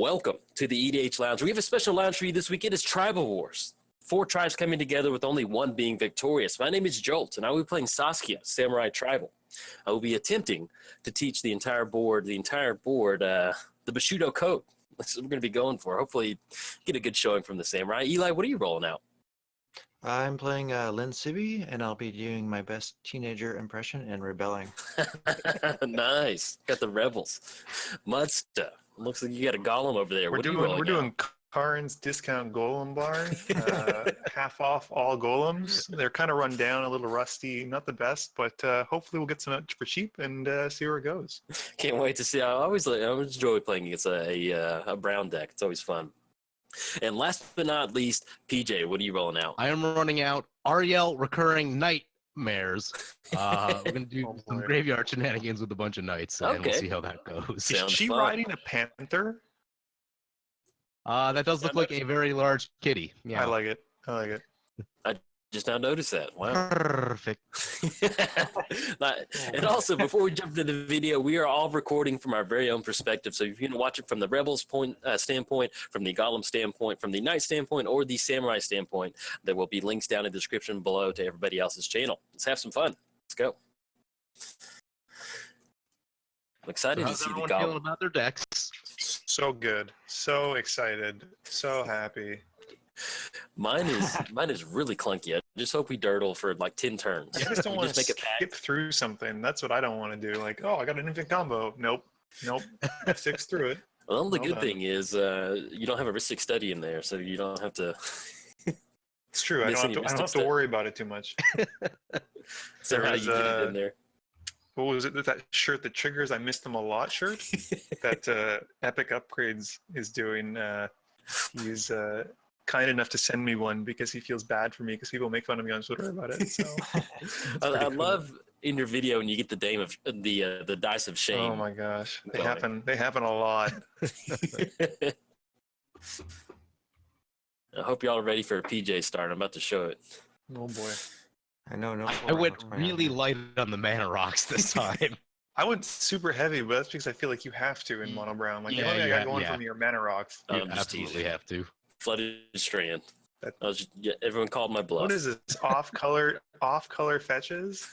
Welcome to the EDH Lounge. We have a special lounge for you this week. It is Tribal Wars. 4 tribes coming together with only one being victorious. My name is Jolt, and I will be playing Saskia, Samurai Tribal. I will be attempting to teach the entire board, the Bushido Code. That's what we're going to be going for. Hopefully get a good showing from the Samurai. Eli, what are you rolling out? I'm playing Lynn Sibby, and I'll be doing my best teenager impression and rebelling. Nice. Got the rebels. Mudsta. Looks like you got a golem over there. We're doing Karin's discount golem bar. Half off all golems. They're kind of run down, a little rusty, not the best, but hopefully we'll get some out for cheap and see where it goes. Can't wait to see. I always enjoy playing against a brown deck. It's always fun. And last but not least, PJ, what are you rolling out? I am running out Ariel recurring nightmares. We're going to do some graveyard shenanigans with a bunch of knights, and we'll see how that goes. Is she riding a panther? That does look like a very large kitty. Yeah. I like it. I just now noticed that. Wow. Perfect. And also, before we jump into the video, we are all recording from our very own perspective. So if you can watch it from the Rebels standpoint, from the Golem standpoint, from the Knight standpoint, or the Samurai standpoint, there will be links down in the description below to everybody else's channel. Let's have some fun. Let's go. I'm excited to see the Golem. Feeling about their decks? So good. So excited. So happy. Mine is really clunky. I just hope we dirtle for like 10 turns. I just don't want to skip through something. That's what I don't want to do. Like, oh, I got an infinite combo. Nope. F6 through it. Well, the good thing is you don't have a Ristic Study in there, so you don't have to. It's true. I don't have to worry about it too much. So how you get it in there? What was it? That shirt that triggers I missed them a lot shirt that Epic Upgrades is doing. He's kind enough to send me one because he feels bad for me because people make fun of me on Twitter about it. So I love in your video when you get the dice of shame. Oh my gosh, they happen a lot. I hope y'all are ready for a PJ start. I'm about to show it. Oh boy. I know. No, I went really light on the mana rocks this time. I went super heavy, but that's because I feel like you have to in mono brown. Like, I got going from your mana rocks. You absolutely have to. Flooded Strand. Everyone called my bluff. What is this? Off color fetches?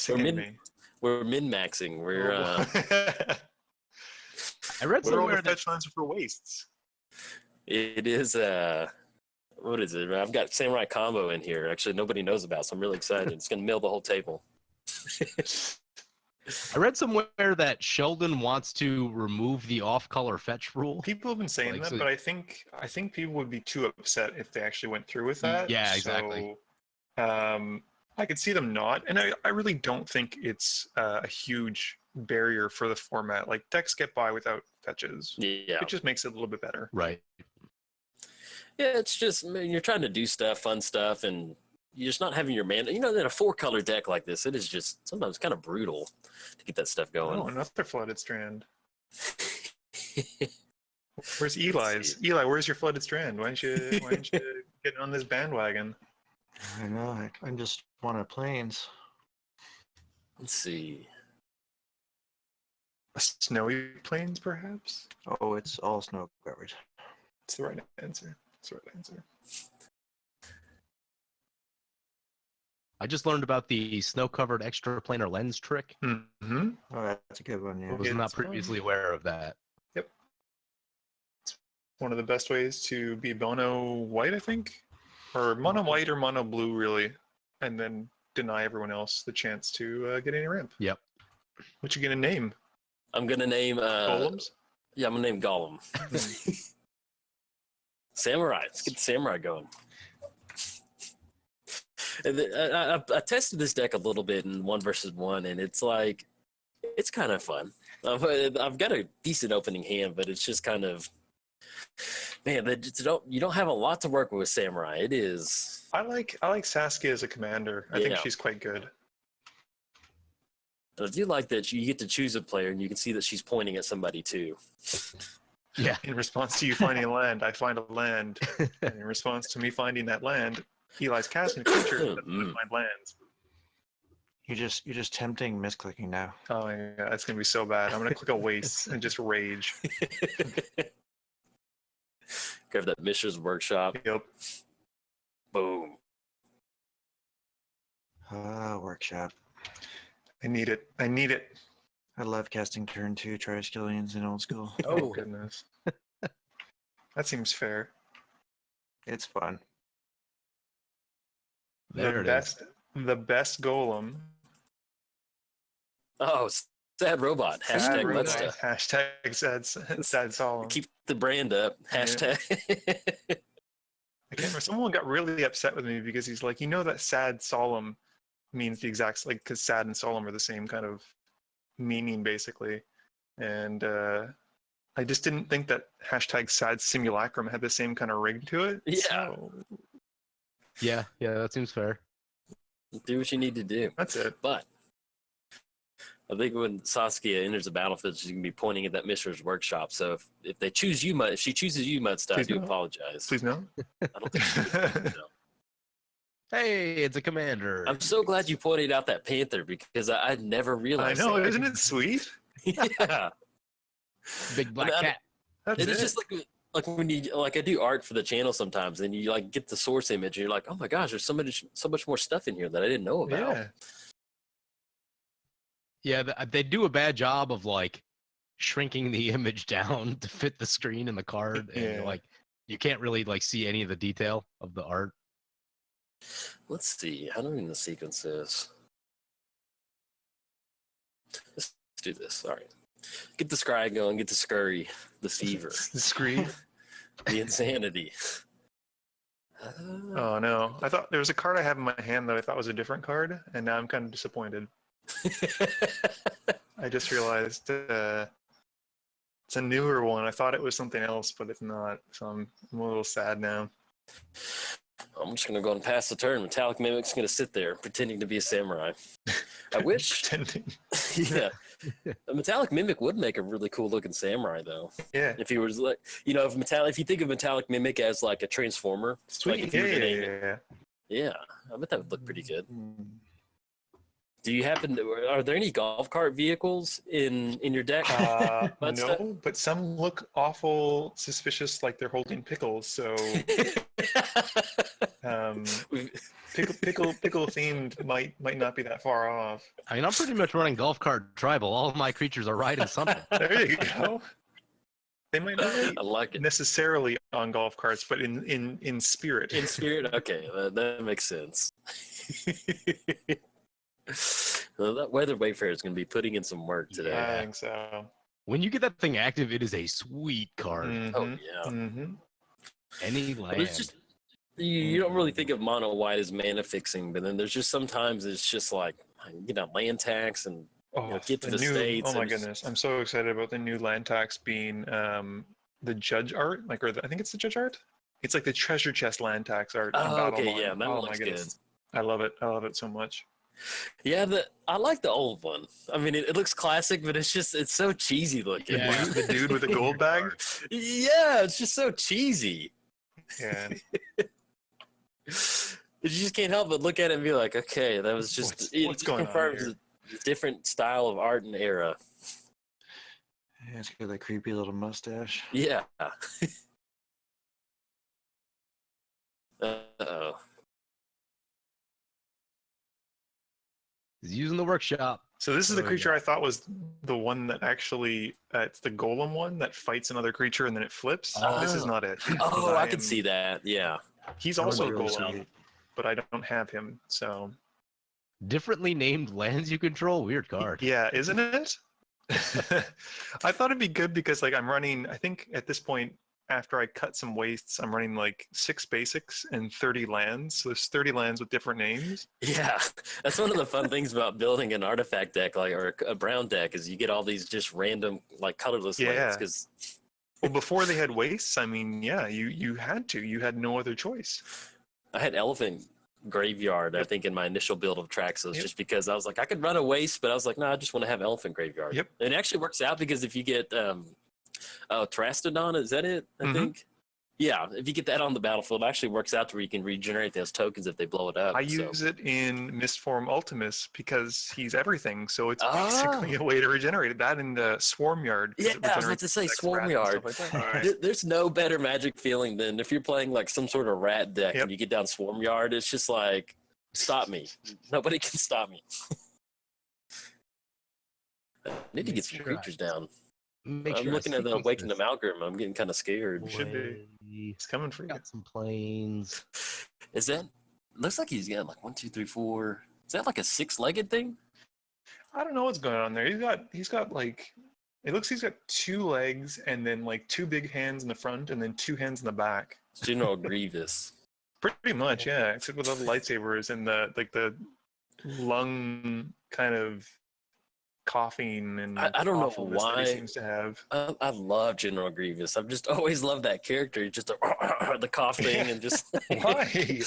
We're min-maxing. We're I read somewhere that fetch lines are for wastes. It is what is it? I've got Samurai combo in here. Actually, nobody knows about, so I'm really excited. It's gonna mill the whole table. I read somewhere that Sheldon wants to remove the off-color fetch rule. People have been saying that, but I think people would be too upset if they actually went through with that. Yeah, exactly. So, I could see them not, and I really don't think it's a huge barrier for the format. Like, decks get by without fetches. Yeah, it just makes it a little bit better. Right. Yeah, it's just you're trying to do fun stuff, and you're just not having your mana. You know, in a 4-color deck like this, it is just sometimes kind of brutal to get that stuff going. Oh, another Flooded Strand. Where's Eli's? Eli, where's your Flooded Strand? Why don't you get on this bandwagon? I know. I just wanted planes. Let's see. A snowy plains, perhaps? Oh, it's all snow covered. It's the right answer. I just learned about the snow-covered extraplanar lens trick. Mm-hmm. Oh, that's a good one. Yeah. I was not previously aware of that. Yep. It's one of the best ways to be mono white, I think, or mono white or mono blue, really, and then deny everyone else the chance to get any ramp. Yep. What you gonna name? I'm gonna name Golems. Yeah, I'm gonna name Golem. Samurai. Let's get the Samurai going. I tested this deck a little bit in 1v1, and it's like, it's kind of fun. I've got a decent opening hand, but it's just kind of, man, you don't have a lot to work with Samurai. It is. I like Saskia as a commander. I think she's quite good. I do like that you get to choose a player, and you can see that she's pointing at somebody too. Yeah. In response to you finding a land, I find a land. And in response to me finding that land, Eli's casting a creature that doesn't find lands. You're just tempting misclicking now. Oh yeah, that's gonna be so bad. I'm gonna click a waste and just rage. Grab that Mishra's Workshop. Yep. Boom. Workshop. I need it. I need it. I love casting turn 2 Triskelions in old school. Oh goodness. That seems fair. It's fun. There the it is. best golem. Oh, sad robot. Sad Hashtag robot. Mudsta. Hashtag sad solemn. Keep the brand up. Hashtag. I can't remember. Someone got really upset with me because he's like, that sad solemn means the exact, like, because sad and solemn are the same kind of meaning basically. And I just didn't think that hashtag sad simulacrum had the same kind of rig to it. Yeah. So Yeah, that seems fair. Do what you need to do. that's it. But I think when Saskia enters the battlefield, she's gonna be pointing at that Mishra's Workshop. So if they choose you, if she chooses you, Mudsta, I Please do no. apologize. Please no. I don't think she would, no. Hey, it's a commander. I'm so glad you pointed out that Panther because I'd never I realized. know, that. isn't it sweet? Yeah. Big black I mean, cat. That's It's it. just like when you like I do art for the channel sometimes, and you like get the source image, and you're like, oh my gosh, there's so much more stuff in here that I didn't know about. Yeah. Yeah, they do a bad job of like shrinking the image down to fit the screen and the card, and Yeah. like you can't really like see any of the detail of the art. Let's see. I don't know the sequence is. Let's do this. All right. Get the scry going. Get the scurry. The fever. The screen. The insanity. Oh no! I thought there was a card I have in my hand that I thought was a different card, and now I'm kind of disappointed. I just realized it's a newer one. I thought it was something else, but it's not. So I'm a little sad now. I'm just gonna go and pass the turn. Metallic Mimic's gonna sit there pretending to be a samurai. I wish. Pretending. Yeah. A Metallic Mimic would make a really cool looking samurai though. Yeah. If he was like, if you think of Metallic Mimic as like a transformer, Sweet. if you were yeah, gonna yeah, aim it. yeah. Yeah, I bet that would look pretty good. Mm. Do you are there any golf cart vehicles in your deck? Mudsta? No, but some look awful suspicious, like they're holding pickles. So pickle themed might not be that far off. I mean, I'm pretty much running golf cart tribal. All of my creatures are riding something. There you go. They might not I be like it. necessarily on golf carts, but in spirit. In spirit, okay, that makes sense. Well, that Weather Wayfarer is going to be putting in some work today. I think so. When you get that thing active, it is a sweet card. Oh yeah. Mm-hmm. Any But land. it's just you don't really think of mono white as mana fixing, but then there's just sometimes it's just like land tax and get to the states. Oh my and goodness! I'm so excited about the new land tax being the judge art, I think it's the judge art. It's like the treasure chest land tax art. in Oh, okay, Battleborn. yeah, that oh looks my good. goodness. I love it. I love it so much. Yeah, I like the old one. I mean, it looks classic, but it's so cheesy looking. Yeah. The dude with the gold bag. Yeah, it's just so cheesy. Yeah. You just can't help but look at it and be like, okay, that was just What's it going on confirms here? a different style of art and era. Yeah, it's got that creepy little mustache. Yeah. Uh-oh. He's using the workshop. So this is the Oh, creature I thought was the one that actually it's the golem one that fights another creature and then it flips. This is Oh. not it. Oh, I am- can see that. Yeah. He's That also a one's really golem, sweet. but I don't have him. So Differently named lands you control. Weird card. yeah, isn't it? I thought it'd be good because I'm running. I think at this point, after I cut some wastes, I'm running 6 basics and 30 lands. So there's 30 lands with different names. Yeah. That's one of the fun things about building an artifact deck or a brown deck is you get all these just random colorless lands Yeah. because Well, before they had wastes, I mean, yeah, you had to. You had no other choice. I had Elephant Graveyard, I think, in my initial build of Traxos, Yep. just because I was like, I could run a waste, but I was like, no, I just want to have Elephant Graveyard. Yep. And it actually works out because if you get Trastodon, is that it? I Mhm. think. Yeah, if you get that on the battlefield, it actually works out to where you can regenerate those tokens if they blow it up. I use it in Mistform Ultimus because he's everything, so it's Ah. basically a way to regenerate it. That in the Swarm Yard. 'cause Yeah, it I was about regenerates to say insects, Swarm rats, and Yard. stuff like that. All right. There's no better Magic feeling than if you're playing like some sort of rat deck Yep. and you get down Swarm Yard. It's just like, stop me. Nobody can stop me. I need to get some creatures down. Make I'm sure I looking at the sequence Awakened this. Amalgam. I'm getting kind of scared. Should be. He's coming for you. Got some planes. Is that? Looks like he's got like 1, 2, 3, 4. Is that like a 6-legged thing? I don't know what's going on there. He's got like, it looks he's got 2 legs and then like 2 big hands in the front and then 2 hands in the back. It's General Grievous. Pretty much, yeah. Except with all the lightsabers and the lung kind of coughing and I don't know awfulness that why. he seems to have. I love General Grievous. I've just always loved that character. He's just the cough thing and just Why?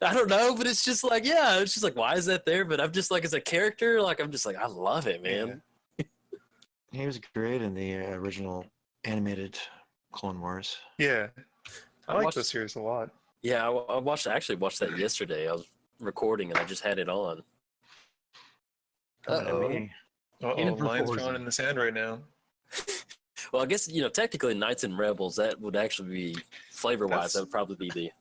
I don't know, but it's just like, yeah, it's just like, why is that there? But I'm just like, as a character, like, I'm just like, I love it, man. He was great in the original animated Clone Wars. Yeah. I I like watched- this series a lot. Yeah, I actually watched that yesterday. I was recording and I just had it on. Coming to Uh-oh. me. Uh-oh, for line's Forza. drawn in the sand right now. Well, I guess, technically Knights and Rebels, that would actually be, flavor-wise, That's- that would probably be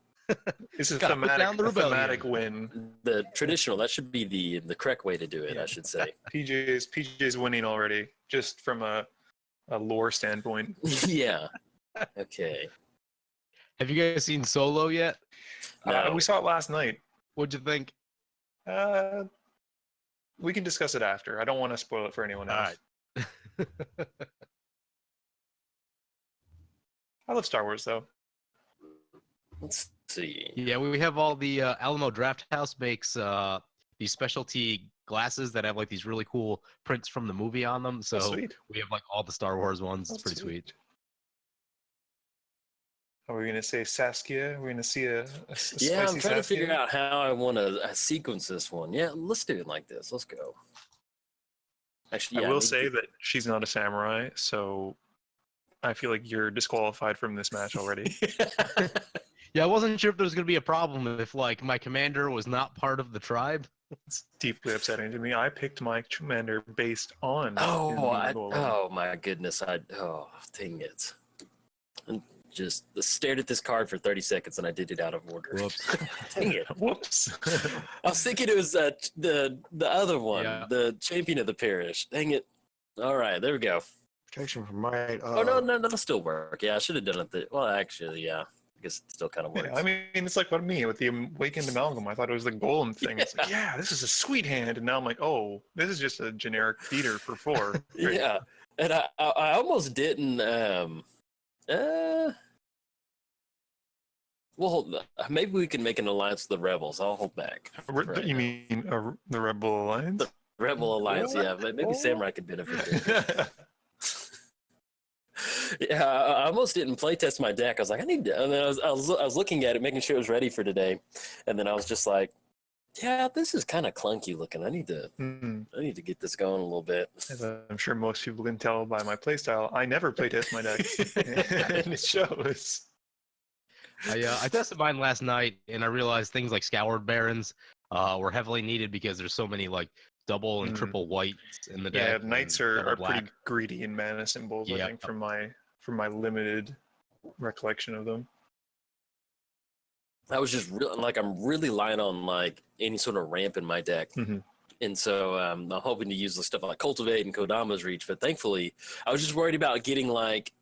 This is Gotta put down the rebellion. thematic win. the traditional, that should be the correct way to do it, Yeah. I should say. PJ's winning already, just from a lore standpoint. Yeah. Okay. Have you guys seen Solo yet? No. We saw it last night. What'd you think? We can discuss it after. I don't want to spoil it for anyone else. All right. I love Star Wars though. Let's see. Yeah, we have all the Alamo Draft House makes these specialty glasses that have like these really cool prints from the movie on them. So Sweet. we have like all the Star Wars ones. It's Oh, pretty sweet. Are we gonna say Saskia? We're gonna see a Yeah, I'm spicy trying to Saskia? figure out how I want to sequence this one. Yeah, let's do it like this. Let's go. Actually, yeah, I will need say to- that she's not a samurai, so I feel like you're disqualified from this match already. Yeah, I wasn't sure if there was gonna be a problem if like my commander was not part of the tribe. It's deeply upsetting to me. I picked my commander based on. his Oh, Golem. oh my goodness! Dang it! And just stared at this card for 30 seconds, and I did it out of order. Whoops. Dang it! Whoops. I was thinking it was the other one, Yeah. the champion of the parish. Dang it! All right, there we go. Protection from right. Oh no, that'll still work. Yeah, I should have done it. Well, actually, yeah. I guess it still kind of works. Yeah, I mean, it's like what me with the Awakened Amalgam. I thought it was the Golem thing. It's like, yeah, this is a sweet hand, and now I'm like, oh, this is just a generic beater for 4. Great. Yeah, and I almost didn't. Well, maybe we can make an alliance with the rebels. I'll hold back. Right You now. mean the Rebel Alliance? Rebel alliance, What? yeah. Maybe What? Samurai could benefit. Yeah, I almost didn't play test my deck. I was like, I need to. And then I was looking at it, making sure it was ready for today. And then I was just like, yeah, this is kind of clunky looking. I need to get this going a little bit. As I'm sure most people can tell by my playstyle, I never playtest my deck, and it shows. I tested mine last night and I realized things like Scoured Barons were heavily needed because there's so many like double and Mm. triple whites in the Yeah, deck. knights and are double pretty black. greedy in mana symbols. I Yep. think from my limited recollection of them. I was just I'm really lying on like any sort of ramp in my deck. Mhm. And so I'm hoping to use the stuff like Cultivate and Kodama's Reach. But thankfully, I was just worried about getting like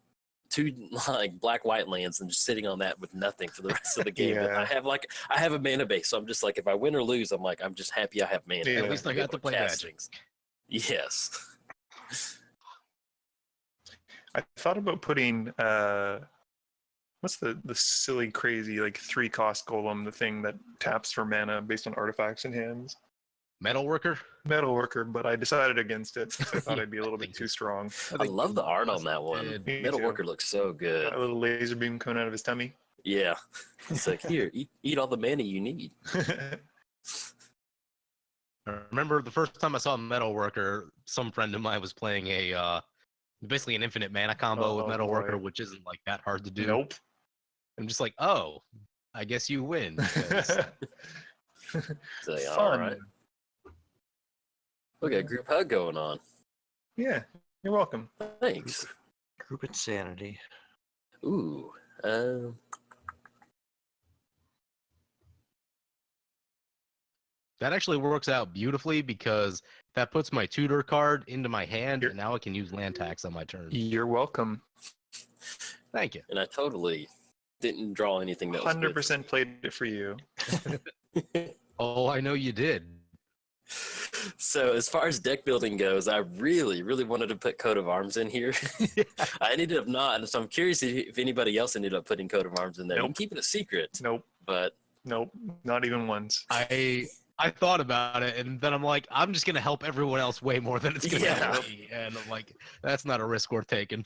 2 like black-white lands and just sitting on that with nothing for the rest of the game. But Yeah. I have a mana base, so I'm just like, if I win or lose, I'm just happy I have mana. Yeah. At least I got to play Cast Magic. things. Yes. I thought about putting what's the silly crazy like 3-cost golem, the thing that taps for mana based on artifacts in hands. Metalworker. Metalworker, but I decided against it. 'Cause I thought I'd be a little bit too strong. I love the art on that one. Good. Me Metalworker too. looks so good. Got a little laser beam coming out of his tummy. Yeah. It's like, here, eat all the mana you need. I remember the first time I saw Metalworker, some friend of mine was playing basically an infinite mana combo with Oh, Metalworker, boy. which isn't like that hard to do. Nope. I'm just like, oh, I guess you win. 'cause- So, yeah, all Fun. right. We got a group hug going on. Yeah, you're welcome. Thanks. Group insanity. Ooh. That actually works out beautifully because that puts my tutor card into my hand, You're- and now I can use land tax on my turn. You're welcome. Thank you. And I totally didn't draw anything that was good. 100% played it for you. Oh, I know you did. So as far as deck building goes, I really, really wanted to put coat of arms in here. I ended up not, so I'm curious if anybody else ended up putting coat of arms in there. You Nope. can keep it a secret, Nope. but Nope. Not even once. I thought about it, and then I'm like, I'm just gonna help everyone else way more than it's gonna Yeah. help me, and I'm like, that's not a risk worth taking.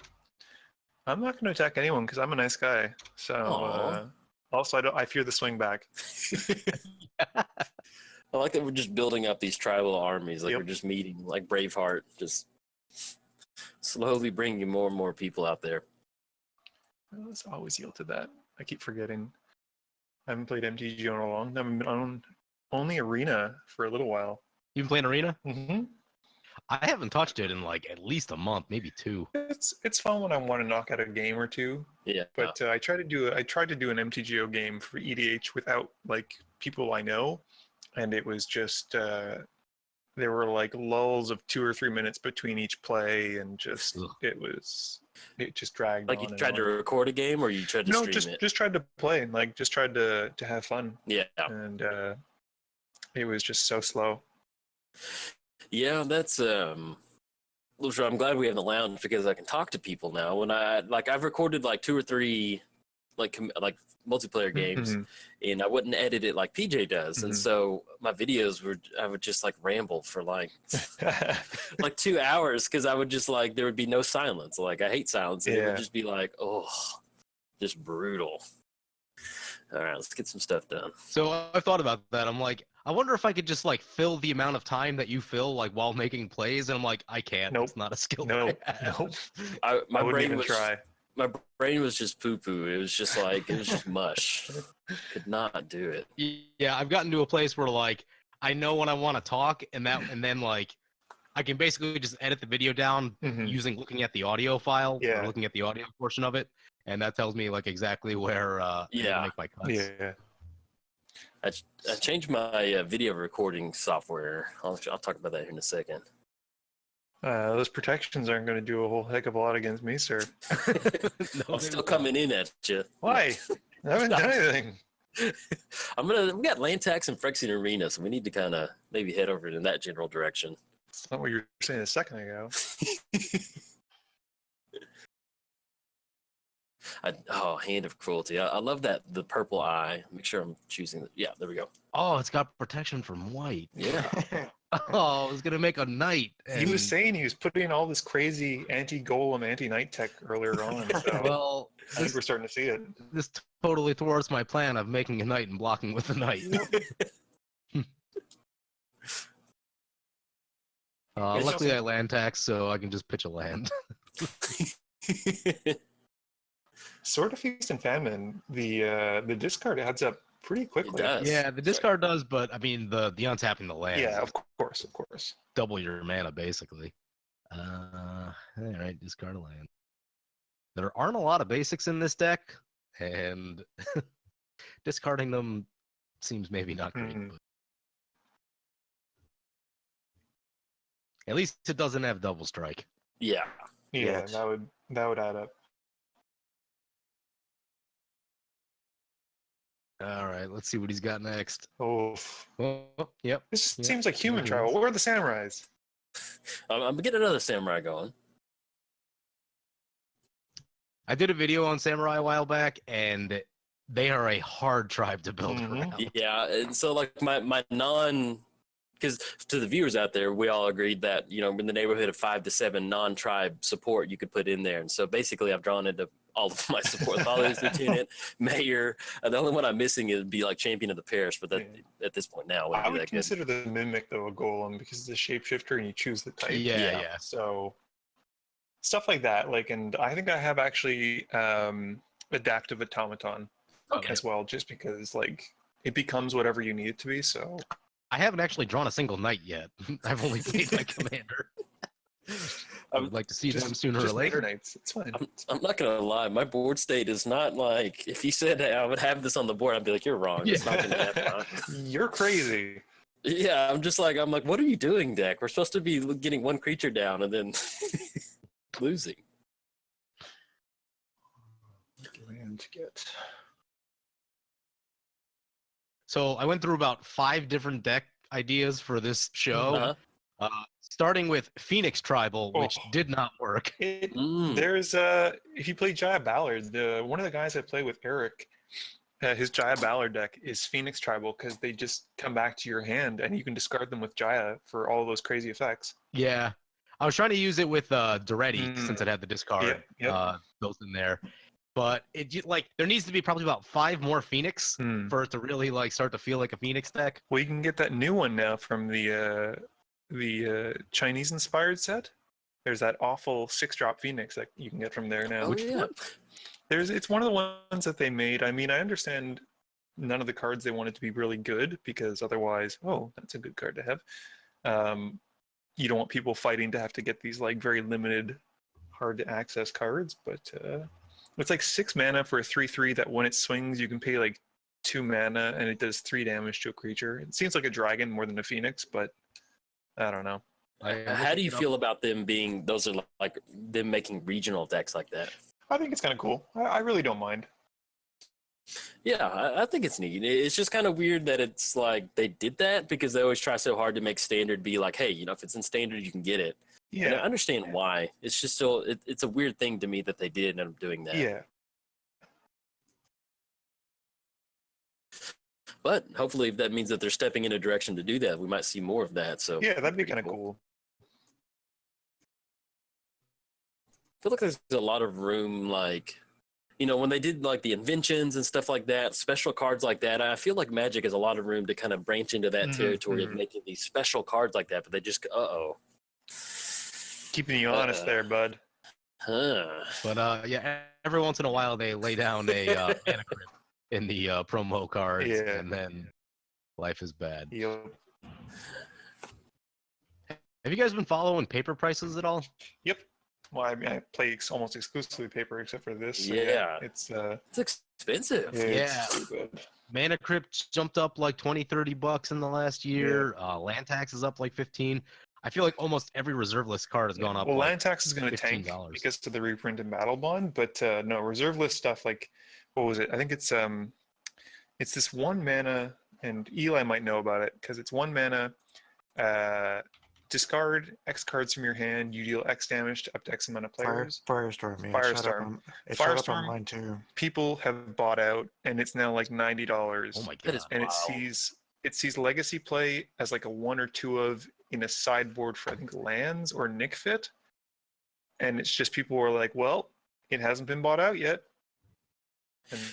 I'm not going to attack anyone because I'm a nice guy. So Aw. also I fear the swing back. I like that we're just building up these tribal armies. Like Yep. we're just meeting, like Braveheart, just slowly bringing more and more people out there. Let's always yield to that. I keep forgetting. I haven't played MTG in a long time. I've been on only Arena for a little while. You been playing Arena? Mm-hmm. I haven't touched it in like at least a month, maybe 2. It's fun when I want to knock out a game or two. Yeah. But I tried to do an MTGO game for EDH without like people I know, and it was just there were like lulls of 2 or 3 minutes between each play, and just Ugh. it just dragged Like on. you and tried to on. record a game, or you tried to No, stream it. just tried to play and like just tried to have fun, Yeah. and it was just so slow. Yeah, that's I'm glad we have the lounge because I can talk to people now. When I've recorded like 2 or 3 like multiplayer games, Mhm. and I wouldn't edit it like PJ does, and Mhm. so my videos I would just like ramble for like 2 hours because I would just like there would be no silence. Like I hate silence, and it Yeah. would just be like, oh, just brutal. All right, let's get some stuff done. So I thought about that. I'm like, I wonder if I could just like fill the amount of time that you fill like while making plays, and I'm like, I can't. Nope. It's not a skill. No, that I have. no, My I wouldn't brain even was try. my brain was just poo poo. It was just like it was just mush. Could not do it. Yeah, I've gotten to a place where like I know when I want to talk, and then like I can basically just edit the video down Mhm. looking at the audio file Yeah. or looking at the audio portion of it, and that tells me like exactly where I need to Yeah. make my cuts. Yeah. I changed my video recording software. I'll talk about that here in a second. Those protections aren't going to do a whole heck of a lot against me, sir. No, I'm they still won't. coming in at you. Why? I haven't done anything. We got land tax and Phyrexian Arena, so we need to kind of maybe head over in that general direction. It's not what you were saying a second ago. Hand of Cruelty. I love that, the purple eye. Make sure I'm choosing yeah, there we go. Oh, it's got protection from white. Yeah. Oh, I was gonna make a knight. He was and- saying he was putting all this crazy anti-golem, anti-knight tech earlier on. So well, I think we're starting to see it. this totally thwarts my plan of making a knight and blocking with a knight. It's Luckily, also- I land tax, so I can just pitch a land. Sword of Feast and Famine, the discard adds up pretty quickly. does. Yeah, the discard does, but I mean the untapping the land. Yeah, of course. Double your mana basically. All right, discard a land. There aren't a lot of basics in this deck, and discarding them seems maybe not great. Mhm. But at least it doesn't have double strike. Yeah. Yeah, Yes. that would add up. All right, let's see what he's got next. Oh, Oh, yep. this Yeah, seems like human there it tribal. is. Where are the samurais? I'm getting another samurai going. I did a video on Samurai a while back, and they are a hard tribe to build Mhm. around. Yeah, and so like my non, because to the viewers out there, we all agreed that in the neighborhood of 5 to 7 non-tribe support you could put in there, and so basically I've drawn into all of my support. Father's Lieutenant, Mayor. The only one I'm missing would be like Champion of the Parish, but that at this point now wouldn't I be would that good. consider the Mimic though a golem because it's a shapeshifter and you choose the type. Yeah. Yeah. So stuff like that, and I think I have actually adaptive automaton Okay. as well, just because like it becomes whatever you need it to be. So I haven't actually drawn a single knight yet. I've only played my commander. I would like to see them sooner or just make later. knights. It's fine. I'm not gonna lie. My board state is not like if you said I would have this on the board, I'd be like, you're wrong. It's not gonna happen. You're crazy. Yeah, I'm like, what are you doing, deck? We're supposed to be getting one creature down and then losing. Land to get. So I went through about 5 different deck ideas for this show, Uh-huh. starting with Phoenix Tribal, which did not work. There's if you play Jaya Ballard, one of the guys I play with, Eric, his Jaya Ballard deck is Phoenix Tribal because they just come back to your hand and you can discard them with Jaya for all those crazy effects. Yeah. I was trying to use it with Duretti since it had the discard built in there. But there needs to be probably about 5 more Phoenix for it to really like start to feel like a Phoenix deck. Well, you can get that new one now from the Chinese inspired set. There's that awful 6-drop Phoenix that you can get from there now. Oh, yeah. It's one of the ones that they made. I mean, I understand none of the cards they wanted to be really good because otherwise, that's a good card to have. You don't want people fighting to have to get these like very limited, hard to access cards, but it's like 6 mana for a 3/3 that when it swings you can pay like 2 mana and it does 3 damage to a creature. It seems like a dragon more than a phoenix, but I don't know. How do you feel about them being? Those are like them making regional decks like that. I think it's kind of cool. I really don't mind. Yeah, I think it's neat. It's just kind of weird that it's like they did that because they always try so hard to make standard be like, hey, if it's in standard, you can get it. Yeah, and I understand why. It's just still, it's a weird thing to me that they did end up doing that. Yeah. But hopefully, if that means that they're stepping in a direction to do that, we might see more of that. So Yeah, that'd be kind of cool. I feel like there's a lot of room, like, when they did like the inventions and stuff like that, special cards like that, I feel like Magic has a lot of room to kind of branch into that territory of making these special cards like that, but they just, Keeping you honest there, bud. But every once in a while they lay down a mana crypt in the promo cards, and then life is bad. Yep. Have you guys been following paper prices at all? Yep. Well, I mean, I play almost exclusively paper except for this. So it's expensive. It's good. Mana Crypt jumped up like $20-$30 in the last year. Land tax is up like 15. I feel like almost every reserve list card has gone up. Well, like land tax is going to tank because of the reprint in Battle Bond, but no, reserve list stuff like, what was it? I think it's this 1 mana, and Eli might know about it because it's 1 mana. Discard X cards from your hand. You deal X damage to up to X amount of players. Firestorm. Yeah, Firestorm. It showed up on mine too. People have bought out, and it's now like $90. Oh my god! And it sees legacy play as like a 1 or 2 of in a sideboard for I think lands or Nick Fit, and it's just people were like, well, it hasn't been bought out yet.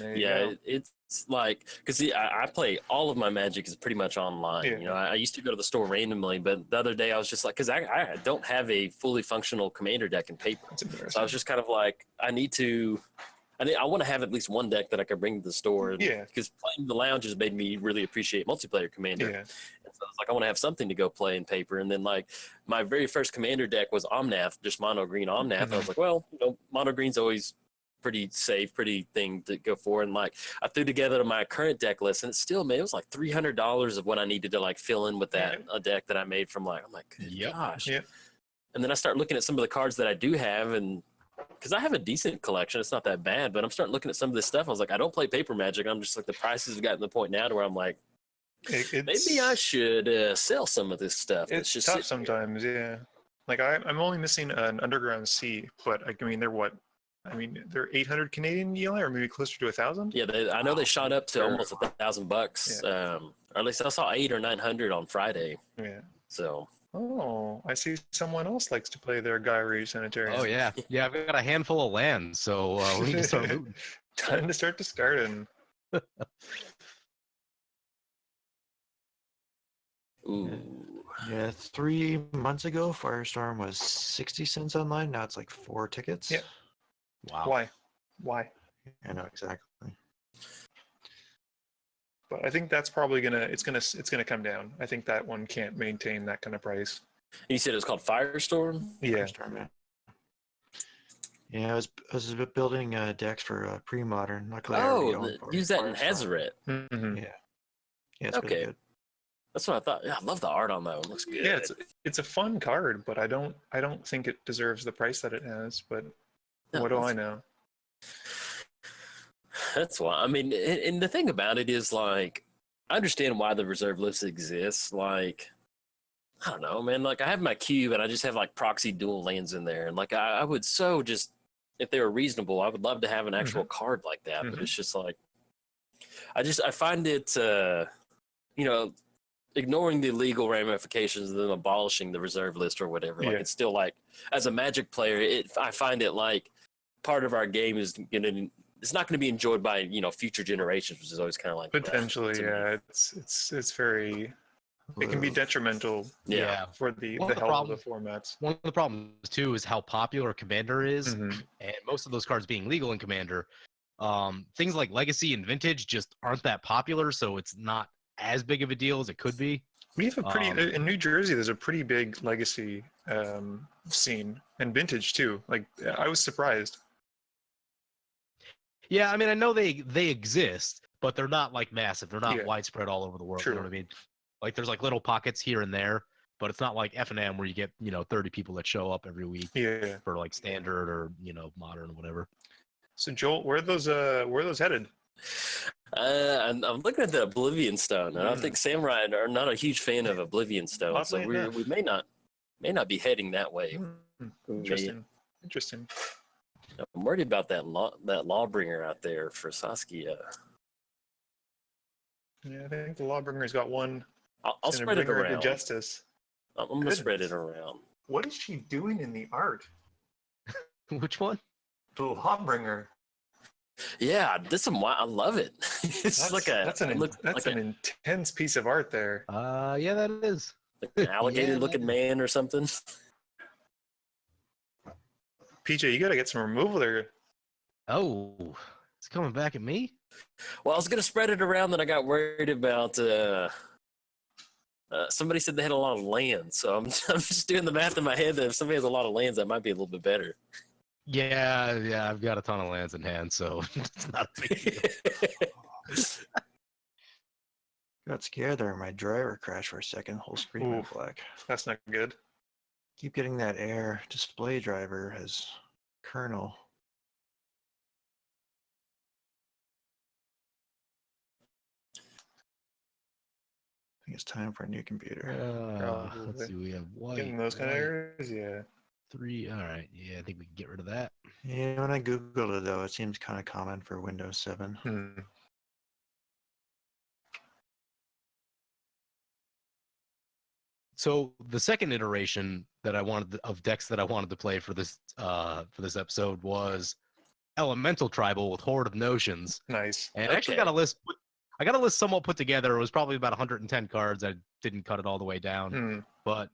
And it's like because I play all of my Magic is pretty much online. I used to go to the store randomly, but the other day I was just like, because I don't have a fully functional commander deck in paper, so I was just kind of like, I want to have at least one deck that I could bring to the store. Because playing the lounge has made me really appreciate multiplayer commander. And so I was like, I want to have something to go play in paper. And then like my very first commander deck was Omnath, just mono green Omnath. I was like, well, mono green's always pretty safe, pretty thing to go for. And like I threw together my current deck list, and it still made, it was like $300 of what I needed to like fill in with that a deck that I made from like, I'm like, good gosh. And then I start looking at some of the cards that I do have, and because I have a decent collection, it's not that bad, but I'm starting looking at some of this stuff. I was like, I don't play paper Magic. I'm just like, the prices have gotten to the point now to where I'm like, maybe I should sell some of this stuff. It's just tough sometimes, Like I'm only missing an Underground Sea, but I mean, they're what? I mean, they're 800 Canadian, Eli, or maybe closer to 1,000. Yeah, I know they shot up to almost $1,000, or at least I saw 800 or 900 on Friday. Yeah. So. Oh, I see someone else likes to play their Guy Ridge Sanitarium. Oh yeah, I've got a handful of land, so we need to start moving. Time to start discarding. Ooh. Yeah, 3 months ago, Firestorm was 60 cents online. Now it's like 4 tickets. Yeah. Wow. Why? I know exactly. But I think that's probably it's gonna come down. I think that one can't maintain that kind of price. You said it was called Firestorm? Yeah. Firestorm, yeah. Yeah, I was building decks for pre-modern. Luckily, I already own Use that in Firestorm. Hazaret. Mhm. Yeah, it's really Okay. good. That's what I thought. Yeah, I love the art on that one. Looks good. Yeah, it's a fun card, but I don't think it deserves the price that it has. But No, what do that's- I know? That's why. I mean, and the thing about it is, like, I understand why the reserve list exists. Like, I don't know, man. Like, I have my cube and I just have like proxy dual lands in there. And like, I would so just, if they were reasonable, I would love to have an actual card like that. But it's just like, I find it, you know, ignoring the legal ramifications of them abolishing the reserve list or whatever. Like, Yeah. it's still like, as a Magic player, I find it like part of our game is it's not going to be enjoyed by, you know, future generations, which is always kind of like Potentially, to me. yeah. It's very. It can be detrimental Yeah. for the One of the health of the formats. One of the problems too is how popular Commander is, Mhm. and most of those cards being legal in Commander. Things like Legacy and Vintage just aren't that popular, so it's not as big of a deal as it could be. We have a pretty Um, in New Jersey. There's a pretty big legacy scene and vintage too. Like I was surprised. Yeah, I mean, I know they exist, but they're not like massive. They're not Yeah. widespread all over the world. True. You know what I mean? Like there's like little pockets here and there, but it's not like F&M where you get 30 people that show up every week Yeah. for like standard or modern or whatever. So Joel, where are those headed? I'm looking at the Oblivion Stone, and I think Samurai are not a huge fan of Oblivion Stone, so Oddly enough. we may not be heading that way. Interesting. Interesting. I'm worried about that Lawbringer out there for Saskia. Yeah, I think the Lawbringer's got one. I'll gonna spread it bring her to around. justice. I'm going to spread it Goodness. around. What is she doing in the art? Which one? The Lawbringer. Yeah, I love it. It's That's an intense piece of art there. Yeah, that is. like an alligator-looking Yeah. man or something. PJ, you got to get some removal there. Oh, it's coming back at me. Well, I was going to spread it around, then I got worried about. Somebody said they had a lot of land, so I'm just doing the math in my head that if somebody has a lot of lands, that might be a little bit better. Yeah, I've got a ton of lands in hand, so it's not a big deal. Got scared there. My driver crashed for a second. Whole screen went Oof. black. That's not good. Keep getting that air display driver as kernel. I think it's time for a new computer. Let's see, we have white. Getting those kind of white, errors, yeah. 3. All right, yeah, I think we can get rid of that. Yeah, when I googled it though, it seems kind of common for Windows 7. So the second iteration that I wanted of decks that I wanted to play for this episode was Elemental Tribal with Horde of Notions, Nice. and I actually Okay. got a list. I got a list somewhat put together. It was probably about 110 cards. I didn't cut it all the way down, Hmm. but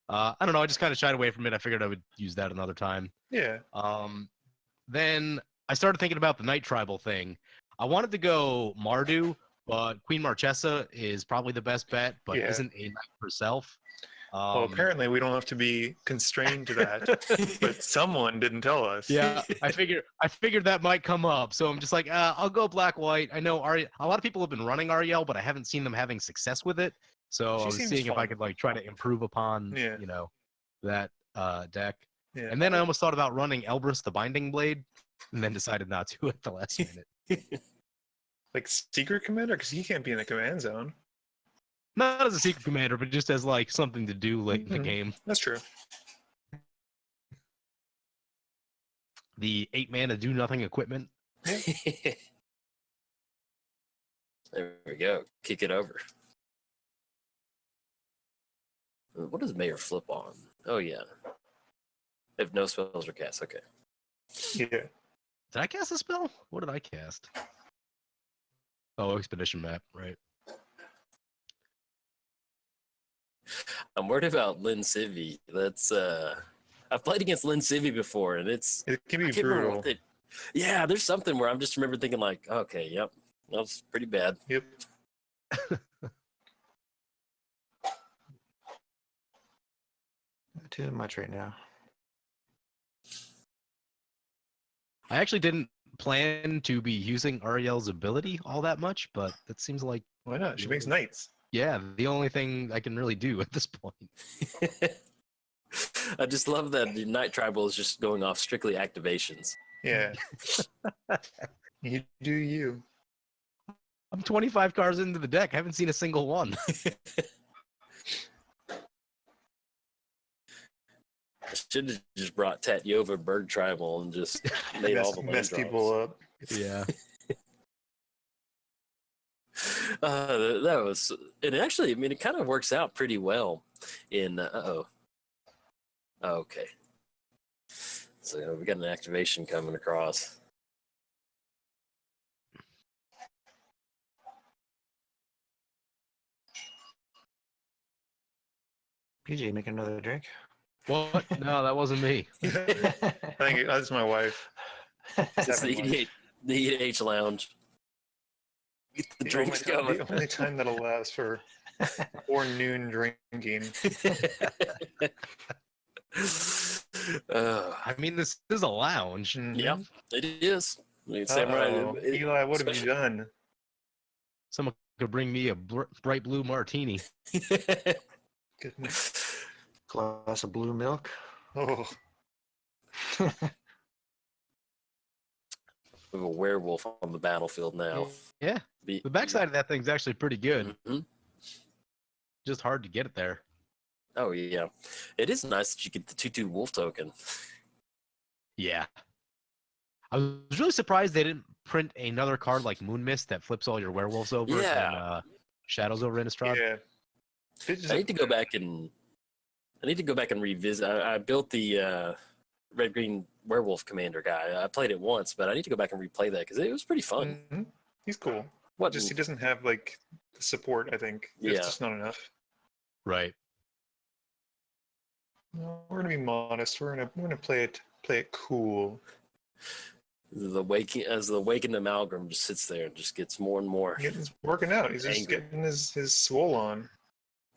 I don't know. I just kind of shied away from it. I figured I would use that another time. Yeah. Then I started thinking about the Night Tribal thing. I wanted to go Mardu, but Queen Marchesa is probably the best bet, but Yeah. isn't a knight herself. Well, apparently we don't have to be constrained to that, but someone didn't tell us. Yeah, I figured that might come up, so I'm just like, I'll go black white. I know a lot of people have been running Ariel, but I haven't seen them having success with it. So She I was seems seeing if I fun. could like try to improve upon, Yeah. that deck. Yeah. And then I almost thought about running Elbrus the Binding Blade, and then decided not to at the last minute. Like Secret Commander, because he can't be in the command zone. Not as a secret commander, but just as like something to do late in the Mhm. game. That's true. The 8-mana do nothing equipment. There we go. Kick it over. What does Mayor flip on? Oh, yeah. If no spells are cast, okay. Yeah. Did I cast a spell? What did I cast? Oh, Expedition Map, right. I'm worried about Lynn Civi. That's I've played against Lynn Civi before, and It can I be can't remember brutal. what they. Yeah, there's something where I'm just remember thinking like, okay, yep, that was pretty bad. Yep. Not too much right now. I actually didn't plan to be using Ariel's ability all that much, but it seems like, Why not? She makes knights. yeah, the only thing I can really do at this point. I just love that the Night Tribal is just going off strictly activations. Yeah. You do you. I'm 25 cards into the deck. I haven't seen a single one. I should have just brought Tatyova Bird Tribal and just made all the land mess drops. people up. Yeah. That was, and actually, I mean, it kind of works out pretty well in, okay. So we got an activation coming across. PJ, make another drink. What? No, that wasn't me. I think that's my wife. It's the Seven EDH, the EDH lounge. Get the drinks going. The only time that allows for noon drinking. I mean, this is a lounge. Yeah, it is. I mean, Samurai. Eli, what have you done? Someone could bring me a bright blue martini. Goodness. Glass of blue milk. Oh, We have a werewolf on the battlefield now. Yeah. The backside of that thing's actually pretty good. Mhm. Just hard to get it there. Oh yeah, it is nice that you get the 2/2 wolf token. Yeah. I was really surprised they didn't print another card like Moon Mist that flips all your werewolves over Yeah. and shadows over Innistrad. yeah. I need to go back and revisit. I built the red green werewolf commander guy. I played it once, but I need to go back and replay that because it was pretty fun. Mhm. He's cool. What? Just he doesn't have like the support. I think it's Yeah. just not enough. Right. No, we're gonna be modest. We're gonna play it cool. The Awakened Amalgam just sits there and just gets more and more It's working out. He's just Angry. getting his swole on.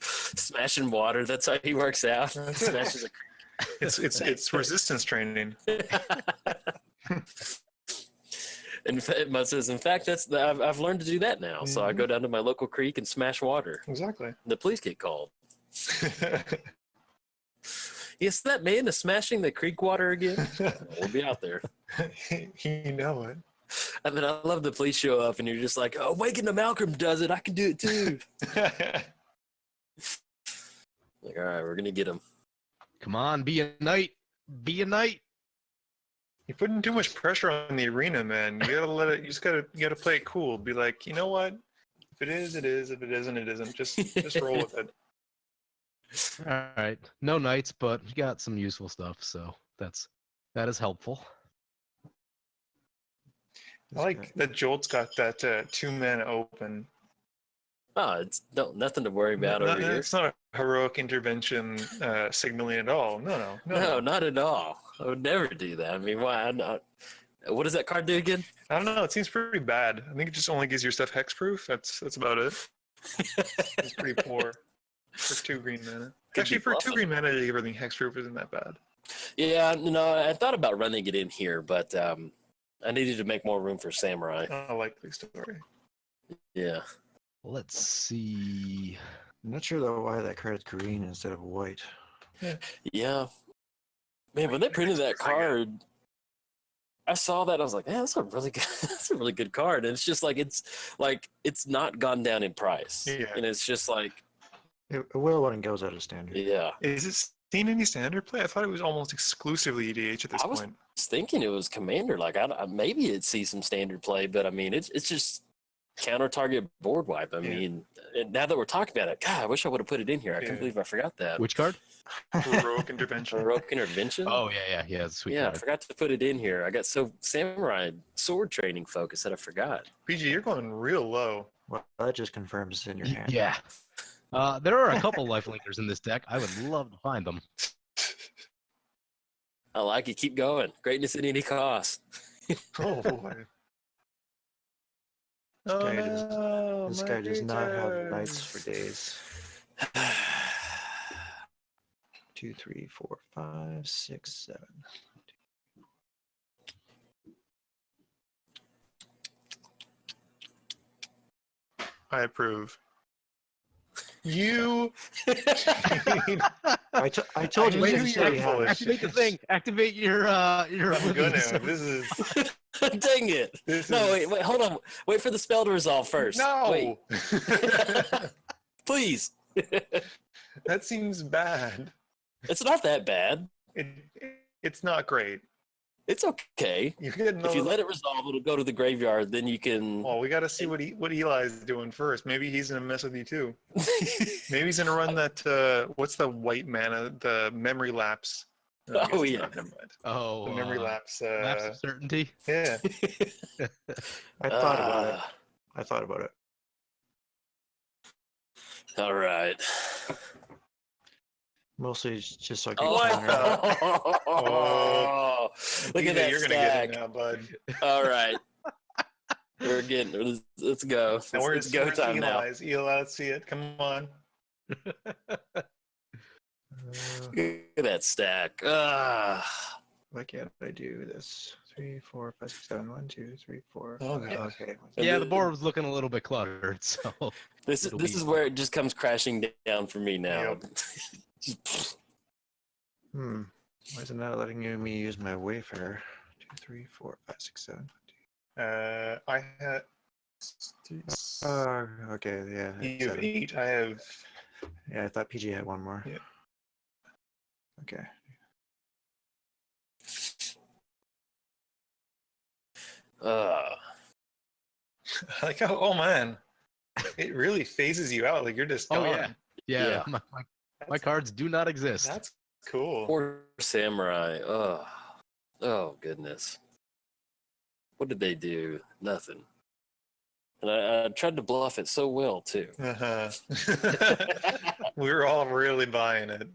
smashing water. That's how he works out. That's it. Smashes It's resistance training. In fact, I've learned to do that now. So I go down to my local creek and smash water. Exactly. The police get called. Yes, that man is smashing the creek water again. We'll be out there. You know it. I mean, I love the police show up and you're just like, oh, Waking the Malcolm does it. I can do it too. Like, all right, we're going to get him. Come on, be a knight. Be a knight. You're putting too much pressure on the arena, man. You gotta let it. You gotta play it cool. Be like, you know what? If it is, it is. If it isn't, it isn't. Just roll with it. All right. No knights, but you got some useful stuff, so that is helpful. I like that Jolt's got that 2-mana open. Oh, it's nothing to worry about over here. It's not a heroic intervention signaling at all. No. No, not at all. I would never do that. I mean, why not? What does that card do again? I don't know. It seems pretty bad. I think it just only gives your stuff hexproof. That's about it. It's pretty poor for 2 green mana. Actually, for 2 green mana, to give everything hexproof isn't that bad. Yeah, no, I thought about running it in here, but I needed to make more room for Samurai. I like the story. Yeah. Let's see. I'm not sure though why that card is green instead of white. Yeah. Man, when they printed that card, I saw that. I was like, man, that's a really good, that's a really good card. And it's just like it's not gone down in price. Yeah. And it's just like, It will when it goes out of standard. yeah. Is it seen any standard play? I thought it was almost exclusively EDH at this I was point. thinking it was Commander. Like, maybe it'd see some standard play, but I mean, it's just counter target board wipe. I mean, and now that we're talking about it, God, I wish I would have put it in here. I can't believe I forgot that. Which card? Heroic intervention. Heroic Intervention? Oh yeah, it's a sweet yeah, I card. forgot to put it in here. I got so Samurai sword training focus that I forgot. PG, you're going real low. Well, that just confirms it's in your hand. Yeah. There are a couple lifelinkers in this deck. I would love to find them. I like it. Keep going. Greatness at any cost. Oh boy. Oh guy does- no! This my guy does not have knights creatures. for days. 2, 3, 4, 5, 6, 7. I approve. You. I told you knew this you were city full of had shit. Activate the thing. Activate your I'm oblivion gonna. stone. This is. Dang it! This No, is. wait, hold on. Wait for the spell to resolve first. Wait, No. please. That seems bad. It's not that bad. It, it's not great. It's okay. You get If you let it resolve, it'll go to the graveyard. Then you can. Well, we got to see what Eli's doing first. Maybe he's gonna mess with you too. Maybe he's gonna run that. What's the white mana? The memory lapse. No, I guess Oh, it's yeah. not. Never mind. Oh, The memory lapse. lapse of certainty. Yeah. I thought about it. Ah, I thought about it. All right. Mostly just so I Oh, can counter. look at that You're gonna stack. get it now, bud. All right. We're getting. Let's go. Now It's go where's time now. Eli's? Eli, let's see it. Come on. Look at that stack. Ah. Why can't I do this? 3, 4, 5, 6, 7. 1, 2, 3, 4. Oh, 5. God. Okay. Yeah, the board was looking a little bit cluttered, so This It'll is be- where it just comes crashing down for me now. Why is it not letting me use my Wayfarer? 2, 3, 4, 5, 6, 7. I had. Okay, yeah. You have 7. 8. I have. Yeah, I thought PG had one more. Yeah. Okay. Like, oh man, it really phases you out. Like you're just Oh, gone. yeah. Yeah, Yeah. my That's- cards do not exist. That's cool. Poor samurai. Oh goodness. What did they do? Nothing. And I tried to bluff it so well too. Uh-huh. We were all really buying it.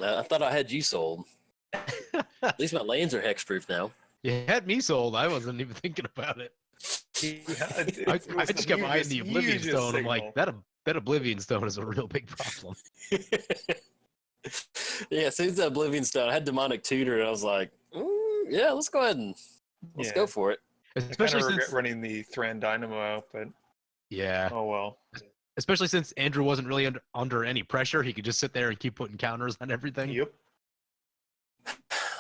I thought I had you sold. At least my lanes are hexproof now. You had me sold. I wasn't even thinking about it. I just kept eyeing the Oblivion Stone. I'm like, that Oblivion Stone is a real big problem. Yeah, as soon as that Oblivion Stone, I had Demonic Tutor, and I was like, yeah, let's go ahead and let's go for it. I kind Especially of regret since, running the Thran Dynamo out, but yeah, oh well. especially since Andrew wasn't really under any pressure. He could just sit there and keep putting counters on everything. Yep.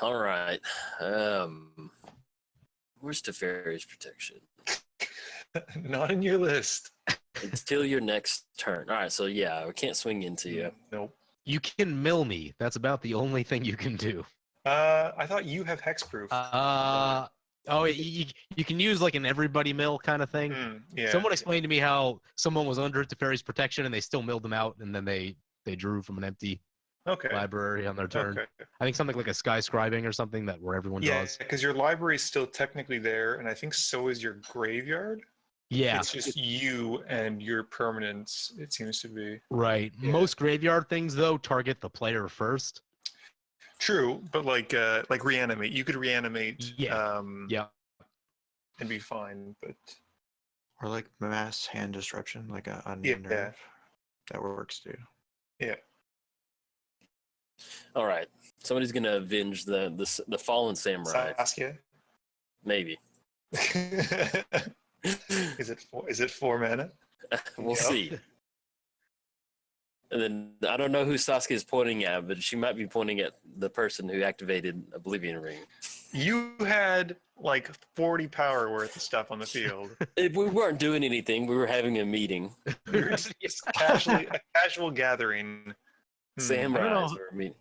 All right. Where's Teferi's protection? Not in your list. Until your next turn. All right, so yeah, we can't swing into you. Nope. You can mill me. That's about the only thing you can do. I thought you have hexproof. You can use like an everybody mill kind of thing. Yeah. Someone explained to me how someone was under Teferi's protection and they still milled them out, and then they drew from an empty Okay. library on their turn. Okay. I think something like a sky scribing or something that where everyone Yeah, draws. because your library is still technically there, and I think so is your graveyard. Yeah, It's just you and your permanents. It seems to be right. Yeah. Most graveyard things though target the player first. true, but like reanimate. You could reanimate. Yeah. Yeah. And be fine, but Or like mass hand disruption, like on Yeah. nerve. That works too. yeah. All right. Somebody's gonna avenge the fallen samurai. Saskia. Maybe. Is it 4 mana? We'll Yep. see. And then I don't know who Saskia is pointing at, but she might be pointing at the person who activated Oblivion Ring. You had like 40 power worth of stuff on the field. We weren't doing anything. We were having a meeting. We were just a casual gathering. Samurais were meeting.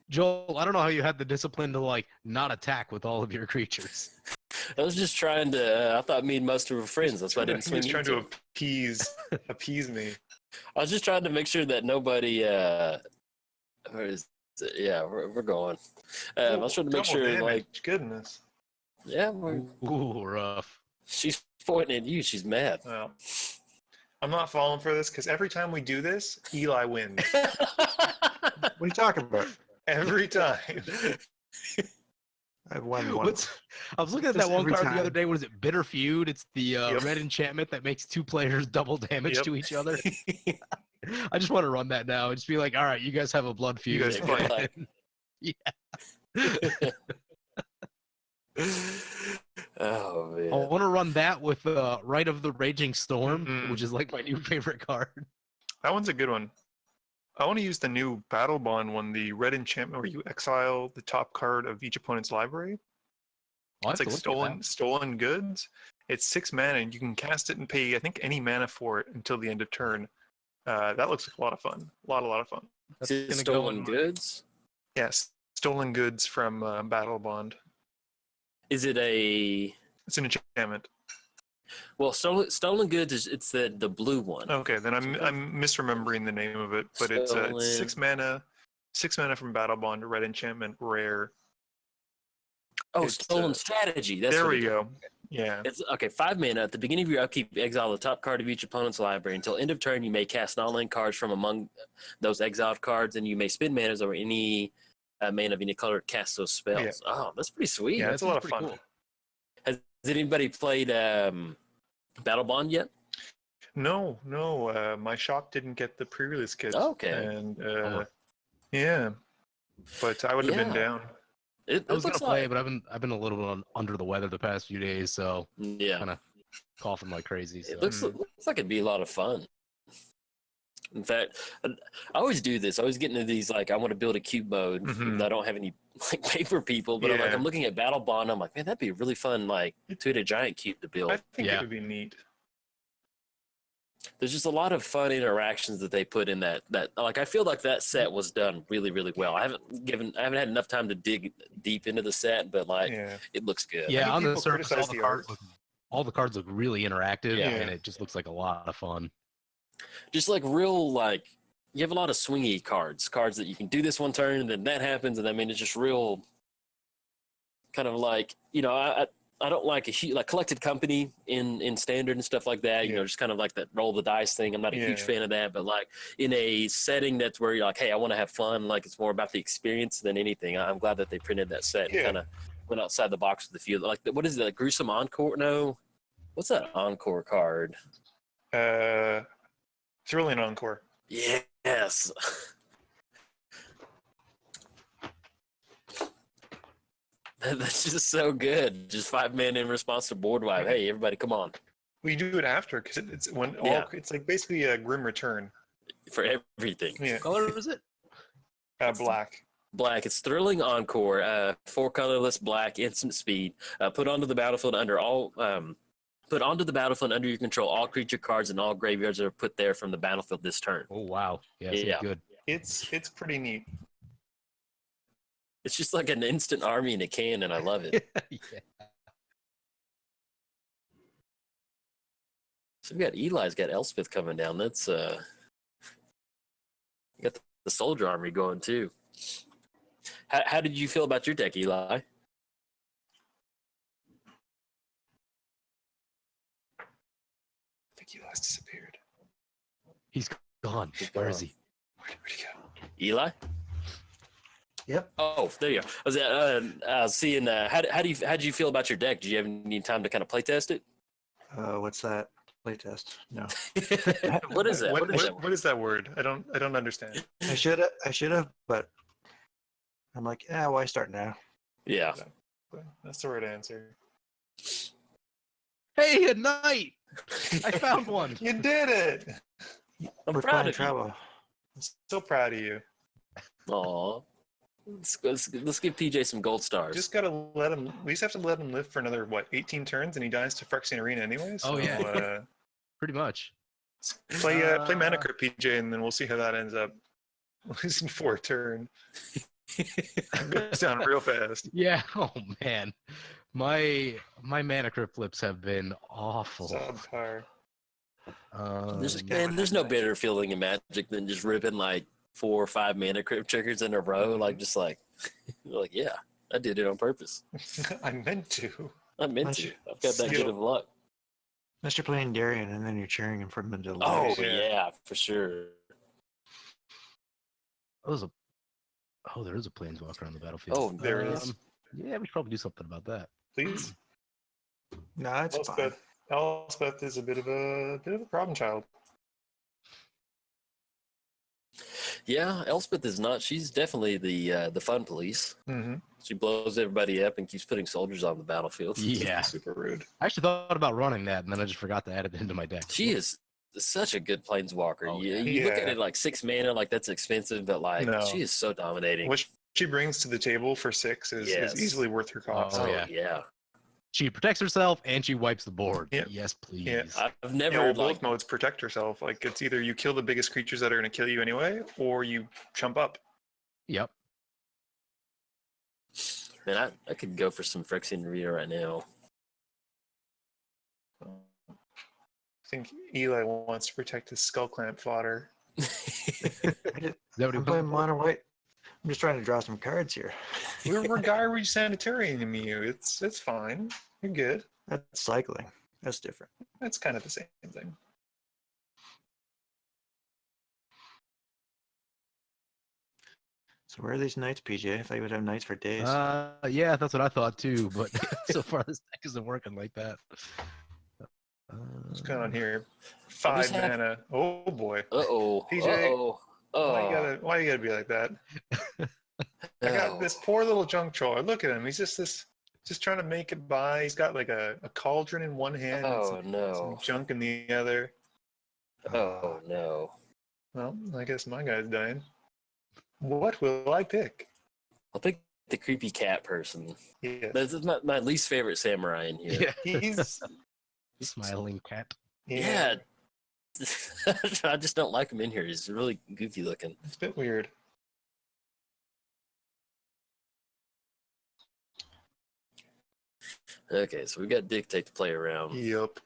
Joel, I don't know how you had the discipline to like not attack with all of your creatures. I was just trying to. I thought me and most of were friends. That's why I didn't He swing was trying into to him. appease me. I was just trying to make sure that nobody. Where is it? Yeah, we're going. I was trying to make Double sure, damage, like, goodness. yeah, Ooh, rough. she's pointing at you. She's mad. Well, I'm not falling for this because every time we do this, Eli wins. What are you talking about? Every time. I've won once. I was looking at Just that one every card the other time. day. What is it? Bitter Feud. It's the Yep. red enchantment that makes 2 players double damage Yep. to each other. I just want to run that now and just be like, all right, you guys have a blood feud. You guys Yeah, fight. Yeah. Oh I man. want to run that with Rite of the Raging Storm, Mhm. which is like my new favorite card. That one's a good one. I want to use the new Battle Bond one, the red enchantment where you exile the top card of each opponent's library. I'll It's have like to look at that. stolen goods. It's 6 mana, and you can cast it and pay, I think, any mana for it until the end of turn. That looks like a lot of fun. A lot of fun. That's Is it gonna go stolen in my- goods? Yes, stolen goods from Battle Bond. Is it a It's an enchantment. well? Stolen goods is it's the blue one. Okay, then I'm misremembering the name of it, but it's Stolen. 6 mana from Battle Bond, a red enchantment, rare. Oh, it's, stolen strategy. That's there what we it is. go. Yeah. It's okay. 5 mana at the beginning of your upkeep. Exile the top card of each opponent's library until end of turn. You may cast non-land cards from among those exiled cards, and you may spend manas over any mana of any color to cast those spells. Yeah. Oh, that's pretty sweet. Yeah, that it's a lot of seems fun. pretty cool. Has anybody played Battle Bond yet? No. My shop didn't get the pre-release kit. Okay. And Bummer. yeah, but I would have been Yeah. down. It I was gonna looks play, like but I've been a little bit under the weather the past few days, so yeah. kind of coughing like crazy. So. It looks like it'd be a lot of fun. In fact, I always do this. I always get into these like I want to build a cube mode. Mhm. I don't have any like paper people, but Yeah. I'm looking at Battle Bond. I'm like, man, that'd be really fun. Like to hit a giant cube to build. I think Yeah. it would be neat. There's just a lot of fun interactions that they put in that like I feel like that set was done really really well. I haven't had enough time to dig deep into the set, but like Yeah. it looks good. Yeah, think on the people surface, criticize the art. all the cards look really interactive, Yeah. and it just looks like a lot of fun. Just like real like you have a lot of swingy cards that you can do this one turn and then that happens, and I mean it's just real kind of like I don't like a huge like collected company in standard and stuff like that. You know, just kind of like that roll the dice thing. I'm not a huge Yeah. fan of that, but like in a setting that's where you're like, hey, I want to have fun. Like it's more about the experience than anything. I'm glad that they printed that set and Yeah. kind of went outside the box with the field. Like what is it? Like gruesome encore? No, what's that encore card? Thrilling Encore. Yes. That's just so good. Just 5 men in response to board wipe. Hey, everybody, come on We do it after because it's when all Yeah. it's like basically a Grim Return. for everything. Yeah. What color is it? Black. Black. It's Thrilling Encore. 4 colorless black, instant speed. Put onto the battlefield under all. Put onto the battlefield under your control all creature cards and all graveyards that are put there from the battlefield this turn. Oh wow, yeah, it seems Yeah. good. It's pretty neat. It's just like an instant army in a can, and I love it. Yeah. So we got Eli's got Elspeth coming down. That's you got the soldier army going too. How did you feel about your deck, Eli? I think he last disappeared. He's gone. Where is he? Where'd he go? Eli? Yep. Oh, there you go. I was seeing. How did you feel about your deck? Did you have any time to kind of play test it? What's that? Playtest? No. What is that? What is that word? I don't understand. I should have, but I'm like, why start now? Yeah. But that's the right answer. Hey, at night! I found one. You did it! I'm We're proud playing of you. trouble. I'm so proud of you. Aw. Let's give PJ some gold stars. Just gotta let him. We just have to let him live for another 18 turns, and he dies to Phyrexian Arena anyway. So, Oh, yeah. Pretty much. play Mana Crypt, PJ, and then we'll see how that ends up. Losing 4 turn. Goes down real fast. Yeah. Oh man, my Mana Crypt flips have been awful. Subpar. There's no better feeling in Magic than just ripping like 4 or 5 mana crypt triggers in a row. Like just like, you're like yeah, I did it on purpose. I meant to. I meant to. I've got that good of luck. Unless you're playing Darien and then you're cheering him from the delay. Oh Yeah. yeah, for sure. There is a planeswalker on the battlefield. Oh, There is. Yeah, we should probably do something about that. Please. No, it's fine. Elspeth is a bit of a problem child. Yeah, Elspeth is not. She's definitely the fun police. Mm-hmm. She blows everybody up and keeps putting soldiers on the battlefield. Yeah. Super rude. I actually thought about running that, and then I just forgot to add it into my deck. She is such a good planeswalker. Oh, You look at Yeah. it like 6 mana, like that's expensive, but like No. she is so dominating. What she brings to the table for 6 is Yes. easily worth her cost. Oh, yeah. yeah. She protects herself and she wipes the board. Yep. Yes, please. Yeah. I've You never know, like both modes protect herself. Like it's either you kill the biggest creatures that are going to kill you anyway, or you jump up. Yep. man, I could go for some Phyrexian Rita right now. I think Eli wants to protect his skull clamp fodder. Is that what he I'm put playing for? mono white. I'm just trying to draw some cards here. We're garbage sanitarian you. It's fine. You're good. That's cycling. That's different. That's kind of the same thing. So where are these knights, PJ? I thought you would have knights for days. Yeah, that's what I thought too, but so far this deck isn't working like that. What's going on here? I'll just 5 have- mana. Oh boy. Uh-oh. PJ, Uh-oh. Why you gotta be like that? I got this poor little junk troll. Look at him. He's just trying to make it by. He's got like a cauldron in one hand and Oh some no. junk in the other. Oh no. Well, I guess my guy's dying. What will I pick? I'll pick the creepy cat person. Yes. This is my least favorite samurai in here. Yeah. He's Smiling cat. Yeah. I just don't like him in here. He's really goofy looking. It's a bit weird. Okay, so we got Dictate to play around. Yup.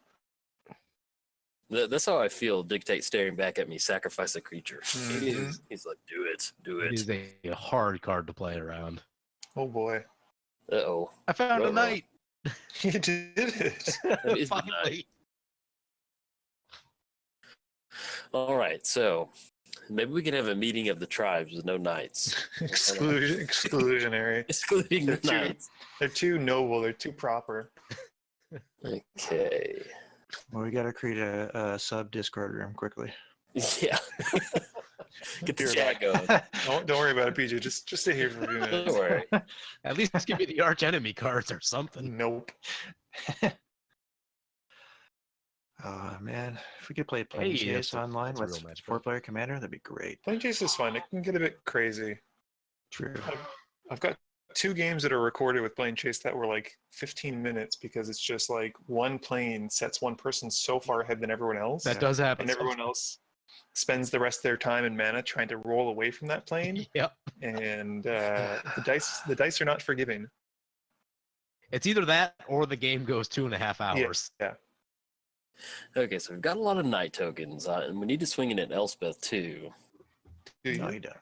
That's how I feel. Dictate staring back at me, sacrifice a creature. Mhm. He's like, do it, do It it. is a hard card to play around. Oh boy. Uh-oh. I found a Ruh-roh. knight. You did it. That is the Finally. knight. All right, so maybe we can have a meeting of the tribes with no knights, Exclusionary. excluding the They're too- knights. They're too noble. They're too proper. Okay. Well, we got to create a sub Discord room quickly. Yeah. Get the You're chat going. Don't worry about it, PJ. Just stay here for a few Don't minutes. worry. At least give me the arch enemy cards or something. Nope. Oh man, if we could play Plane Hey, Chase online that's a with real match, 4-player commander, that'd be great. Playing chase is fun. It can get a bit crazy. True. I've got 2 games that are recorded with playing chase that were like 15 minutes because it's just like one plane sets one person so far ahead than everyone else, That does happen. and everyone else spends the rest of their time and mana trying to roll away from that plane. Yep. And the dice are not forgiving. It's either that or the game goes 2.5 hours. Yeah. Okay, so we've got a lot of knight tokens, and we need to swing it at Elspeth too. Do No, you? you don't.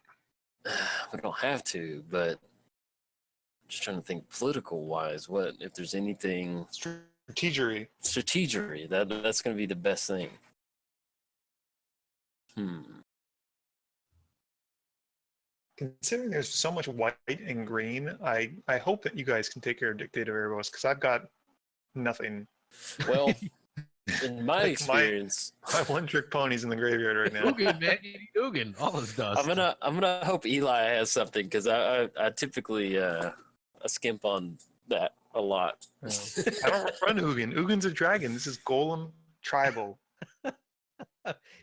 We don't have to, but just trying to think political wise, what if there's anything Strategery. strategery that's going to be the best thing. Considering there's so much white and green, I hope that you guys can take care of Dictator Erebos because I've got nothing. Well, in my Like experience, My one trick pony's in the graveyard right now. Ugin, man. You need Ugin. All his dust. I'm gonna hope Eli has something because I typically I skimp on that a lot. I don't run Ugin. Ugin's a dragon. This is Golem tribal.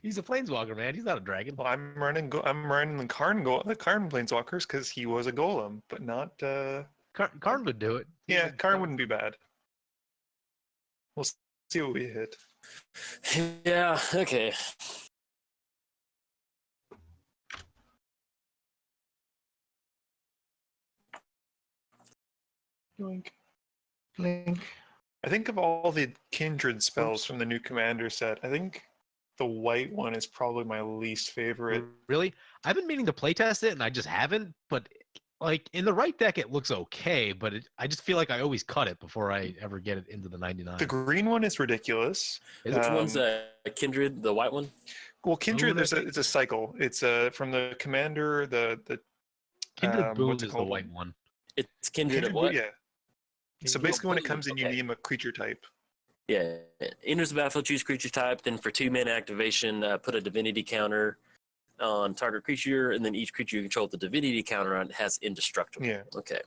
He's a planeswalker, man. He's not a dragon. Well, I'm running the Karn planeswalkers because he was a golem, but not. Karn would do it. Yeah, Karn wouldn't be bad. We'll see what we hit. Yeah. Okay. Yoink. Blink. I think of all the kindred spells from the new commander set, I think the white one is probably my least favorite. Really? I've been meaning to playtest it, and I just haven't. But like in the right deck, it looks okay. But I just feel like I always cut it before I ever get it into the 99. The green one is ridiculous. Is Which it? one's Kindred, the white one? Well, kindred, Boon, it's a cycle. It's from the commander, the Kindred Boon what's it is the called? white one. It's kindred of what? Yeah. So You basically, when it comes in, you Okay. name a creature type. Yeah, enters the battlefield, choose creature type. Then for 2 mana activation, put a divinity counter on target creature, and then each creature you control with the divinity counter on has indestructible. Yeah. Okay.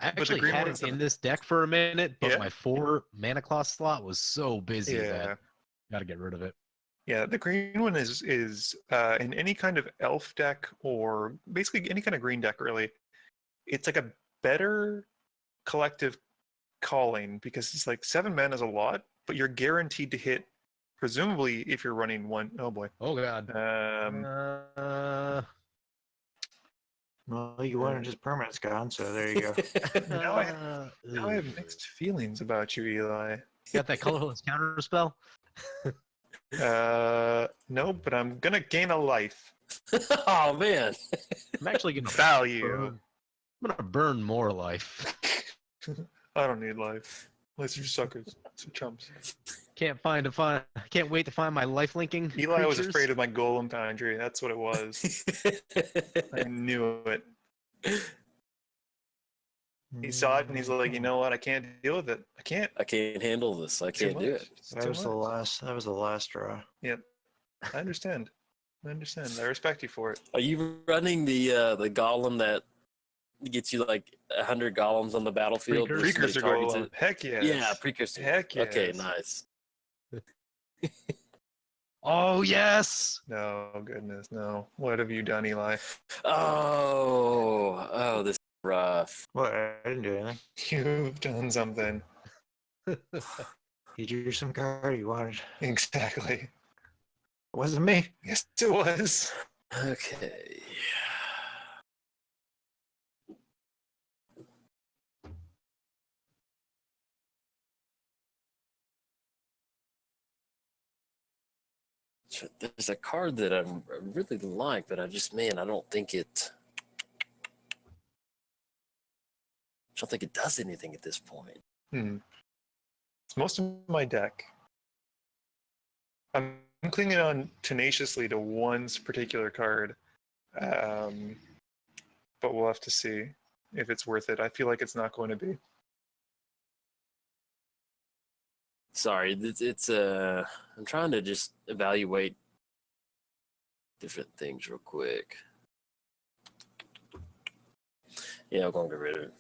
I the actually green had one's it in the- this deck for a minute, but Yeah? my 4 mana cost slot was so busy Yeah. that got to get rid of it. Yeah, the green one is in any kind of elf deck or basically any kind of green deck really. It's like a better collective calling because it's like 7 mana is a lot, but you're guaranteed to hit. Presumably, if you're running one, oh boy, Oh god. Well, you wanted his permanence gone, so there you go. Now I have mixed feelings about you, Eli. Got that colorless counter spell? No, but I'm gonna gain a life Oh man. I'm actually gonna value. I'm gonna burn more life. I don't need life. Unless you're suckers, some chumps. Can't wait to find my life linking. Eli was creatures. afraid of my golem foundry. That's what it was. I knew it. He saw it and he's like, you know what? I can't deal with it. I can't. I can't handle this. I Too can't do much. it. It's That too was the much. last. That was the last draw. Yep. I understand. I understand. I respect you for it. Are you running the golem that gets you like 100 golems on the battlefield? where somebody Precursor targets golem. it? Heck yes. Yeah, precursor. Heck Okay, yes. nice. Oh yes. No, goodness, no. What have you done, Eli? Oh, this is rough. What? I didn't do anything. You've done something. You drew some card you wanted. Exactly. It wasn't me. Yes, it was. Okay. So there's a card that I really like, but I don't think it. I don't think it does anything at this point. It's most of my deck. I'm clinging on tenaciously to one particular card, but we'll have to see if it's worth it. I feel like it's not going to be. Sorry, it's I'm trying to just evaluate different things real quick. Yeah, I'm going to get rid of it.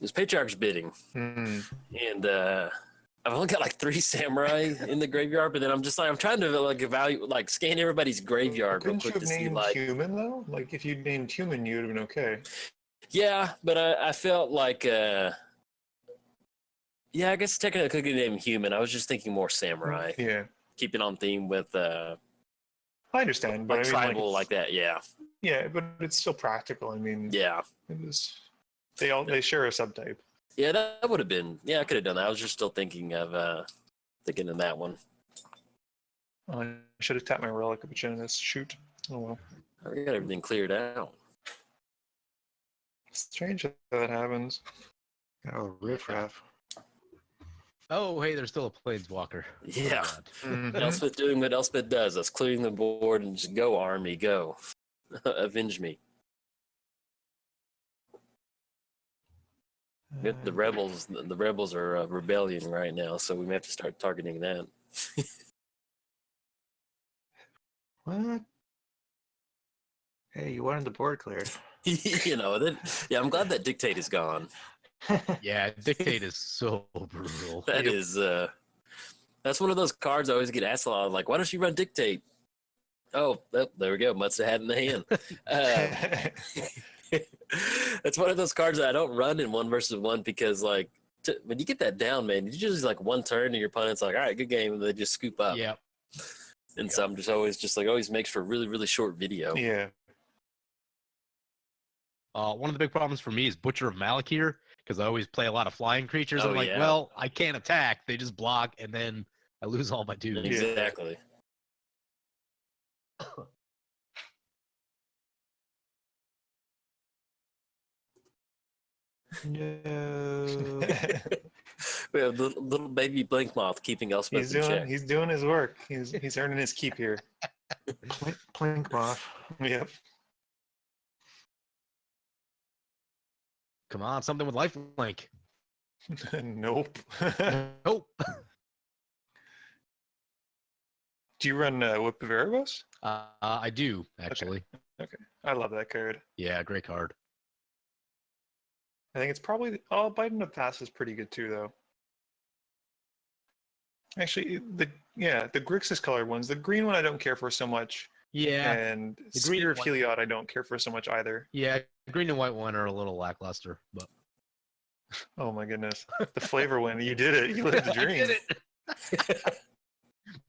This Patriarch's bidding, Hmm. and I've only got like 3 samurai in the graveyard, but then I'm trying to like evaluate, like scan everybody's graveyard real Couldn't you quick to have see named like. human though? Like if you'd named human, you'd have been okay. Yeah, but I felt like yeah, I guess technically I could get named human. I was just thinking more samurai, Yeah, keeping on theme with I understand, but like I mean, tribal like it's- that. Yeah, Yeah, but it's still practical. I mean, yeah. it was. They share a subtype. Yeah, that would have been. Yeah, I could have done that. I was just still thinking of that one. I should have tapped my relic of Agenus. Shoot. Oh well. I got everything cleared out. Strange that that happens. Oh, riffraff. Oh hey, there's still a planeswalker. Yeah. Oh, God. Mhm. Elspeth doing what Elspeth does. That's clearing the board and just go, army, go. Avenge me. The rebels are rebellion right now, so we may have to start targeting that. What? Hey, you wanted the board cleared. You know, yeah, I'm glad that dictate is gone. Yeah, dictate is so brutal. That is that's one of those cards I always get asked a lot. Like, why don't you run dictate? Oh, there we go. Must have had in the hand. That's one of those cards that I don't run in 1v1 because, like, when you get that down, man, you just like one turn and your opponent's like, all right, good game, and they just scoop up. Yep. And so I'm just always makes for a really, really short video. Yeah. One of the big problems for me is Butcher of Malakir because I always play a lot of flying creatures. Oh, I'm like, yeah. well, I can't attack; they just block, and then I lose all my dudes. Exactly. No. We have little baby blink moth keeping Elspeth in check. he's doing his work. He's earning his keep here. Plink moth. Yep. Come on, something with lifelink. Nope. Nope. Do you run Whip of Erebos? I do actually. Okay. I love that card. Yeah, great card. I think it's probably Biden of Pass is pretty good too, though. Actually, the Grixis colored ones, the green one I don't care for so much, Yeah, and The green Spear of one- Heliod I don't care for so much either. yeah. Green and white one are a little lackluster, but Oh my goodness, the flavor one, you did it, you lived the I dream. did it.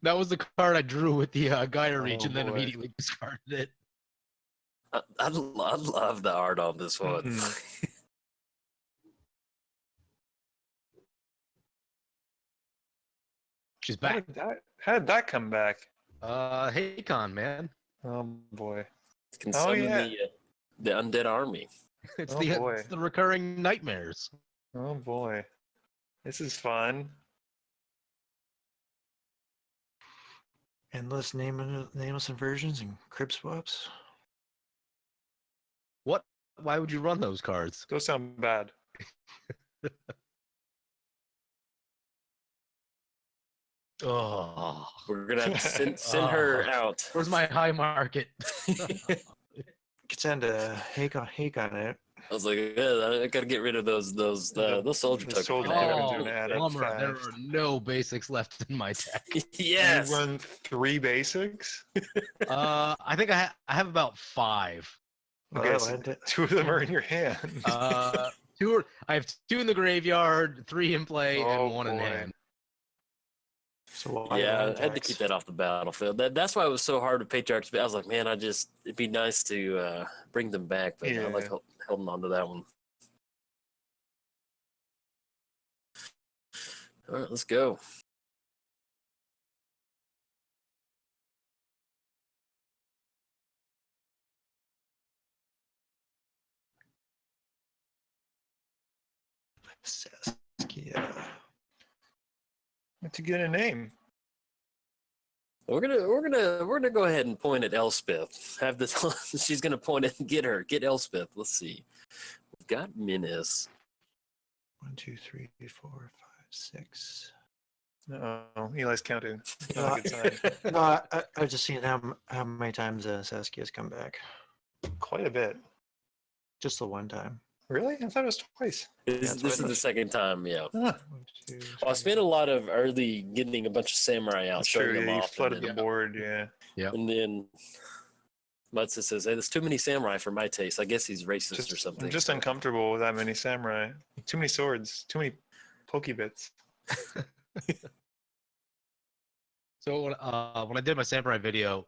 That was the card I drew with the Gaia Reach, Oh, and then boy. immediately discarded it. I love the art on this one. Mhm. She's How back. did that come back? Haycon, man. Oh boy. Can Oh, summon yeah. the undead army. It's Oh, boy. it's the recurring nightmares. Oh boy, this is fun. Endless nameless inversions and crib swaps. What? Why would you run those cards? Those sound bad. Oh, We're gonna have to send her out. where's my high market? You could send a Hakon it. I was like, I gotta get rid of those soldier The tokens. soldier man. tokens are Oh, gonna add up bummer. There fast. are no basics left in my deck. Yes. You run 3 basics? I think I have about 5. Okay, Oh, so and 2 of them are in your hand. I have 2 in the graveyard, 3 in play, Oh, and 1 in boy. hand. so Yeah, I had to keep that off the battlefield. That's why it was so hard with Patriarchs. I was like, man, it'd be nice to bring them back, but I like Yeah. holding on to that one. All right, let's go. Saskia. To get a name. We're gonna go ahead and point at Elspeth. Have this. She's gonna point it and get Elspeth. Let's see. We've got Menace. 1, 2, 3, 4, 5, 6. Oh, Eli's counting. That's No, not a good sign. no, I was just seeing how many times Saskia's come back. Quite a bit. Just the one time. Really? I thought it was twice. This that's what is I the thought. second time, yeah. Huh. 1, 2, Well, I 3. spent a lot of early getting a bunch of samurai out, That's showing true. them Yeah, you off, flooded and the then, board. Yeah. and then Mutsa says, "Hey, there's too many samurai for my taste. I guess he's racist or something." I'm just so- uncomfortable with that many samurai. Too many swords. Too many pokebits. So when I did my samurai video,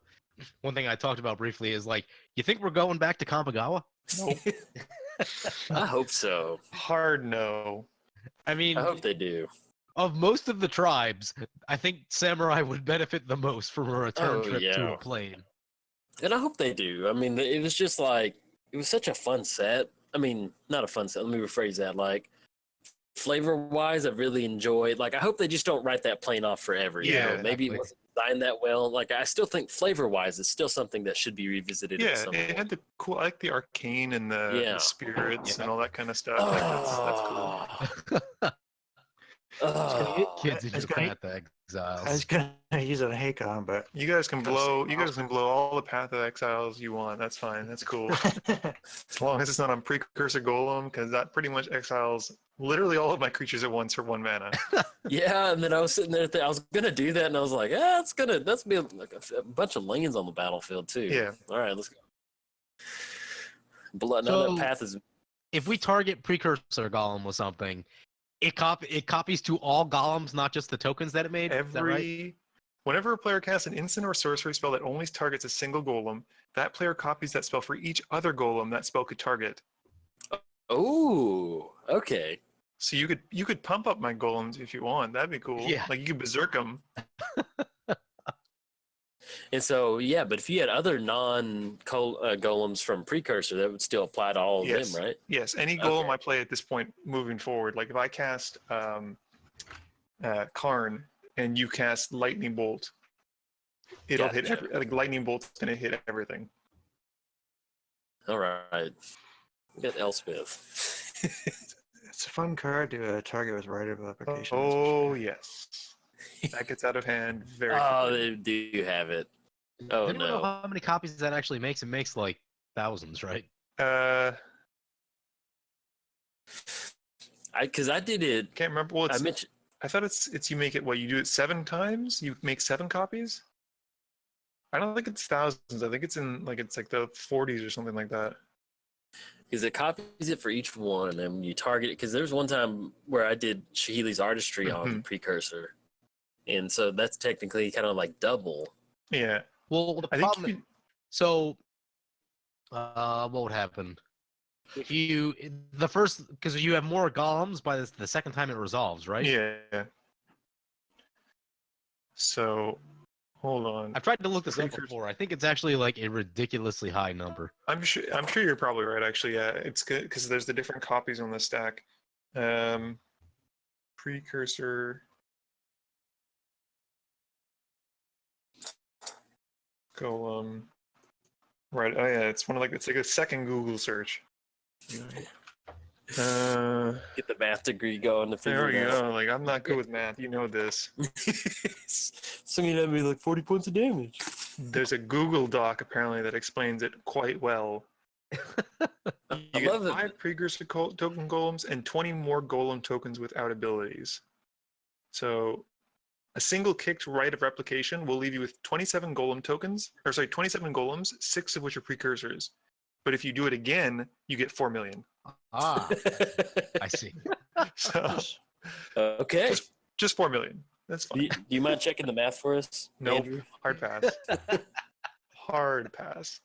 one thing I talked about briefly is like, you think we're going back to Kamigawa? Nope. I hope so. Hard no. I mean, I hope they do. of most of the tribes, I think samurai would benefit the most from a return Oh, trip to yeah. a plane. And I hope they do. I mean, it was just like, it was such a fun set. I mean, not a fun set. Let me rephrase that. Like, flavor wise, I really enjoyed. Like, I hope they just don't write that plane off forever. You Yeah, know? Maybe it exactly. wasn't designed that well. Like, I still think flavor wise, it's still something that should be revisited at Yeah, some it point. had the cool. I like the arcane and the Yeah. spirits Yeah. and all that kind of stuff. Like, that's cool. Oh. Kids in I was your gonna- path to I was exiles. gonna use it on Hakon, but You guys can Gotta blow. say You guys can blow all the Path of Exiles you want. That's fine. That's cool. As long as it's not on Precursor Golem, because that pretty much exiles literally all of my creatures at once for 1 mana. Yeah, and then I was sitting there, I was gonna do that, and I was like, that's be like a bunch of lanes on the battlefield too. Yeah. All right, let's go. Blood. Now So- that path is. If we target precursor golem with something, it copies to all golems, not just the tokens that it made. Is that right? Whenever a player casts an instant or sorcery spell that only targets a single golem, that player copies that spell for each other golem that spell could target. Oh, okay. So you could pump up my golems if you want. That'd be cool. Yeah. Like you could berserk them. And so, yeah, but if you had other golems from Precursor, that would still apply to all of Yes. them, right? Yes, any golem Okay. I play at this point moving forward. Like if I cast Karn and you cast Lightning Bolt, it'll hit. Gotcha. Like Lightning Bolt's gonna hit everything. All right. Get Elspeth. It's a fun card to target with write-up application. that's for Oh sure. yes, that gets out of hand very Oh, quickly. they do have it. Does Oh anyone know no. how many copies that actually makes? It makes like thousands, right? Because I did it. Can't remember. Well, I it's mentioned. I thought it's you make it what you do it 7 times. You make 7 copies. I don't think it's thousands. I think it's like the 40s or something like that. Because it copies it for each one, and then you target it. Because there's one time where I did Shahili's artistry on Mhm. Precursor, and so that's technically kind of like double. Yeah, Well, the I think problem. So, what would happen if you the first because you have more golems by the second time it resolves, right? yeah. So, hold on. I've tried to look this up Precursor- before. I think it's actually like a ridiculously high number. I'm sure you're probably right. Actually, yeah, it's good because there's the different copies on the stack. Precursor. Golem. Right. Oh yeah, it's it's like a second Google search. Get the math degree going to There figure we it out. go. Like I'm not good with math. You know this. So you have me like 40 points of damage. There's a Google Doc apparently that explains it quite well. I You get love it. 5 precursor token golems and 20 more golem tokens without abilities. So a single kicked right of replication will leave you with 27 golem tokens, 27 golems, 6 of which are precursors. But if you do it again, you get 4 million. Ah, I see. So Okay. just 4 million. That's Do fine. you mind checking the math for us, Nope. Andrew? Hard pass. Hard pass.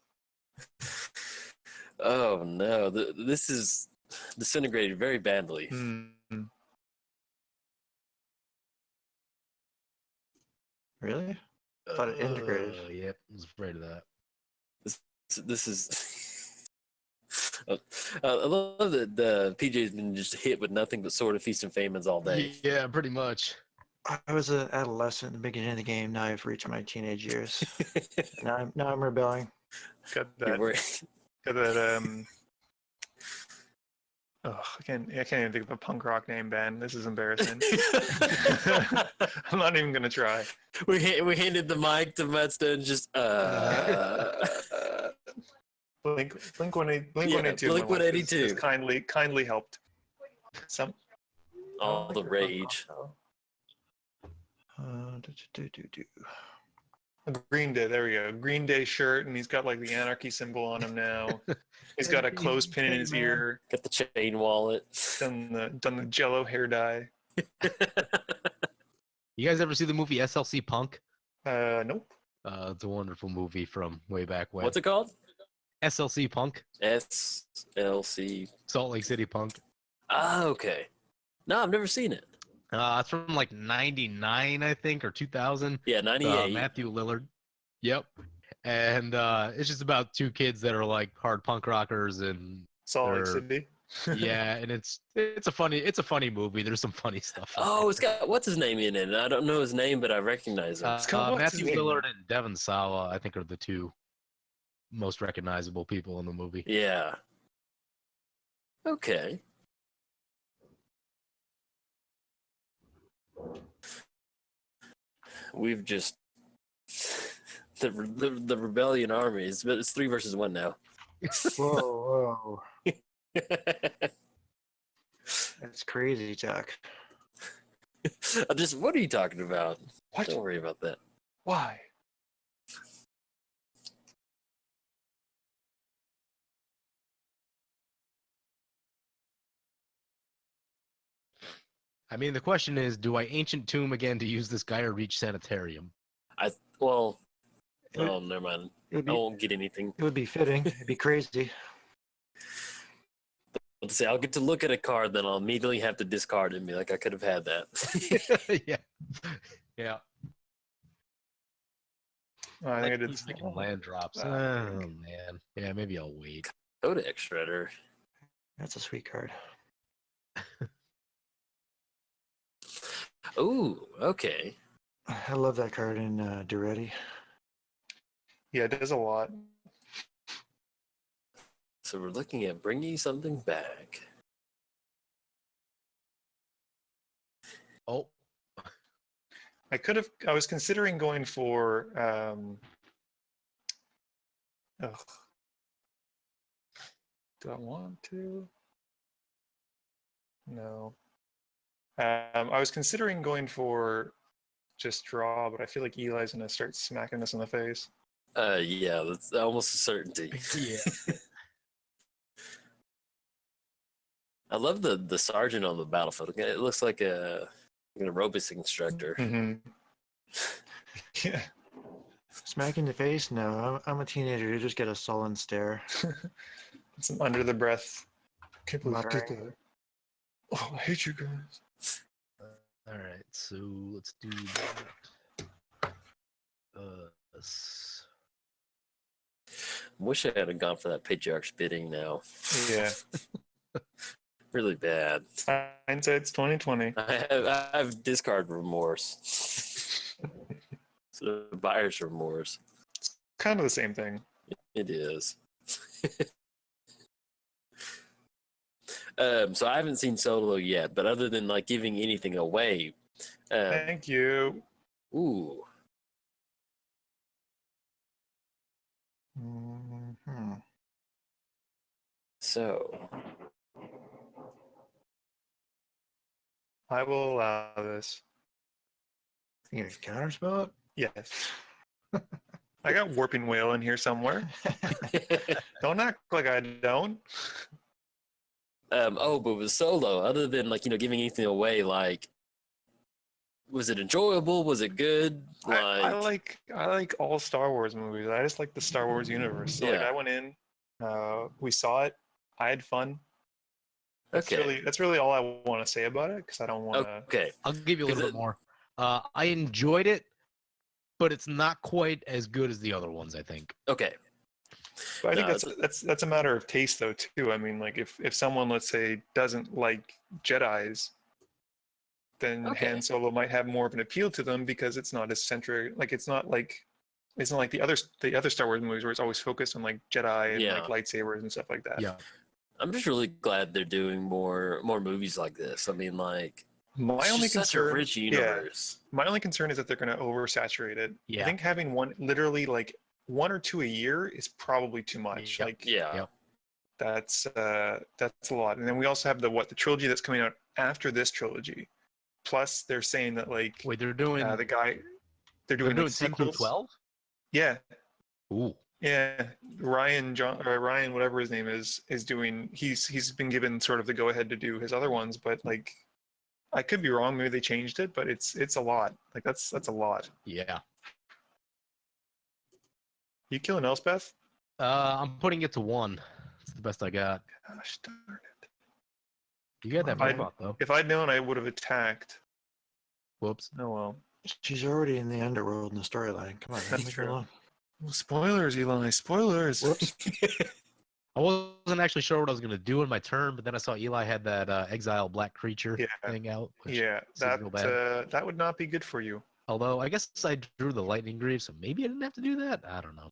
Oh no, this is disintegrated very badly. Hmm. Really? I thought it integrated. Yep, I was afraid of that. This is. I love that the PJ's been just hit with nothing but Sword of Feast and Famines all day. Yeah, pretty much. I was an adolescent at the beginning of the game. Now I've reached my teenage years. now I'm rebelling. Got You're that. Got that. Oh, I can't even think of a punk rock name, Ben. This is embarrassing. I'm not even gonna try. we handed the mic to Matt Stone. Just Blink 182. Blink 182. Has kindly helped. Some all the rage. A Green Day. There we go. Green Day shirt, and he's got like the anarchy symbol on him now. He's got a clothespin in his ear. Got the chain wallet. Done the Jello hair dye. You guys ever see the movie SLC Punk? Nope. It's a wonderful movie from way back when. What's it called? SLC Punk? SLC. Salt Lake City Punk. Ah, okay. No, I've never seen it. It's from like 99, I think, or 2000. Yeah, 98. Matthew Lillard. Yep. And it's just about two kids that are like hard punk rockers and Salt Lake they're- City. yeah, and it's a funny movie. There's some funny stuff. in Oh, it. it's got what's his name in it? I don't know his name, but I recognize him. got what's Matthew his name? Lillard and Devon Sawa, I think, are the two most recognizable people in the movie. Yeah. Okay. We've just the rebellion army is it's 3 versus 1 now. Whoa. That's crazy, Jack. What are you talking about? What? Don't worry about that. Why? I mean, the question is, do I Ancient Tomb again to use this Gaia Reach Sanitarium? Well, It would- oh, never mind. It would I be, won't get anything. it would be fitting. It'd be crazy. Let's say I'll get to look at a card, then I'll immediately have to discard it and be like, I could have had that. Yeah. Yeah. Oh, I think I Like, did. he's thinking land drops. Ah, Oh, man. Yeah, maybe I'll wait. Codex Shredder. That's a sweet card. Ooh, okay. I love that card in Duretti. Yeah, it does a lot. So we're looking at bringing something back. Oh, I was considering going for ugh. Do I want to? No. I was considering going for just draw, but I feel like Eli's gonna start smacking us in the face. Yeah, that's almost a certainty. yeah. I love the sergeant on the battlefield. It looks like an aerobics instructor. Mm-hmm. Yeah. Smack in the face? No, I'm a teenager. You just get a sullen stare. Some under the breath. Can't believe you did Muttering. that. Oh, I hate you guys. All right, so let's do that. S- Wish I hadn't gone for that patriarch's bidding now. Yeah. Really bad. Hindsight's 2020. I have discard remorse. So buyer's remorse. Kind of the same thing. It is. So I haven't seen Solo yet, but other than like giving anything away, Thank you. ooh, Mm-hmm. so I will allow this. You gonna counterspell it? Yes. I got Warping Whale in here somewhere. Don't act like I don't. but with Solo, other than like giving anything away, like was it enjoyable? Was it good? I like all Star Wars movies. I just like the Star Wars universe. So like Yeah. I went in, we saw it. I had fun. Okay. That's really all I want to say about it because I don't want to. Okay. I'll give you a little Is bit more. I enjoyed it, but it's not quite as good as the other ones, I think. Okay. But I think No, that's a matter of taste though too. I mean, like if someone, let's say, doesn't like Jedi's, then Okay. Han Solo might have more of an appeal to them because it's not as centric. Like it's not like the other Star Wars movies where it's always focused on like Jedi and like lightsabers and stuff like that. Yeah. I'm just really glad they're doing more movies like this. I mean, like My it's only just such a concern, rich universe. my only concern is that they're going to oversaturate it. Yeah. I think having literally like one or two a year is probably too much. Yep. Like Yeah. Yep. that's a lot. And then we also have the trilogy that's coming out after this trilogy. Plus, they're saying that like Wait, they're doing they're they're doing doing like 10 through sequels. 12? Yeah, Ooh. yeah. Ryan, whatever his name is doing. He's been given sort of the go ahead to do his other ones, but like I could be wrong. Maybe they changed it, but it's a lot. Like that's a lot. Yeah. You killing Elspeth? I'm putting it to 1. It's the best I got. Gosh darn it! You got that robot though. If I'd known, I would have attacked. Whoops. Oh well. She's already in the underworld in the storyline. Come on, That's leave her true. alone. Spoilers, Eli. Spoilers. Whoops. I wasn't actually sure what I was gonna do in my turn, but then I saw Eli had that exile black creature Yeah. thing out. Which Yeah, seemed real bad. that would not be good for you. Although I guess I drew the lightning greave, so maybe I didn't have to do that. I don't know.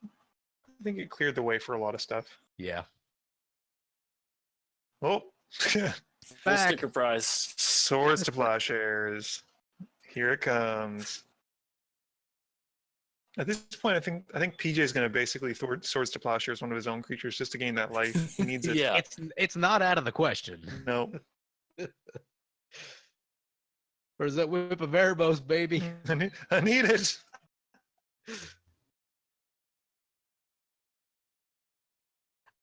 I think it cleared the way for a lot of stuff. Yeah. Oh, Full Back. sticker prize. swords to plowshares. Here it comes. At this point, I think PJ is going to basically swords to plowshares one of his own creatures just to gain that life. He needs it. Yeah. It's not out of the question. No. Or is that whip of Erebos, baby? I need it.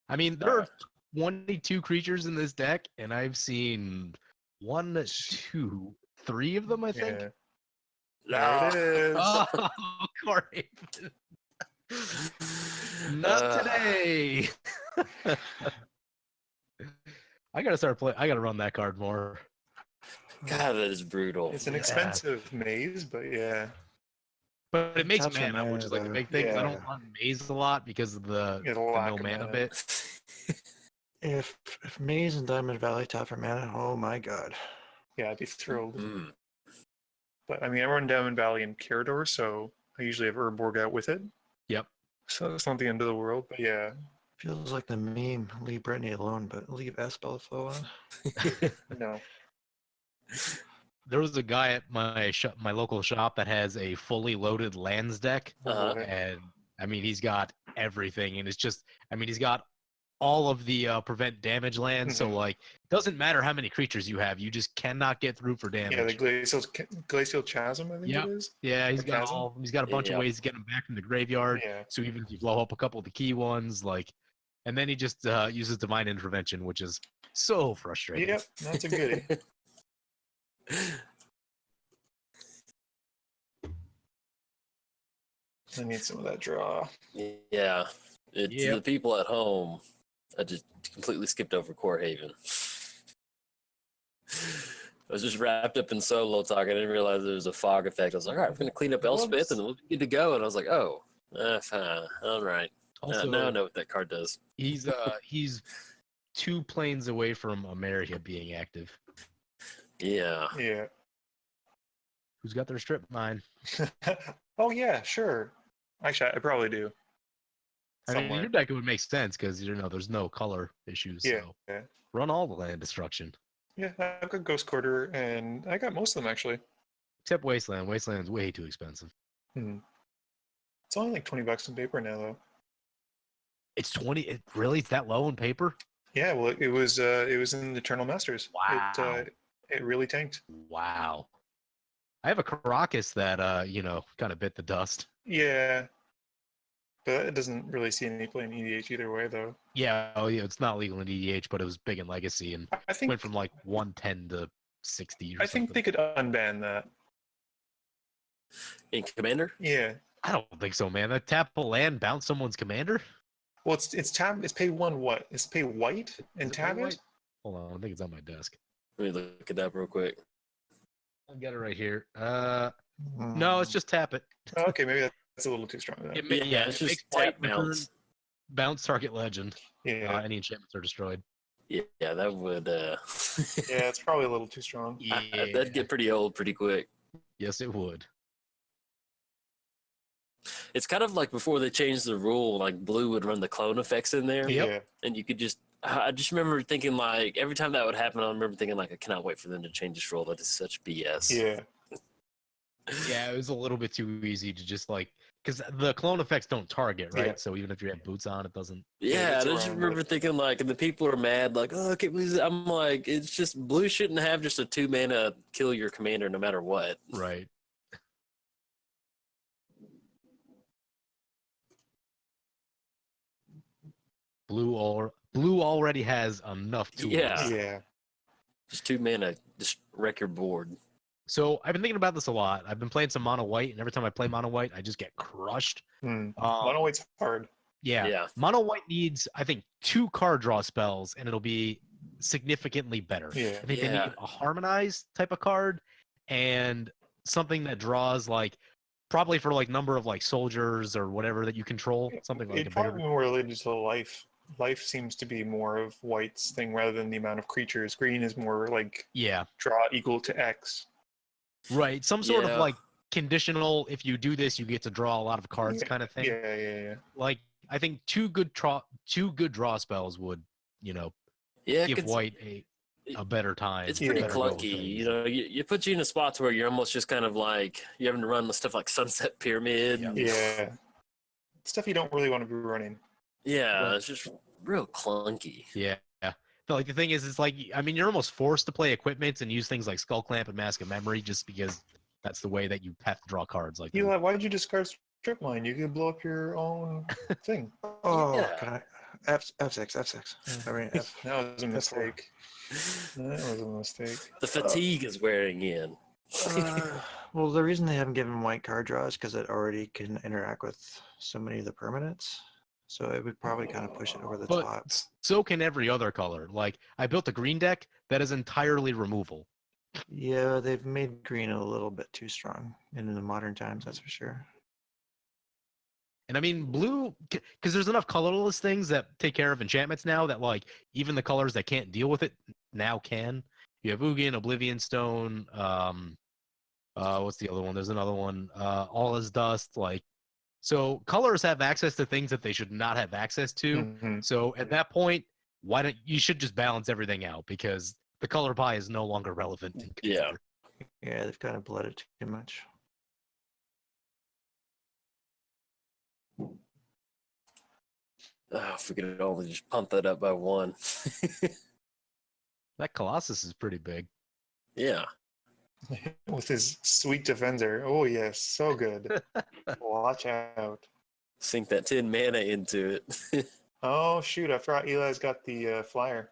I mean, there are 22 creatures in this deck, and I've seen 1, 2, 3 of them, I think. Yeah. There it is. Oh, Corey. Not today. I gotta start playing. I gotta run that card more. God, that is brutal. It's an Yeah. expensive maze, but yeah. But it makes Tough for mana, which is like a mana, big thing. 'Cause I yeah. don't run maze a lot because of the Yeah, the no lack of mana mana. bit. If Maze and Diamond Valley top for mana, oh my god. Yeah, I'd be thrilled. Mm. But I mean, I run Diamond Valley and Carador, so I usually have Urborg out with it. Yep. So it's not the end of the world, but yeah. Feels like the meme, leave Brittany alone, but leave Espel alone. No. There was a guy at my local shop that has a fully loaded lands deck, Uh-huh. and I mean he's got everything, and it's just he's got all of the prevent damage lands. So Mhm. like, doesn't matter how many creatures you have, you just cannot get through for Yeah, the damage. glacial chasm, I think Yep. it is. Yeah, he's Or got chasm? he's got a bunch of Yeah. ways to get them back from the graveyard. Yeah. So even if you blow up a couple of the key ones, like, and then he just uses divine intervention, which is so frustrating. Yep, that's a goodie. I need some of that draw. Yeah. It's Yep. the people at home. I just completely skipped over Core Haven. I was just wrapped up in solo talk. I didn't realize there was a fog effect. I was like, all right, we're going to clean up Elspeth and then we'll be good to go. And I was like, oh, fine. All right. Also, Now I know what that card does. he's 2 planes away from America being active. Yeah. Yeah. Who's got their strip mine? Oh yeah, sure. Actually, I probably do. I mean, Somewhere. your deck would make sense because there's no color issues. Yeah, So yeah. run all the land destruction. Yeah, I've got Ghost Quarter, and I got most of them actually. Except Wasteland. Wasteland's way too expensive. It's only like $20 in paper now, though. It's 20. It's that low in paper? Yeah, well, it was in Eternal Masters. Wow. It really tanked. Wow. I have a Caracas that kind of bit the dust. Yeah, but it doesn't really see any play in EDH either way, though. Yeah, it's not legal in EDH, but it was big in Legacy and I think went from like 110 to 60 or I think they could unban that. In Commander? Yeah. I don't think so, man. That tap a land, bounce someone's commander? Well, it's tab. It's pay one what? It's pay white and Is it tab pay it. white? Hold on, I think it's on my desk. Let me look it up real quick. I've got it right here. No, it's just tap it. Oh, okay, maybe that's a little too strong. Then. Yeah, it's it just makes white tap bounce. bounce target legend. Yeah, Any enchantments are destroyed. Yeah, that would. yeah, it's probably a little too strong. Yeah, That'd get pretty old pretty quick. yes, it would. It's kind of like before they changed the rule, like blue would run the clone effects in there, Yep. Yeah, and you could just. I just remember thinking like every time that would happen, I remember thinking like I cannot wait for them to change this rule. That is such BS. yeah, Yeah, it was a little bit too easy to just like because the clone effects don't target, right? Yeah. So even if you have boots on, it doesn't. Yeah, it's I just around remember it. thinking like, and the people are mad, like, oh, okay, I'm like, it's just blue shouldn't have just a 2-mana kill your commander no matter what. Right. Blue already has enough tools. Yeah. yeah. Just 2-mana, just wreck your board. So I've been thinking about this a lot. I've been playing some mono white, and every time I play mono white, I just get crushed. Mono white's hard. Yeah. Yeah. Mono white needs, I think, 2 card draw spells, and it'll be significantly better. Yeah. I think they Yeah. need a harmonized type of card and something that draws like probably for like number of like soldiers or whatever that you control. Something like It'd a probably bigger. be more related to life. Life seems to be more of white's thing rather than the amount of creatures. Green is more like Yeah. draw equal to X. Right. Some sort Yeah. of like conditional. If you do this, you get to draw a lot of cards, kind of thing. Yeah. Like I think two good draw spells would, Yeah, give 'cause white a better time. it's Yeah. pretty better go with clunky. things. You know, you put you in a spot where you're almost just kind of like, you're having to run the stuff like Sunset Pyramid. Yeah. Yeah. Stuff you don't really want to be running. Yeah, Right. it's just real clunky. Yeah. But like the thing is, it's like you're almost forced to play equipments and use things like Skull Clamp and Mask of Memory just because that's the way that you have to draw cards like that. Eli, why did you discard strip mine? You could blow up your own thing. Oh, Yeah. can I? F6. I mean, F. That was a F4. mistake. That was a mistake. The fatigue is wearing in. Well, the reason they haven't given white card draw is because it already can interact with so many of the permanents. So it would probably kind of push it over the But top. so can every other color. Like I built a green deck that is entirely removal. Yeah, they've made green a little bit too strong in the modern times, that's for sure. And I mean blue, because there's enough colorless things that take care of enchantments now that like even the colors that can't deal with it now can. You have Ugin, Oblivion Stone. What's the other one? There's another one. All is Dust. Like, so colors have access to things that they should not have access to. Mhm. So at that point, why don't you should just balance everything out because The color pie is no longer relevant. in Yeah. Commander. Yeah, they've kind of bled it too much. Oh, if we could only just pump that up by one. That Colossus is pretty big. Yeah. With his sweet defender. Oh yes, so good. Watch out. Sink that 10 mana into it. Oh shoot, I forgot Eli's got the flyer.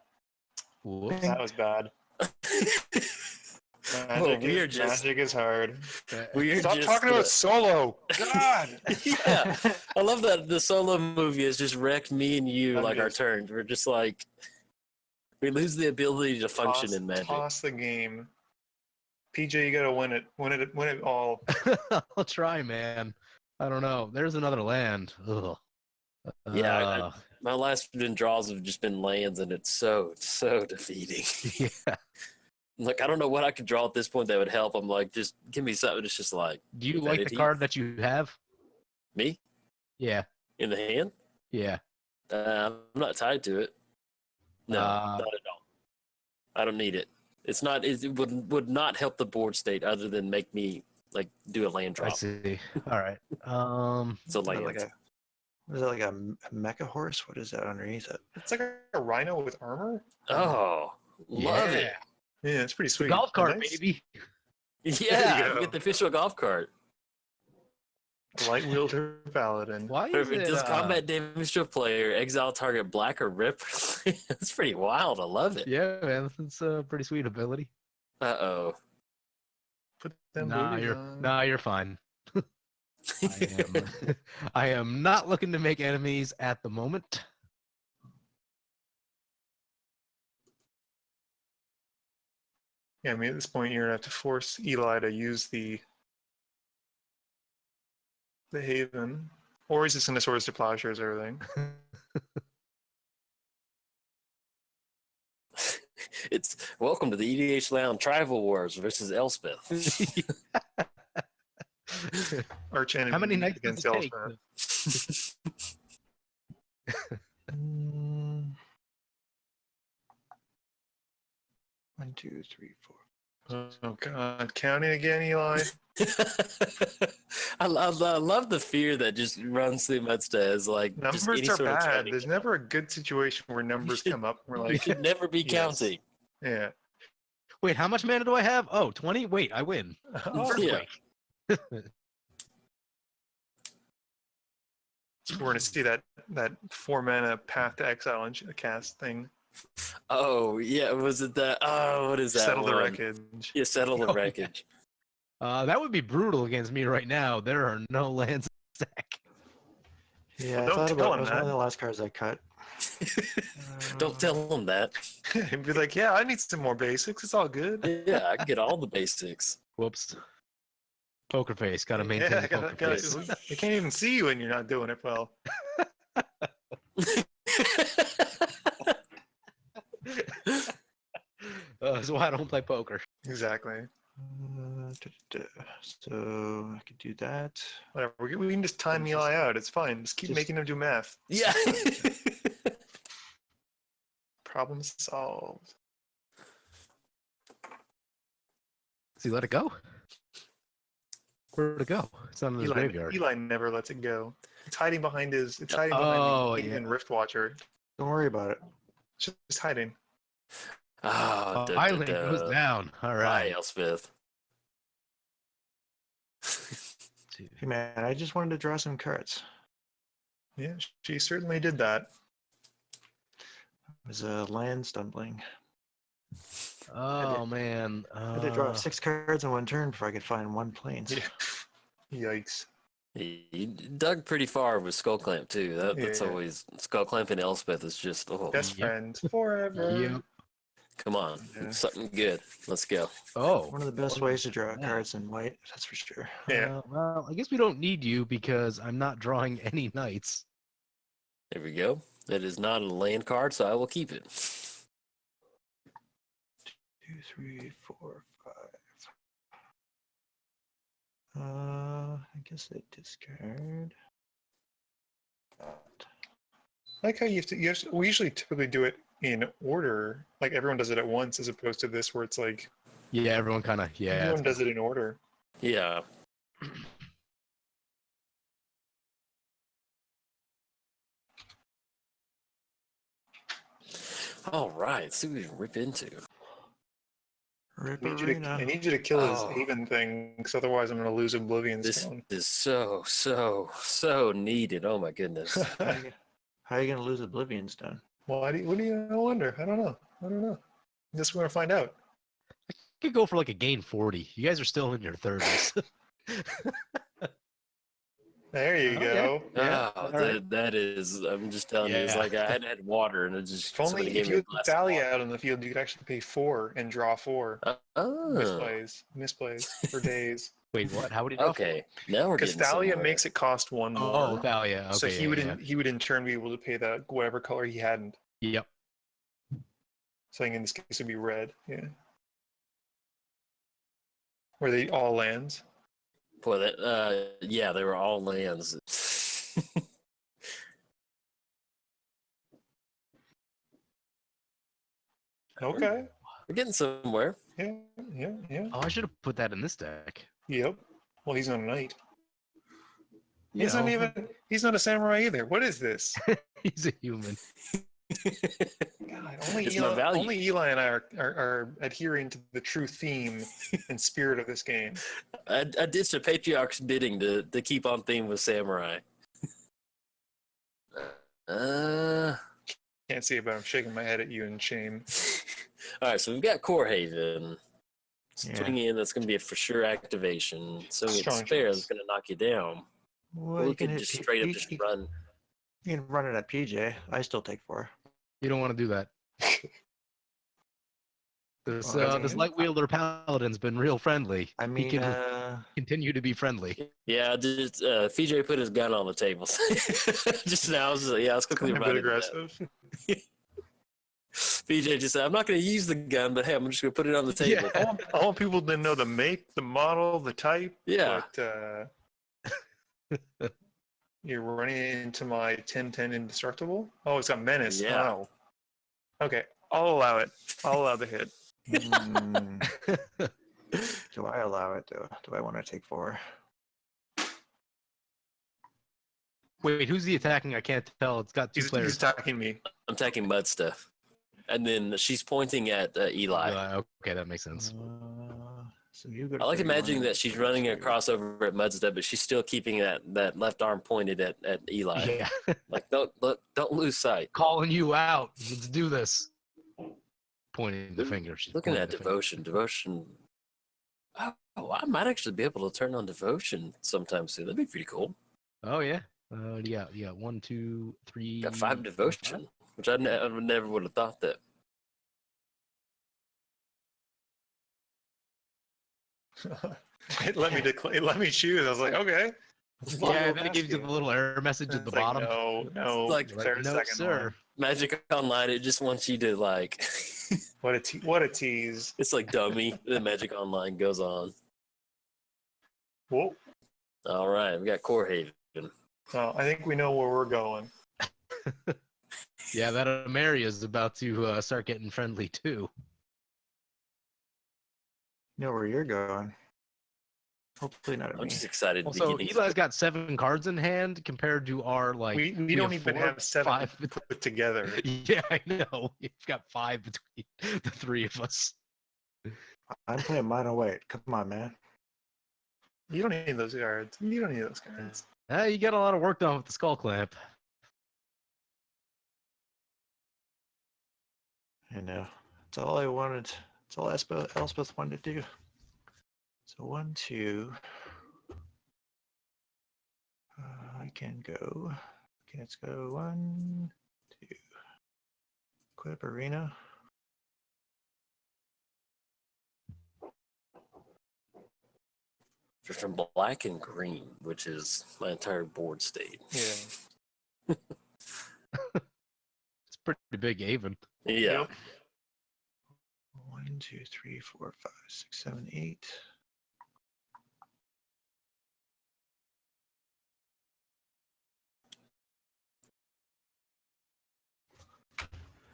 Whoops. That was bad. Well, we are just Magic is hard. we are Stop just talking about solo. God. yeah. I love that the solo movie has just wrecked me and you I'm like our just- turns. We're just like we lose the ability to function in Magic. Toss the game. PJ, you gotta win it. Win it all. I'll try, man. I don't know. There's another land. Ugh. Yeah, Uh, My last draws have just been lands, and it's so defeating. yeah. Like I don't know what I could draw at this point that would help. I'm like, just give me something. It's just like Do you like the Vanity. card that you have? me Yeah. in the hand. Yeah. I'm not tied to it. No, not at all. I don't need it. It's not. It would not help the board state other than make me like do a land I drop. see. All right. It's a Is that land. like a, is that like a mecha horse? What is that underneath it? It's like a rhino with armor. Oh, love it. Yeah, it's pretty sweet. Golf cart, Nice. baby. Yeah, go. get the official golf cart. Light wielder paladin. Why is Perfect. it? Does combat damage to a player, exile target black or rip. That's pretty wild. I love it. Yeah, man. It's a pretty sweet ability. Uh-oh. Put them Nah, booties you're on. you're fine. I am not looking to make enemies at the moment. Yeah, I mean at this point you're gonna have to force Eli to use the haven, or he's just gonna swords to plowshares everything. It's welcome to the EDH Lounge Tribal Wars versus Elspeth. Arch enemy How many nights against does it take? Elspeth. Mm, 1, 2, 3, 4. Oh god, counting again, Eli. I love the fear that just runs through Mudsta as like just Numbers any are sort of bad. counting. There's never a good situation where numbers come up. We're We like, should never be Yes. counting. yeah. Wait, how much mana do I have? Oh, 20? Wait, I win. Oh, Yeah. so we're gonna see that 4 mana Path to Exile and cast thing. Oh yeah, was it that? Oh, what is that? Settle the one? wreckage. Yeah, settle the Oh, yeah. wreckage. That would be brutal against me right now. There are no lands in the deck. Yeah, I Don't thought tell about it. him Was one of that. the last cards I cut. Don't tell them that. And be like, yeah, I need some more basics. It's all good. Yeah, I can get all the basics. Whoops. Poker face. Gotta maintain Yeah, the poker face. they can't even see you when you're not doing it well. That's why I don't play poker. Exactly. So I could do that. Whatever. We can just time Eli out. It's fine. Just keep just- making him do math. Yeah. Problem solved. Does he let it go? Where'd it go? It's not in his graveyard. Eli never lets it go. It's hiding behind his. It's hiding Oh, behind the Haven yeah. Rift Watcher. Don't worry about it. It's just hiding. Oh, Island goes down. All Right, right. Elspeth. Hey man, I just wanted to draw some cards. Yeah, she certainly did that. It was a land stumbling. Oh man. I had to draw 6 cards in one turn before I could find one planes. Yeah. Yikes. He dug pretty far with Skull Clamp too. That's Yeah. always Skull Clamp and Elspeth is just Best Yep. friends forever. Yep. come on, Yeah. something good. Let's go. Oh. One of the best ways to draw Yeah. cards in white, that's for sure. Yeah. Well, I guess we don't need you because I'm not drawing any knights. There we go. It is not a land card, so I will keep it. 2, 3, 4, 5. I guess I discard. I like how we usually typically do it in order. Like everyone does it at once, as opposed to this where it's like Yeah, everyone kind of everyone does it in order. Yeah. All right. Let's see what we can rip into. I need you to kill his Oh. Haven thing, because otherwise I'm going to lose Oblivion's This Stone. is so needed. Oh my goodness. How are you gonna lose Oblivion Stone? What do you wonder? I don't know. Just want to find out. could go for like a gain 40. You guys are still in your 30s. There you go. Yeah. Oh, all right. that is, I'm just telling you, it's Yeah. like I hadn't had water and it just, If only somebody if gave me you a had glass of Thalia water. out on the field, you could actually pay 4 and draw 4. Oh, Misplays for days. Wait, what? How would he draw? okay. Now we're Because getting Thalia somewhere. makes it cost 1 more. Oh, Thalia. Okay, so he yeah, would yeah. he would in turn be able to pay that whatever color he hadn't. Yep. So I think in this case it would be red. Yeah. Were they all lands? Boy, that, yeah, they were all lands. Okay. We're getting somewhere. Yeah. Oh, I should have put that in this deck. Yep. Well, he's not a knight. You He's not know, even. He's not a samurai either. What is this? he's a human. God, It's my value. only Eli and I are adhering to the true theme and spirit of this game. I ditched a patriarch's bidding to keep on theme with samurai. Can't see it, but I'm shaking my head at you in shame. All right, so we've got Core Haven. Yeah. Swing in, that's going to be a for sure activation. So it's Strong spare, chance. that's going to knock you down. Well, Or we you can could hit just P- straight up you- just you- run. You can run it at PJ. I still take 4. You don't want to do that. This Well, this light wielder paladin's been real friendly. I He mean, can continue to be friendly. Yeah, just FJ put his gun on the table just now. I was quickly A bit reminded of that. aggressive. PJ just said, "I'm not going to use the gun, but hey, I'm just going to put it on the table." Yeah. I want people to know the make, the model, the type. Yeah. But you're running into my 10/10 indestructible. Oh, it's got menace. Yeah. Oh. Okay, I'll allow it. I'll allow the hit. do I allow it? Do I want to take 4? Wait, who's the attacking? I can't tell. It's got two He's players. attacking me. I'm taking mud stuff, and then she's pointing at Eli. Okay, that makes sense. So you go to I like 31 imagining and that she's go to running 2. across over at Mudstead, but she's still keeping that left arm pointed at Eli. Yeah. Like, don't lose sight. Calling you out. Let's do this. Pointing the finger. She's Looking pointing at the finger. devotion. Oh, I might actually be able to turn on devotion sometime soon. That'd be pretty cool. Oh yeah. You got 1, 2, 3. Got 5 devotion, which I never would have thought that. It let me choose. I was like, okay. Yeah, then it gives you the little error message at the It's like, bottom. No. like, There's no, second sir. one. Magic Online, it just wants you to like. What a tease. It's like dummy. The Magic Online goes on. Whoa. All right, we got Core Haven. Well, I think we know where we're going. Yeah, that Amaria is about to start getting friendly too. You know where you're going. Hopefully not at I'm me. just excited to be Also, getting. Eli's got 7 cards in hand compared to our like. We don't have even 4, have 7 5. put together. Yeah, I know. We've got 5 between the 3 of us. I'm playing Mono White. Come on, man. You don't need those cards. You don't need those cards. You got a lot of work done with the skull clamp. I know. That's all I wanted. That's all Elspeth wanted to do. So 1, 2. I can go. Okay, let's go 1, 2. Equip arena. Just from black and green, which is my entire board state. Yeah. It's pretty big, even. Yeah. Yep. 1, 2, 3, 4, 5, 6, 7, 8.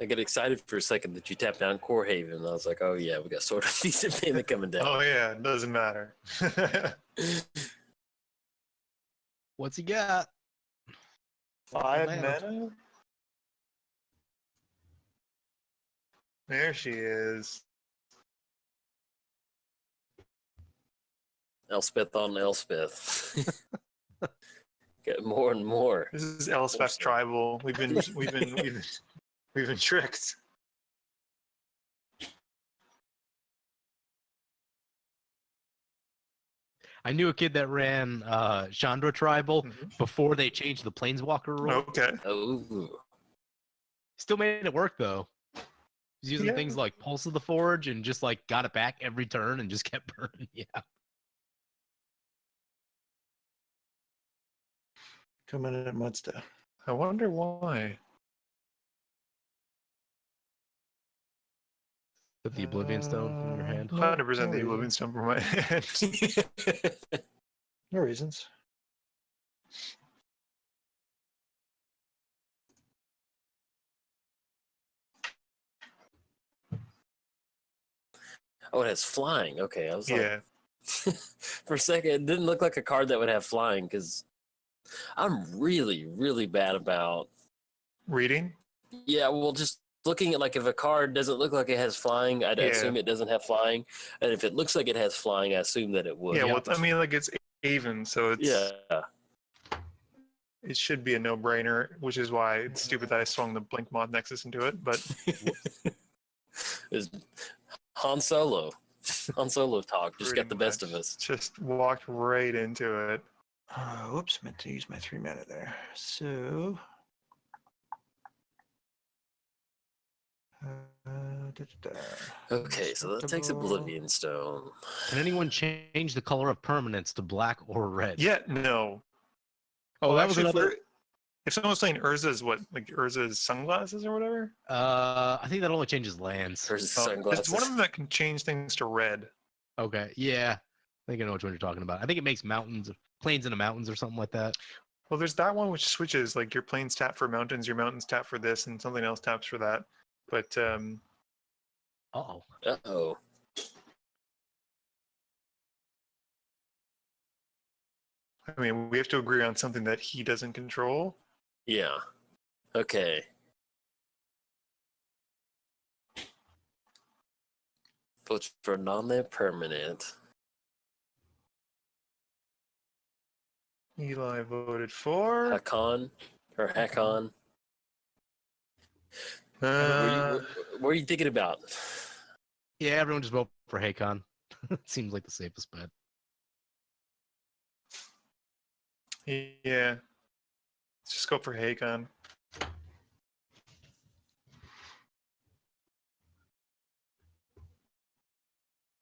I get excited for a second that you tapped down Core Haven. And I was like, oh yeah, we got sort of decent payment coming down. Oh yeah, it doesn't matter. What's he got? 5 Mana. mana? There she is. Elspeth on Elspeth. Get more and more. This is Elspeth tribal. We've been tricked. I knew a kid that ran Chandra Tribal Mhm. before they changed the Planeswalker rule. Okay. Oh, Still made it work though. He's using Yeah. things like Pulse of the Forge and just like got it back every turn and just kept burning. Yeah. Coming in at Mudsta. I wonder why. Put the Oblivion Stone in your hand. No, 100% the reason. Oblivion Stone for my hand. No reasons. oh, it has flying. Okay, I was like, Yeah. for a second, it didn't look like a card that would have flying because I'm really, really bad about. Reading? Yeah, well, just looking at like if a card doesn't look like it has flying, I'd Yeah. assume it doesn't have flying, and if it looks like it has flying, I assume that it would. Yeah, well, Yeah. I mean, like, it's even, so it's Yeah. it should be a no-brainer, which is why it's stupid that I swung the Blink Moth Nexus into it, but It's Han Solo. Han Solo talk just pretty got the best of much us. just walked right into it. Whoops, meant to use my 3 mana there. So. Okay, so that takes Acceptable. Oblivion Stone. Can anyone change the color of permanents to black or red? Yeah, no. Oh, Well, that was actually, another. if someone's saying Urza's what, like Urza's sunglasses or whatever? I think that only changes lands. There's Oh, sunglasses. there's one of them that can change things to red. Okay, yeah. I think I know which one you're talking about. I think it makes mountains, plains into mountains or something like that. Well, there's that one which switches, like your planes tap for mountains, your mountains tap for this, and something else taps for that. But Uh-oh. Uh-oh. I mean, we have to agree on something that he doesn't control. Yeah. Okay. Votes for non-land permanent. Eli voted for. Hakon or Hakon. Uh, What are you thinking about? Yeah, everyone just vote for Hakon. Seems like the safest bet. yeah. Let's just go for Hakon.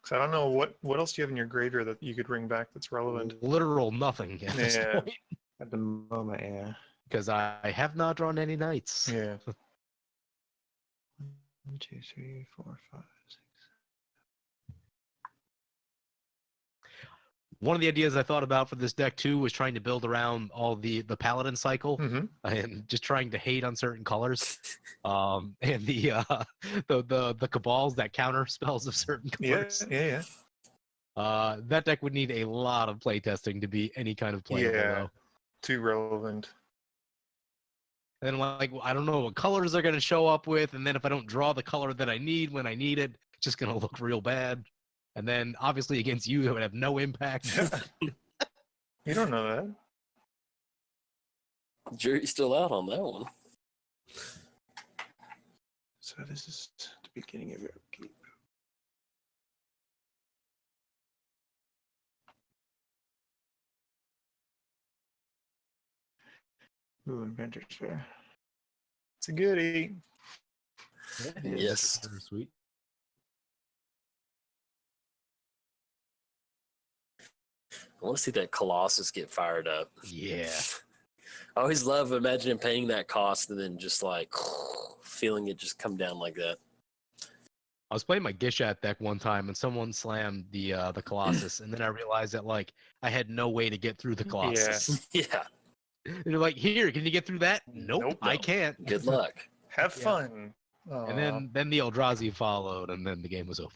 Because I don't know what else do you have in your graveyard that you could bring back that's relevant. Literal nothing at this Yeah. point. At the moment, yeah. Because I have not drawn any knights. Yeah. 1, 2, 3, 4, 5, 6. One of the ideas I thought about for this deck too was trying to build around all the paladin cycle Mm-hmm. and just trying to hate on certain colors. And the cabals that counter spells of certain Yeah, colors. yeah, yeah. That deck would need a lot of playtesting to be any kind of playable Yeah. though. Too relevant. And like I don't know what colors they're gonna show up with, and then if I don't draw the color that I need when I need it, it's just gonna look real bad. And then obviously against you, it would have no impact. You don't know that. Jury's still out on that one. So this is the beginning of your upkeep. Ooh, Inventor's Fair. It's a goodie. Yes. Sweet. I want to see that Colossus get fired up. Yeah. I always love imagining paying that cost and then just like feeling it just come down like that. I was playing my Gishat deck one time and someone slammed the Colossus, and then I realized that like I had no way to get through the Colossus. Yeah. They're like, "Here, can you get through that?" Nope, Nope. I No. can't. Good luck. Have Yeah. fun. And then the Eldrazi followed, and then the game was over.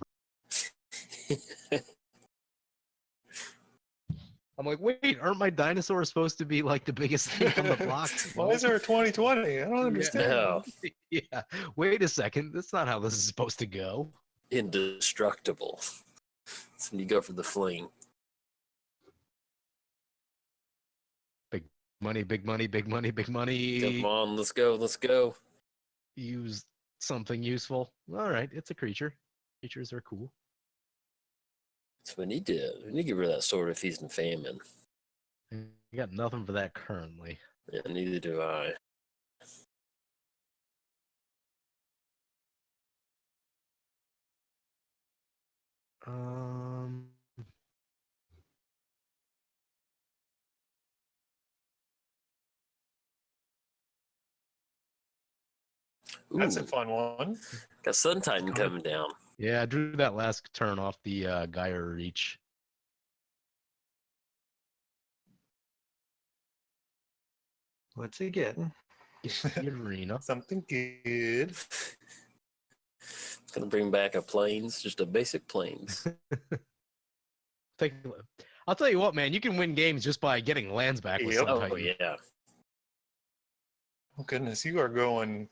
I'm like, wait, aren't my dinosaurs supposed to be like the biggest thing on the block? Why is there a 2020? I don't understand. No. Yeah. Wait a second. That's not how this is supposed to go. Indestructible. That's when you go for the fling. Big money, big money, big money, big money. Come on, let's go, let's go. Use something useful. All right, it's a creature. Creatures are cool. So we need to get rid of that Sword of Feast and Famine. I got nothing for that currently. Yeah, neither do I. Um, That's Ooh, a fun one. got Sun Titan coming down. yeah, I drew that last turn off the Gaia Reach. What's he getting? The arena. Something good. It's gonna bring back a plains, just a basic plains. I'll tell you what, man, you can win games just by getting lands back with Yep. Sun Oh Titan. yeah. Oh goodness, you are going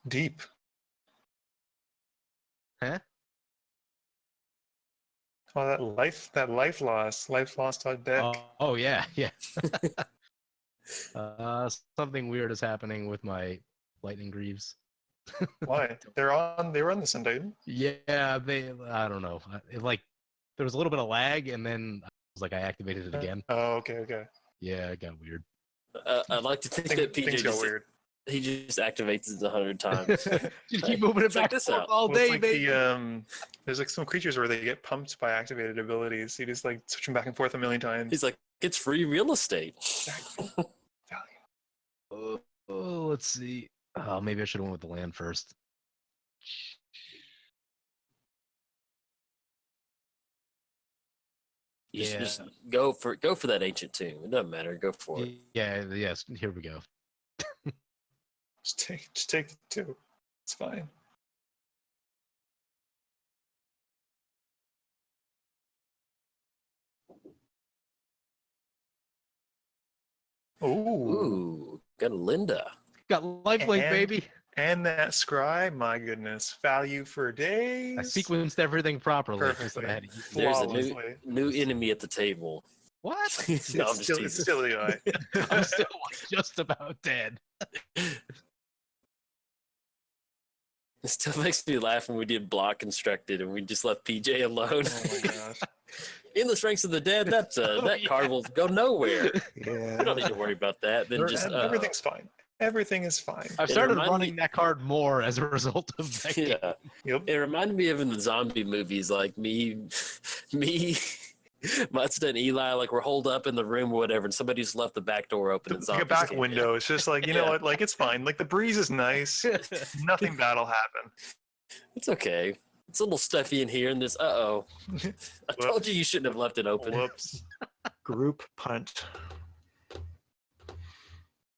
deep. Huh? Oh, that life lost on deck. Oh yeah, yeah. Something weird is happening with my Lightning Greaves. Why? They were on the Sun Titan. Yeah, I don't know. There was a little bit of lag, and then I was like, I activated it again. Oh, okay. Yeah, it got weird. I'd like to think that PJ Things got just, weird. he just activates it 100 times. Just keep moving it Check back this and forth out. all Well, it's day, like baby. there's like some creatures where they get pumped by activated abilities. You just like switch them back and forth a million times. He's like, it's free real estate. Oh, let's see. Oh, maybe I should have went with the land first. Just go for that ancient tomb. It doesn't matter. Go for it. Yeah, yes. Here we go. Just take the two. It's fine. Ooh. Ooh, got a Linda. Got lifelink, And- baby. And that scry, my goodness, value for days. I sequenced everything properly. It's just that I had to use- There's a Flawlessly. new enemy at the table. What? No, It's I'm just still teasing. Eli. I'm still just about dead. It still makes me laugh when we did block constructed and we just left PJ alone. Oh my gosh. In the Strengths of the Dead, that yeah. card will go nowhere. Yeah. We don't need to worry about that. Then There- just Everything's fine. Everything is fine. I've It started reminded running me- that card more as a result of that game. yeah. Yep. It reminded me of in the zombie movies, like me, Mazda and Eli, like we're holed up in the room or whatever, and somebody's left the back door open. And Like a zombies back came in. window. It's just like, you know Yeah. what? Like, it's fine. Like, the breeze is nice. Nothing bad'll happen. It's okay. It's a little stuffy in here, and this. I told you shouldn't have left it open. Whoops. Group punt.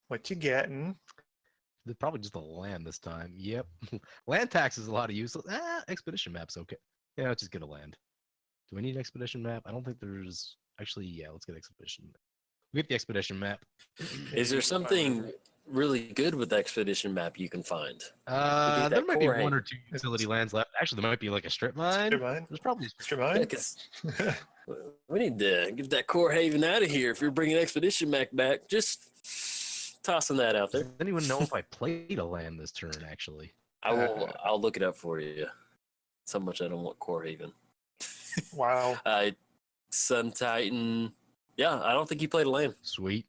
What you getting? They're probably just a land this time. Yep. Land tax is a lot of useless. Expedition map's okay. Yeah, let's just get a land. Do I need an expedition map? I don't think there's actually. Yeah, let's get expedition. We get the expedition map. Is there something really good with the expedition map you can find? that There might be core one or haven. two utility lands left. Actually, there might be like a strip mine. Strip mine? There's probably Strip Yeah, mine? 'cause we need to get that core haven out of here. If you're bringing expedition map back, just tossing that out Does there. anyone know if I played a land this turn? Actually, I'll look it up for you. So much I don't want core haven. Wow. Sun Titan. Yeah, I don't think you played a land. sweet.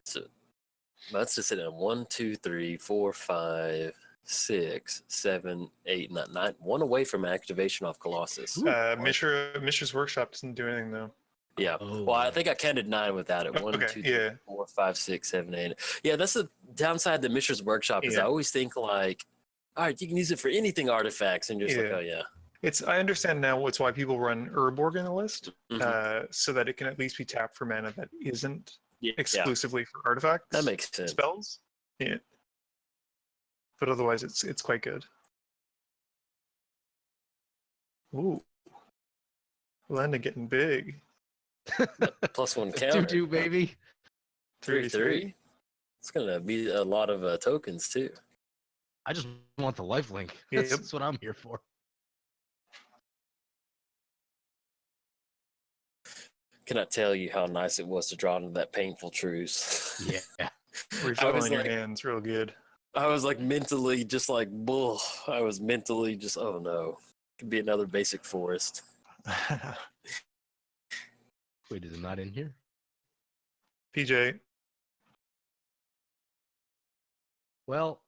So let's just sit down. 1, 2, 3, 4, 5, 6, 7, 8, 9. One away from activation off Colossus. Mishra's Workshop doesn't do anything, though. Yeah. Well, I think I counted 9 without it. 1, Okay, 2, 3, yeah. 4, 5, 6, 7, 8. Yeah, that's the downside to Mishra's Workshop is I Yeah. always think like, all right, you can use it for anything artifacts, and you're just like, Yeah. oh yeah. I understand now what's why people run Urborg in the list, Mhm. so that it can at least be tapped for mana that isn't Yeah, exclusively for artifacts. that makes sense. Spells. Yeah. But otherwise, it's quite good. Ooh, Landa getting big. +1 It's counter. 2-2, baby. 3/3. It's gonna be a lot of tokens too. I just want the lifelink. Yep. That's what I'm here for. Cannot tell you how nice it was to draw into that painful truce. Yeah. Refilling your hands real good. I was like mentally just like, bull. I was mentally just, oh no, could be another basic forest. Wait, is it not in here? PJ, Well,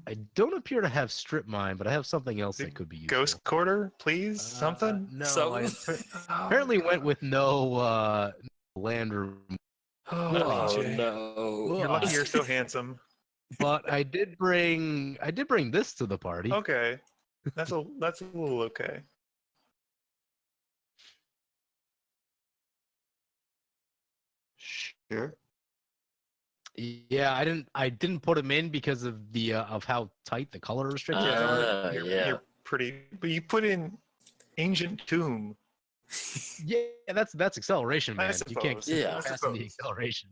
I don't appear to have strip mine, but I have something else the that could be useful. Ghost Quarter, please? Something? No, So- I Oh, apparently God. went with no land room. Oh, Oh PJ. no. You're lucky you're so handsome. But I did bring this to the party. Okay. That's a little okay. Sure. Yeah, I didn't put them in because of the of how tight the color restrictions are. You're pretty, but you put in Ancient Tomb. Yeah, that's acceleration, man. You can't suppose. Yeah. I pass the suppose. acceleration.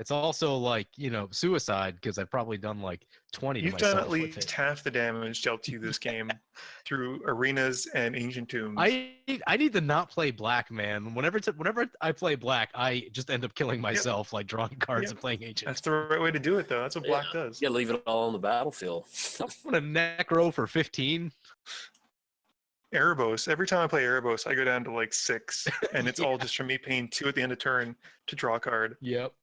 It's also like, suicide because I've probably done like 20 to You've done myself at with least it. half the damage dealt to you this game through arenas and Ancient Tombs. I need to not play black, man. Whenever I play black, I just end up killing myself, like drawing cards Yep. and playing ancient. That's the right way to do it, though. That's what Black does. Yeah, leave it all on the battlefield. I'm gonna necro for 15. Erebos. Every time I play Erebos, I go down to like 6, and it's all Yeah. just from me paying 2 at the end of turn to draw a card. Yep.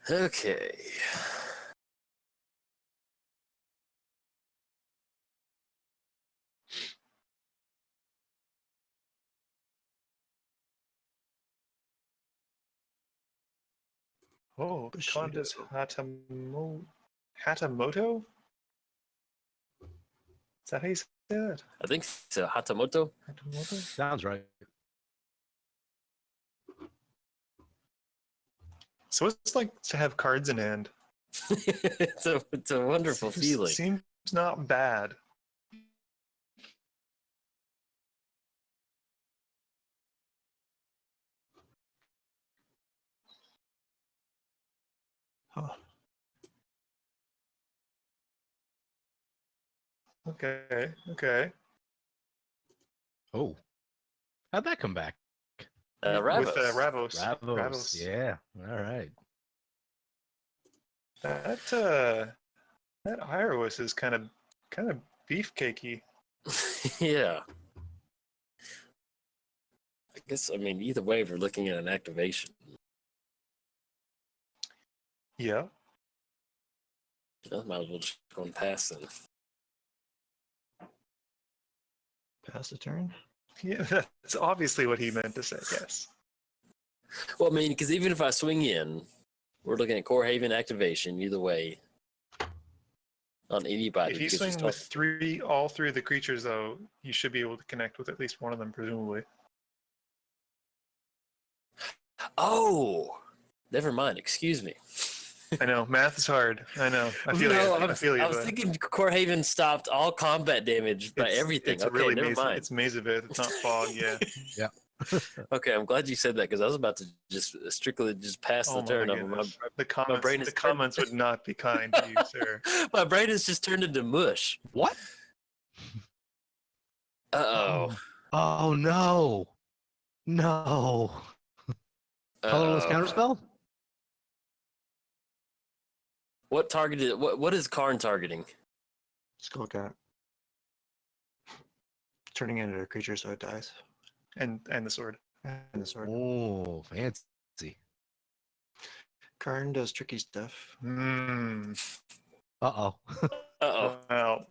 Okay. Oh, Bushido. Condas Hatamoto? Is that how you say that? I think so. Hatamoto. Hatamoto? Sounds right. So it's like to have cards in hand. it's a wonderful feeling. Seems not bad. Huh. Okay, okay. Oh, how'd that come back? Ravos. With Ravos. Ravos. Yeah. All right. That Iris is kind of beefcakey. Yeah. I guess, I mean, either way, we're looking at an activation. Yeah. I might as well just go and pass then. Pass the turn. Yeah, that's obviously what he meant to say, yes. Well, I mean, because even if I swing in, we're looking at Core Haven activation, either way. On anybody. If you because swing with all three of the creatures, though, you should be able to connect with at least one of them, presumably. Oh! Never mind, excuse me. I know, math is hard. I know. I feel you. I feel you. I was but thinking Core Haven stopped all combat damage by everything. It's Okay, really never mind. It's Mazavith. It's not Fog, yeah. Yeah. Okay, I'm glad you said that because I was about to just strictly just pass Oh the my turn. goodness. The brain is comments would not be kind to you, sir. My brain has just turned into mush. What? Uh-oh. Oh no. No. Colorless Uh-oh. counterspell? What targeted? What is Karn targeting? Skullcat. Turning it into a creature so it dies. And the sword. And the sword. Oh, fancy. Karn does tricky stuff. Hmm. Uh-oh. Uh-oh. Well,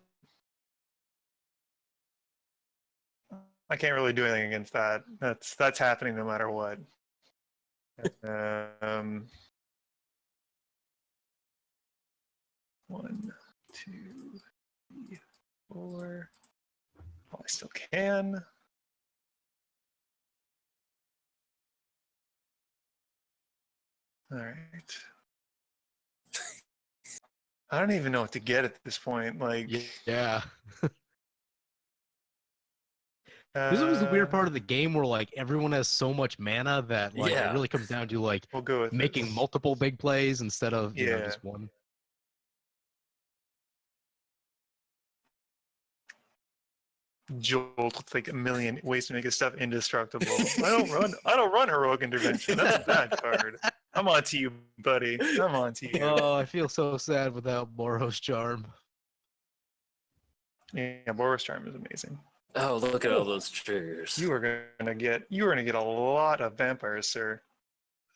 I can't really do anything against that. That's happening no matter what. Um, 1, 2, 3, 4. Oh, I still can. All right. I don't even know what to get at this point. Like, Yeah. This was the weird part of the game where like everyone has so much mana that like it Yeah. really comes down to like we'll go with making this. multiple big plays instead of you know Yeah. just one. Jolt with like a million ways to make his stuff indestructible. I don't run heroic intervention. That's a bad card. I'm on to you, buddy. I'm on to you. Oh, I feel so sad without Boros Charm. Yeah, Boros Charm is amazing. Oh, look at all those triggers. You are gonna get a lot of vampires, sir.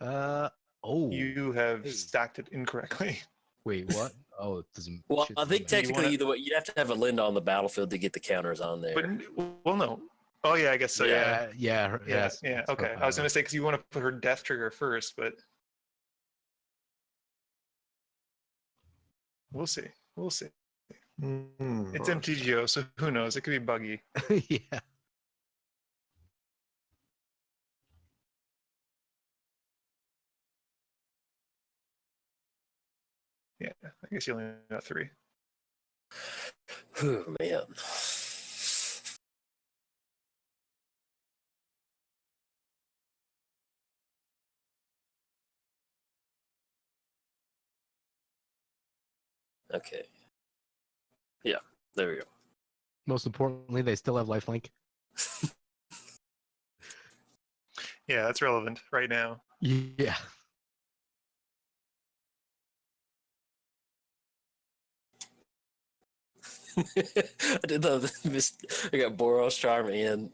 Oh. You have Hey. stacked it incorrectly. Wait, what? Oh, it doesn't. Well, shit I think doesn't matter. technically either way, you'd have to have a Linda on the battlefield to get the counters on there. But well, no. Oh yeah, I guess so. Yeah. Yeah. Yeah. Yes, Yeah. it's Okay. her I was power. gonna say because you want to put her death trigger first, but we'll see. We'll see. It's Boros. MTGO, so who knows? It could be buggy. Yeah. Yeah. I guess you only got 3. Oh, man. Okay. Yeah, there we go. Most importantly, they still have lifelink. Yeah, that's relevant right now. Yeah. I did love this. I got Boros Charm and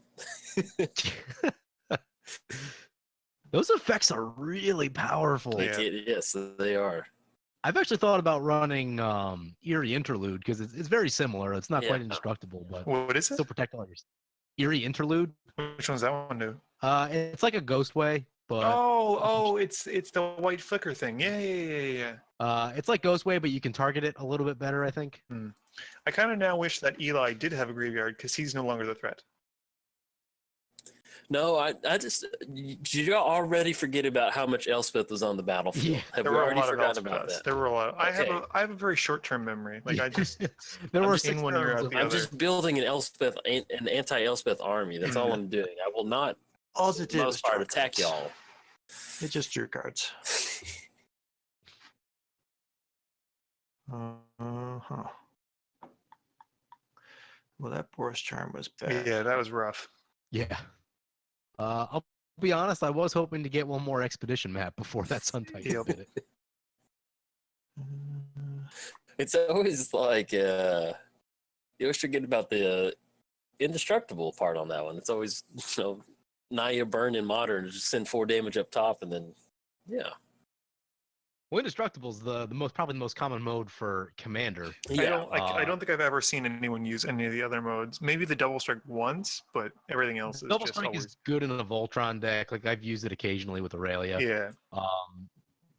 Those effects are really powerful. Yeah. yes, they are. I've actually thought about running Eerie Interlude because it's very similar. It's not quite Yeah. indestructible, but What is it? still protect all your Eerie Interlude. Which one's that one do? It's like a ghost way, but It's the white flicker thing. Yeah. it's like ghost way, but you can target it a little bit better, I think. I kind of now wish that Eli did have a graveyard because he's no longer the threat. No, I just did you already forget about how much Elspeth was on the battlefield? Yeah. Have There we were a already lot of forgotten about Elspeths. that? There were a lot. Okay. I have a very short term memory. Like I just there I'm were just in 6 one ear turns out of- the I'm other. just building an anti-Elspeth army. That's all I'm doing. I will not, All for it the did was most part, draw attack cards. y'all. It just drew cards. Uh-huh. Well, that Boros Charm was bad. Yeah, that was rough. Yeah. I'll be honest. I was hoping to get one more expedition map before that Sun Titan Yep. did it. It's always like you always forget about the indestructible part on that one. It's always Naya burn in modern, just send 4 damage up top, and then Well, indestructible is probably the most common mode for commander. yeah. I don't think I've ever seen anyone use any of the other modes. Maybe the double strike once, but everything else is Double just strike always. is good in a Voltron deck. Like I've used it occasionally with Aurelia. Yeah.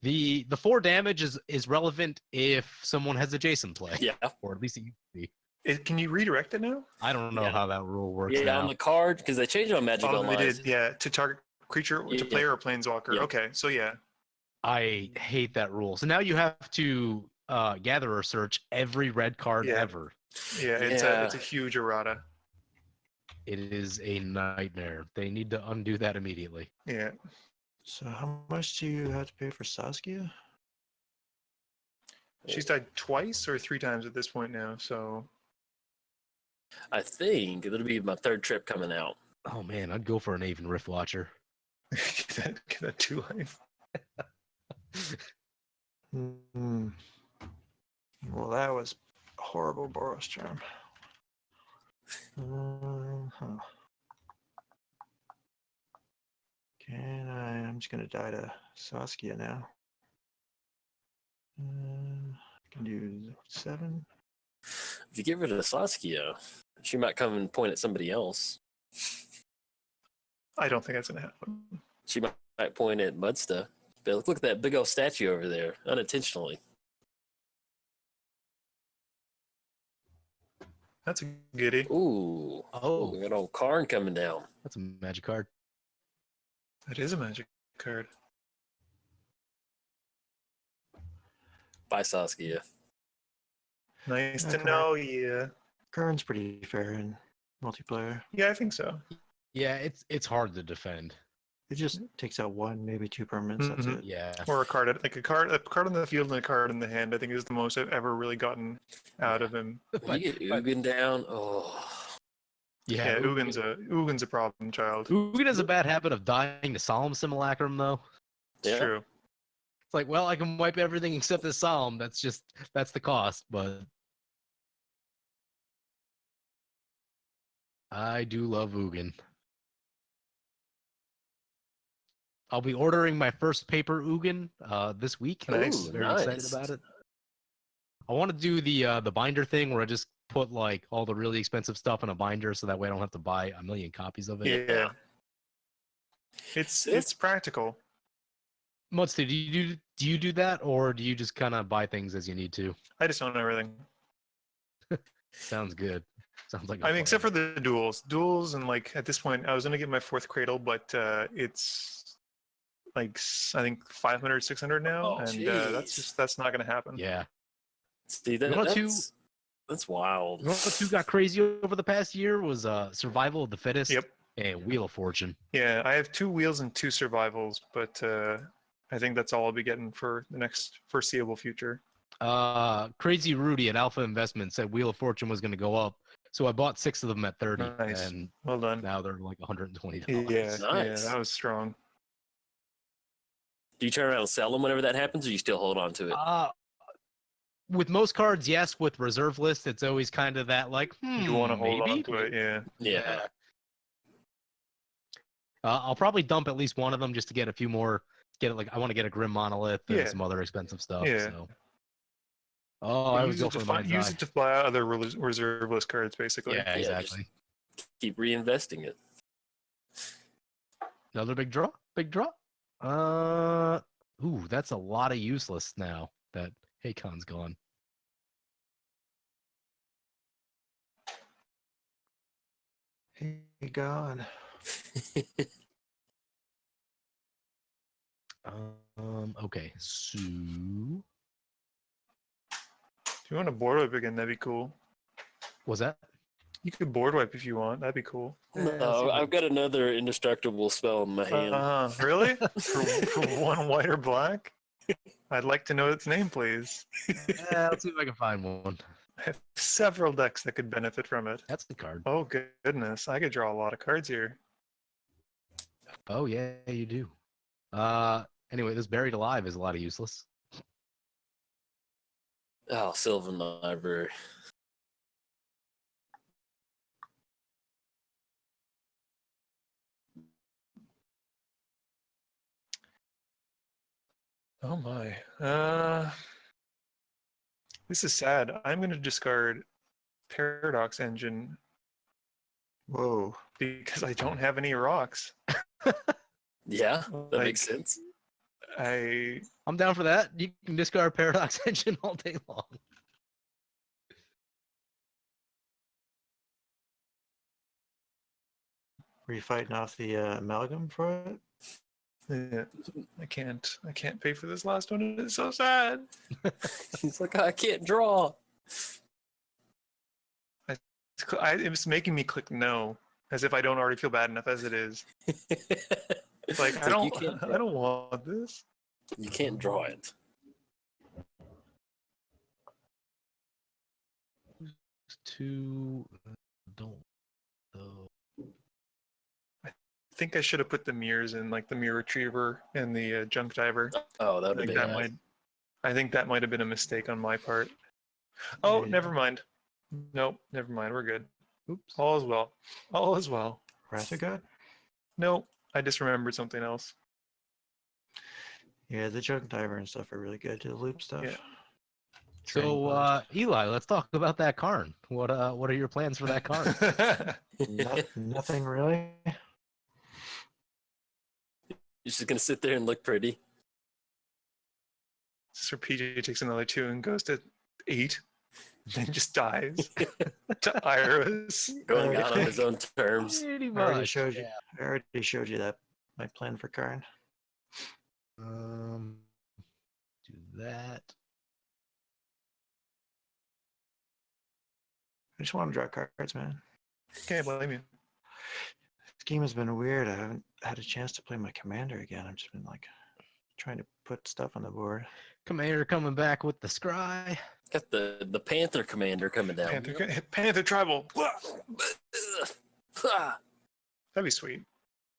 The 4 damage is relevant if someone has a Jason play, Yeah, or at least it used to be. Can you redirect it now? I don't know Yeah. how that rule works yeah. now. On the card because they changed it on Magic Oh, Online. they did. Yeah, to target creature, Yeah. to player or planeswalker. Yeah. Okay, so yeah. I hate that rule. So now you have to gather or search every red card Yeah. ever. Yeah, it's Yeah. a huge errata. It is a nightmare. They need to undo that immediately. Yeah. So how much do you have to pay for Saskia? She's died twice or 3 times at this point now, so I think it'll be my 3rd trip coming out. Oh man, I'd go for an Aven Rift Watcher. get that 2 life. Hmm. Well, that was a horrible Boros Charm. Uh-huh. I'm just gonna die to Saskia now. Can do 7. If you get rid of Saskia, she might come and point at somebody else. I don't think that's gonna happen. She might point at Mudsta. But look at that big old statue over there, unintentionally. That's a goodie. Ooh. Oh. We got old Karn coming down. That's a magic card. That is a magic card. Bye, Saskia. Nice Yeah, to know you. Karn's pretty fair in multiplayer. Yeah, I think so. Yeah, it's hard to defend. It just takes out one, maybe two permanents. That's Mhm. it. Yeah. Or a card, like a card on the field and a card in the hand. I think is the most I've ever really gotten out of him. You get Ugin down. Oh. Yeah, Ugin's a problem child. Ugin has a bad habit of dying to Solemn Simulacrum, though. It's Yeah. true. It's like, well, I can wipe everything except the Solemn. That's the cost, but I do love Ugin. I'll be ordering my first paper Ugin this week. Nice. I'm very Nice. excited about it. I want to do the binder thing where I just put like all the really expensive stuff in a binder, so that way I don't have to buy a million copies of it. Yeah. It's practical. Mutsu, do you do that, or do you just kind of buy things as you need to? I just own everything. Sounds good. Sounds like. I mean, except for the duels, and like at this point, I was gonna get my fourth cradle, but it's like I think 500, 600 now, Oh, and jeez. that's not gonna happen. Yeah. See, You know that's wild. You know what two got crazy over the past year was Survival of the Fittest Yep. and Wheel of Fortune. Yeah, I have 2 wheels and 2 survivals, but I think that's all I'll be getting for the next foreseeable future. Crazy Rudy at Alpha Investment said Wheel of Fortune was going to go up, so I bought 6 of them at 30, Nice. and Well done. now they're like $120. Yeah, Nice. that was strong. Do you turn around and sell them whenever that happens, or you still hold on to it? With most cards, yes. With reserve list, it's always kind of that like, You want to hold maybe? on to it, yeah. Yeah. I'll probably dump at least one of them just to get a few more. I want to get a Grim Monolith and Yeah. some other expensive stuff. Yeah. So. Oh, I would go for the mind's use eye. it to buy other reserve list cards, basically. Yeah, Yeah, exactly. Keep reinvesting it. Another big draw. Big draw. Ooh, that's a lot of useless now that Hakon's gone. Hey, God. Okay, so If you want to board wipe again, that'd be cool. was that? You could board wipe if you want. That'd be cool. No, I've got another indestructible spell in my hand. Really? for 1 white or black? I'd like to know its name, please. Yeah, let's see if I can find one. I have several decks that could benefit from it. That's the card. Oh, goodness. I could draw a lot of cards here. Oh yeah, you do. Anyway, this Buried Alive is a lot of useless. Oh, Sylvan Library. Oh, my. This is sad. I'm going to discard Paradox Engine Whoa. because I don't have any rocks. Yeah, that Like, makes sense. I'm down for that. You can discard Paradox Engine all day long. Were you fighting off the amalgam for it? Yeah, I can't pay for this last one. It's so sad. He's like, I can't draw. It was making me click no, as if I don't already feel bad enough as it is. It's Like, like, I you can't draw. don't want this. You can't draw it. Two. Don't. I think I should have put the mirrors in, like the mirror retriever and the junk diver. Oh, that I would think be that nice. might. I think that might have been a mistake on my part. Oh, Yeah. never mind. Nope, never mind. We're good. Oops. All is well. All is well. Wrath of God? Nope, I just remembered something else. Yeah, the junk diver and stuff are really good to loop stuff. Yeah. Training So, post. Eli, let's talk about that Karn. What are your plans for that Karn? Nothing really. You're just gonna sit there and look pretty. This is where PJ takes another 2 and goes to 8. then just dies to Iris. Going out on his own terms. Pretty I already much. showed you. I already showed you that my plan for Karn. Do that. I just want to draw cards, man. Can't blame you. This game has been weird. I haven't had a chance to play my commander again. I've just been like trying to put stuff on the board. Commander coming back with the scry. Got the Panther commander coming down. Panther tribal. Ah, That'd be sweet.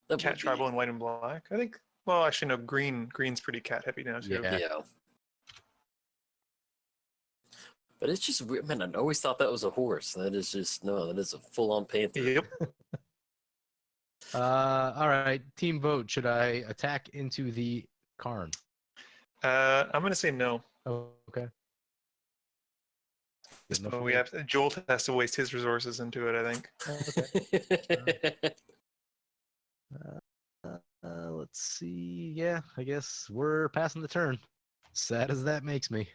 that Cat would be- tribal in white and black. I think. Well, actually, no. Green's pretty cat heavy now too. Yeah. Yeah. But it's just weird, man. I always thought that was a horse. That is just no. That is a full-on panther. Yep. All right. Team vote. Should I attack into the Karn? I'm gonna say no. Oh, okay. Good enough So for we me. have Joel has to waste his resources into it. I think. Let's see. Yeah, I guess we're passing the turn. Sad as that makes me.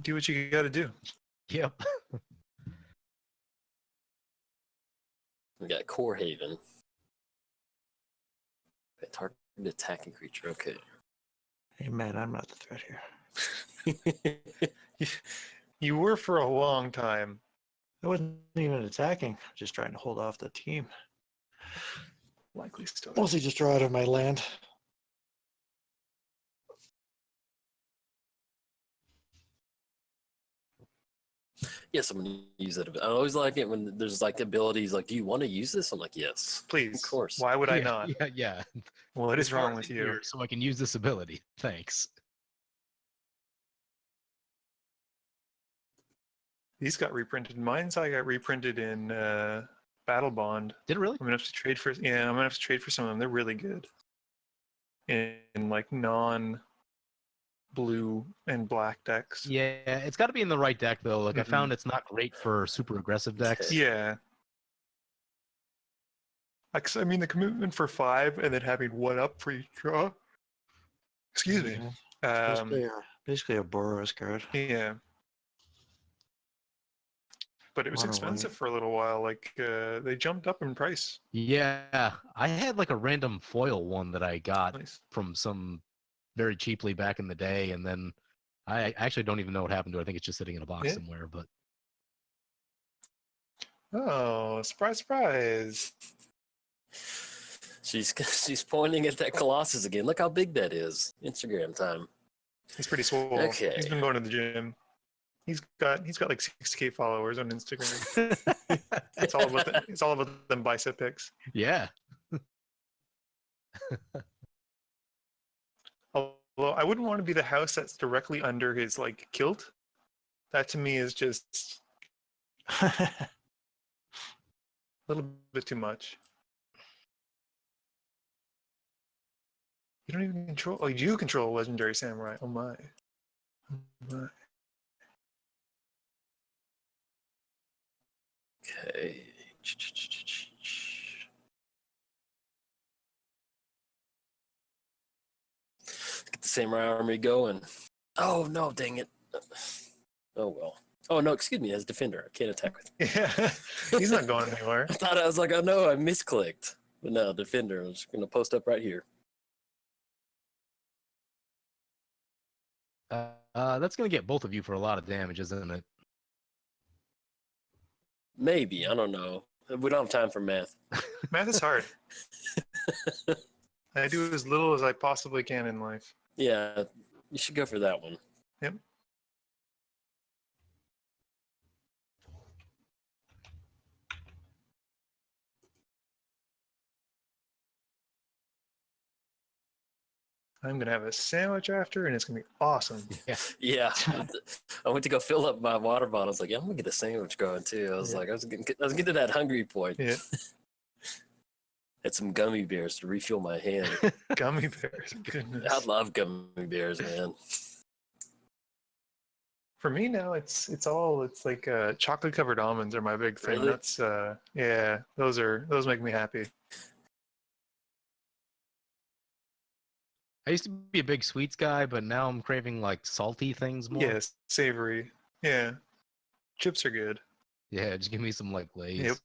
Do what you got to do. Yep. We got Core Haven. Target attacking creature. Okay. Hey, man, I'm not the threat here. You were for a long time. I wasn't even attacking. Just trying to hold off the team. Likely still. Mostly just draw out of my land. Yes, I'm gonna use it. I always like it when there's like abilities. Like, do you want to use this? I'm like, yes. Please. Of course. Why would I Yeah, not? Yeah. What is wrong Cards with in you? here So I can use this ability. Thanks. These got reprinted. Mine's I got reprinted in Battle Bond. Did it really? I'm gonna have to trade for. Yeah, I'm gonna have to trade for some of them. They're really good. In like non-blue and black decks. Yeah, it's got to be in the right deck though. Like I Mhm. found it's not great for super aggressive decks. Okay. Yeah. I mean, the commitment for 5 and then having 1 up for each draw. Excuse me. Yeah, basically a Boros card. Yeah. But it was Mono expensive white. for a little while. Like they jumped up in price. Yeah, I had like a random foil one that I got Nice. from some very cheaply back in the day, and then I actually don't even know what happened to it. I think it's just sitting in a box Yeah. somewhere. But Oh, surprise, surprise! She's pointing at that Colossus again. Look how big that is. Instagram time. He's pretty swole. Okay. He's been going to the gym. He's got like 6K followers on Instagram. It's all about them bicep pics. yeah, Although I wouldn't want to be the house that's directly under his like kilt. That to me is just a little bit too much. You don't even control. Oh, you control a legendary samurai. Oh my. Oh my. Okay. Get the samurai army going. Oh no, dang it. Oh well. Oh no, excuse me, as defender. I can't attack with him. Yeah, he's not going anywhere. I thought I was like, oh no, I misclicked. But no, defender. I'm just gonna post up right here. that's gonna get both of you for a lot of damage, isn't it? Maybe, I don't know. We don't have time for math. Math is hard. I do as little as I possibly can in life. Yeah, you should go for that one. Yep. I'm gonna have a sandwich after, and it's gonna be awesome. Yeah, I went to go fill up my water bottle. I was like, yeah, I'm gonna get a sandwich going too. I was Yeah. like, I was getting to that hungry point. Yeah, Had some gummy bears to refuel my hand. gummy bears. Goodness. I love gummy bears, man. For me now, it's like chocolate covered almonds are my big thing. Really? That's yeah, those make me happy. I used to be a big sweets guy, but now I'm craving like salty things more. Yes, savory. Yeah, chips are good. Yeah, just give me some like Lay's. Yep.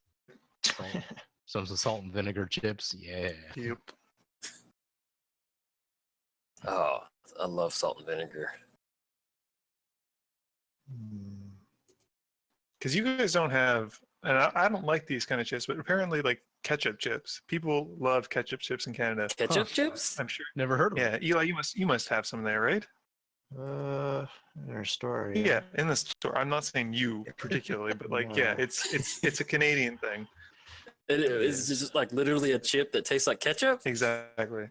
Some salt and vinegar chips. Yeah. Yep. Oh, I love salt and vinegar. Hmm. Because you guys don't have, and I don't like these kind of chips, but apparently like ketchup chips. People love ketchup chips in Canada. Ketchup chips? I'm sure. Never heard of Yeah, it. Eli, you must have some there, right? In our store, Yeah, in the store. I'm not saying you particularly, but like, yeah, No. it's a Canadian thing. It's just like literally a chip that tastes like ketchup? Exactly.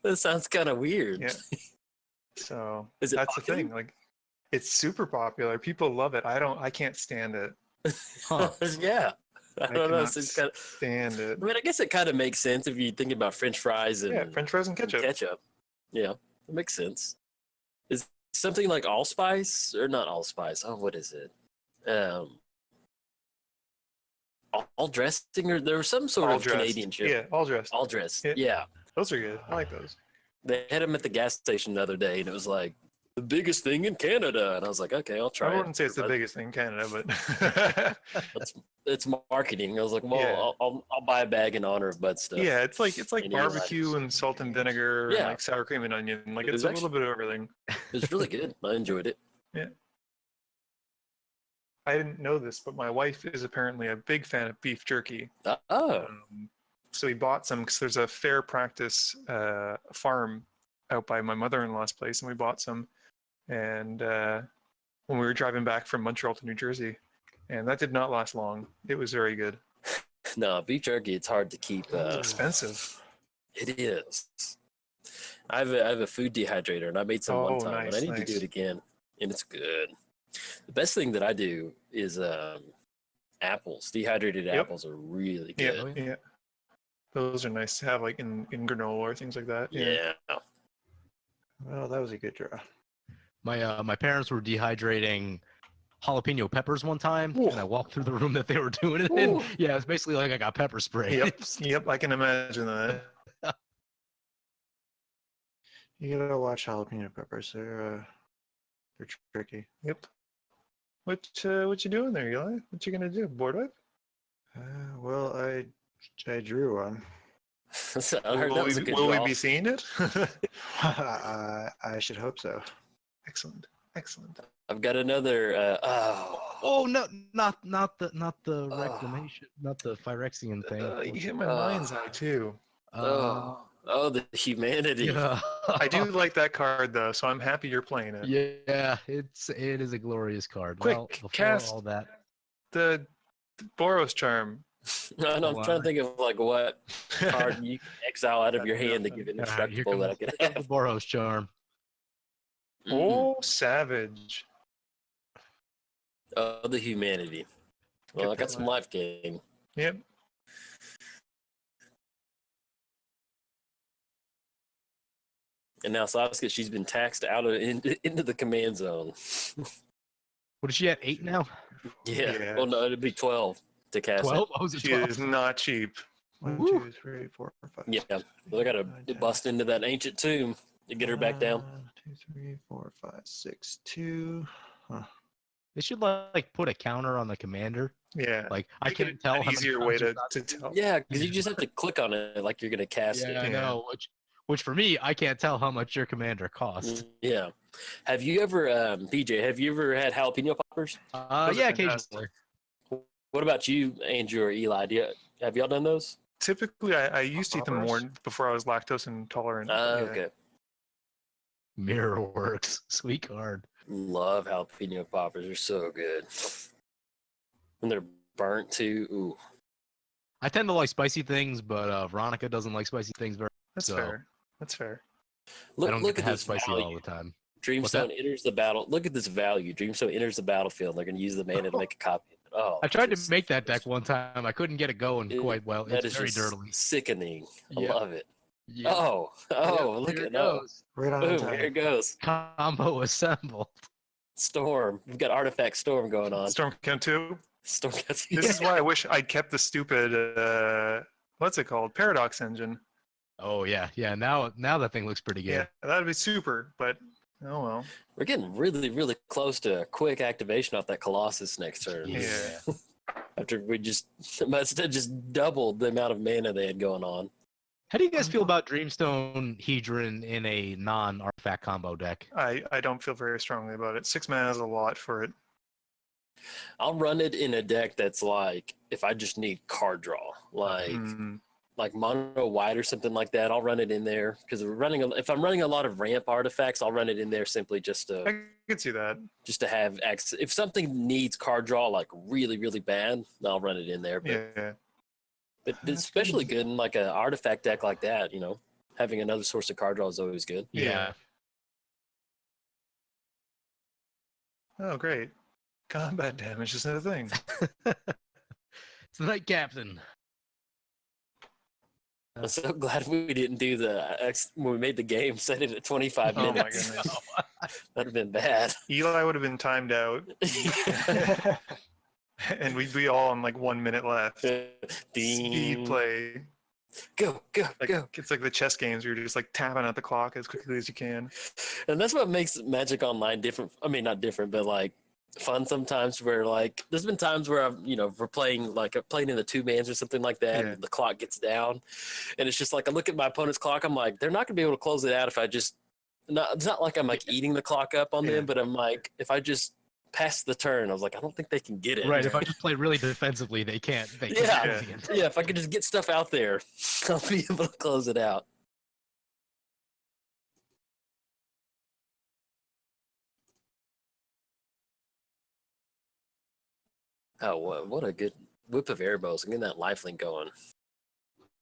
That sounds kind of weird. Yeah. So Is it that's the popular? thing. Like, it's super popular. People love it. I can't stand it. Huh. Yeah. I I don't know. cannot It's kind of, stand it. I mean, I guess it kind of makes sense if you think about French fries and Yeah, French fries and ketchup. Yeah, it makes sense. Is something like allspice or not allspice? Oh, what is it? All dressing, or there was some sort All of dressed. Canadian chip. Yeah, all dressed. All dressed. Yeah. Yeah. Those are good. I like those. They had them at the gas station the other day, and it was like the biggest thing in Canada. And I was like, okay, I'll try I it. wouldn't say it's the biggest thing in Canada, but It's marketing. I was like, well, Yeah. I'll buy a bag in honor of Bud stuff. yeah, it's like And barbecue Eli's. and salt and vinegar and Yeah. like sour cream and onion. Like It it's was a little bit of everything. It was really good. I enjoyed it. I didn't know this, but my wife is apparently a big fan of beef jerky. Oh, So we bought some because there's a fair practice farm out by my mother-in-law's place, and we bought some. And when we were driving back from Montreal to New Jersey, and that did not last long. It was very good. no, beef jerky, it's hard to keep. Expensive. It is. I have a food dehydrator, and I made some one Oh, time, and I nice, need to do nice. it again, and it's good. The best thing that I do is apples. Dehydrated Yep. apples are really Yeah, good. yeah. Those are nice to have like in granola or things like that. Yeah. Well, that was a good draw. My parents were dehydrating jalapeno peppers one time, Ooh. and I walked through the room that they were doing it in. Ooh. Yeah, it's basically like I got pepper spray. Yep. Yep. I can imagine that. You gotta watch jalapeno peppers. They're tricky. Yep. What you doing there, Eli? What you gonna do? Board wipe? Well, I drew one. So I heard that was a good will we draw. be seeing it? I should hope so. Excellent. Excellent. I've got another. Oh no, not the reclamation, not the Phyrexian thing. You hit my mind's eye too. The humanity. Yeah. I do like that card though, so I'm happy you're playing it. Yeah, it is a glorious card. Quick, Well, before cast. all that, The Boros charm. I'm trying to think of like what card you can exile out of your hand to give it here indestructible comes, that I could here comes have. the Boros charm. Oh, savage. Oh, the humanity. Well, Get I got that some life. life gain. Yep. And now Sasuke, she's been taxed out of into the command zone. What is she at? 8 now? Yeah. Yeah. Well, no, it'd be 12 to cast 12? Oh, is it She 12? is not cheap. 1, Woo. 2, 3, 4, 5. it. Yeah. Well, I got to bust into that ancient tomb to get her back down. 2, 3, 4, 5, 6, 2. Huh. They should like put a counter on the commander. Yeah. Like I Make it can't tell an how many easier way times to you've tell. Yeah, because you just have to click on it like you're going to cast Yeah, I it. know. Which for me, I can't tell how much your commander costs. Yeah. Have you ever, BJ, have you ever had jalapeno poppers? Those are Yeah, fantastic. occasionally. What about you, Andrew or Eli? Have y'all done those? Typically, I used to eat them more Poppers? before I was lactose intolerant. Yeah. Okay. Mirror works. Sweet card. Love jalapeno poppers. They're so good. When they're burnt too. Ooh. I tend to like spicy things, but Veronica doesn't like spicy things very That's so- fair. That's fair. I Look, don't look get at to have this spicy value. all the time. Dreamstone enters the battle. Look at this value. Dreamstone enters the battlefield. They're going to use the mana to make a copy. Oh, I tried just- to make that deck one time. I couldn't get it going quite well. That It's is very just dirtily. sickening. I Yeah. love it. Yeah. Oh, look Here at it that. goes. Right on Boom, time. here it goes. Combo assembled. Storm. We've got artifact storm going on. Storm count 2. Storm gets This is why I wish I'd kept the stupid what's it called? Paradox engine. Oh yeah, yeah. Now that thing looks pretty good. Yeah, that'd be super. But oh well. We're getting really, really close to a quick activation off that Colossus next turn. Yeah. After we must have just doubled the amount of mana they had going on. How do you guys feel about Dreamstone Hedron in a non-artifact combo deck? I don't feel very strongly about it. 6 mana is a lot for it. I'll run it in a deck that's like, if I just need card draw, like mono white or something like that, I'll run it in there because if I'm running a lot of ramp artifacts, I'll run it in there simply just I can see that. to have access. If something needs card draw like really, really bad, I'll run it in there. But, Yeah. but it's especially good in like an artifact deck like that, you know, having another source of card draw is always good. Yeah. Oh, great. Combat damage is another thing. It's the Night Captain. I'm so glad we didn't do when we made the game, set it at 25 Oh my minutes. goodness. That'd have been bad. Eli would have been timed out, and we'd be all on like 1 minute left. Speed play. Go, go, Like, go. it's like the chess games where you're just like tapping at the clock as quickly as you can. And that's what makes Magic Online different. I mean, not different, but like fun sometimes where like there's been times where I've, we're playing in the 2-mans or something like that, Yeah. and the clock gets down. And it's just like I look at my opponent's clock, I'm like, they're not gonna be able to close it out if I just it's not like I'm like eating the clock up on Yeah. them, but I'm like, if I just pass the turn, I was like, I don't think they can get it. Right. If I just play really defensively, they can't. They Yeah. can't. Yeah, if I could just get stuff out there, I'll be able to close it out. Oh, what a good whip of airbows. I'm getting that lifelink going.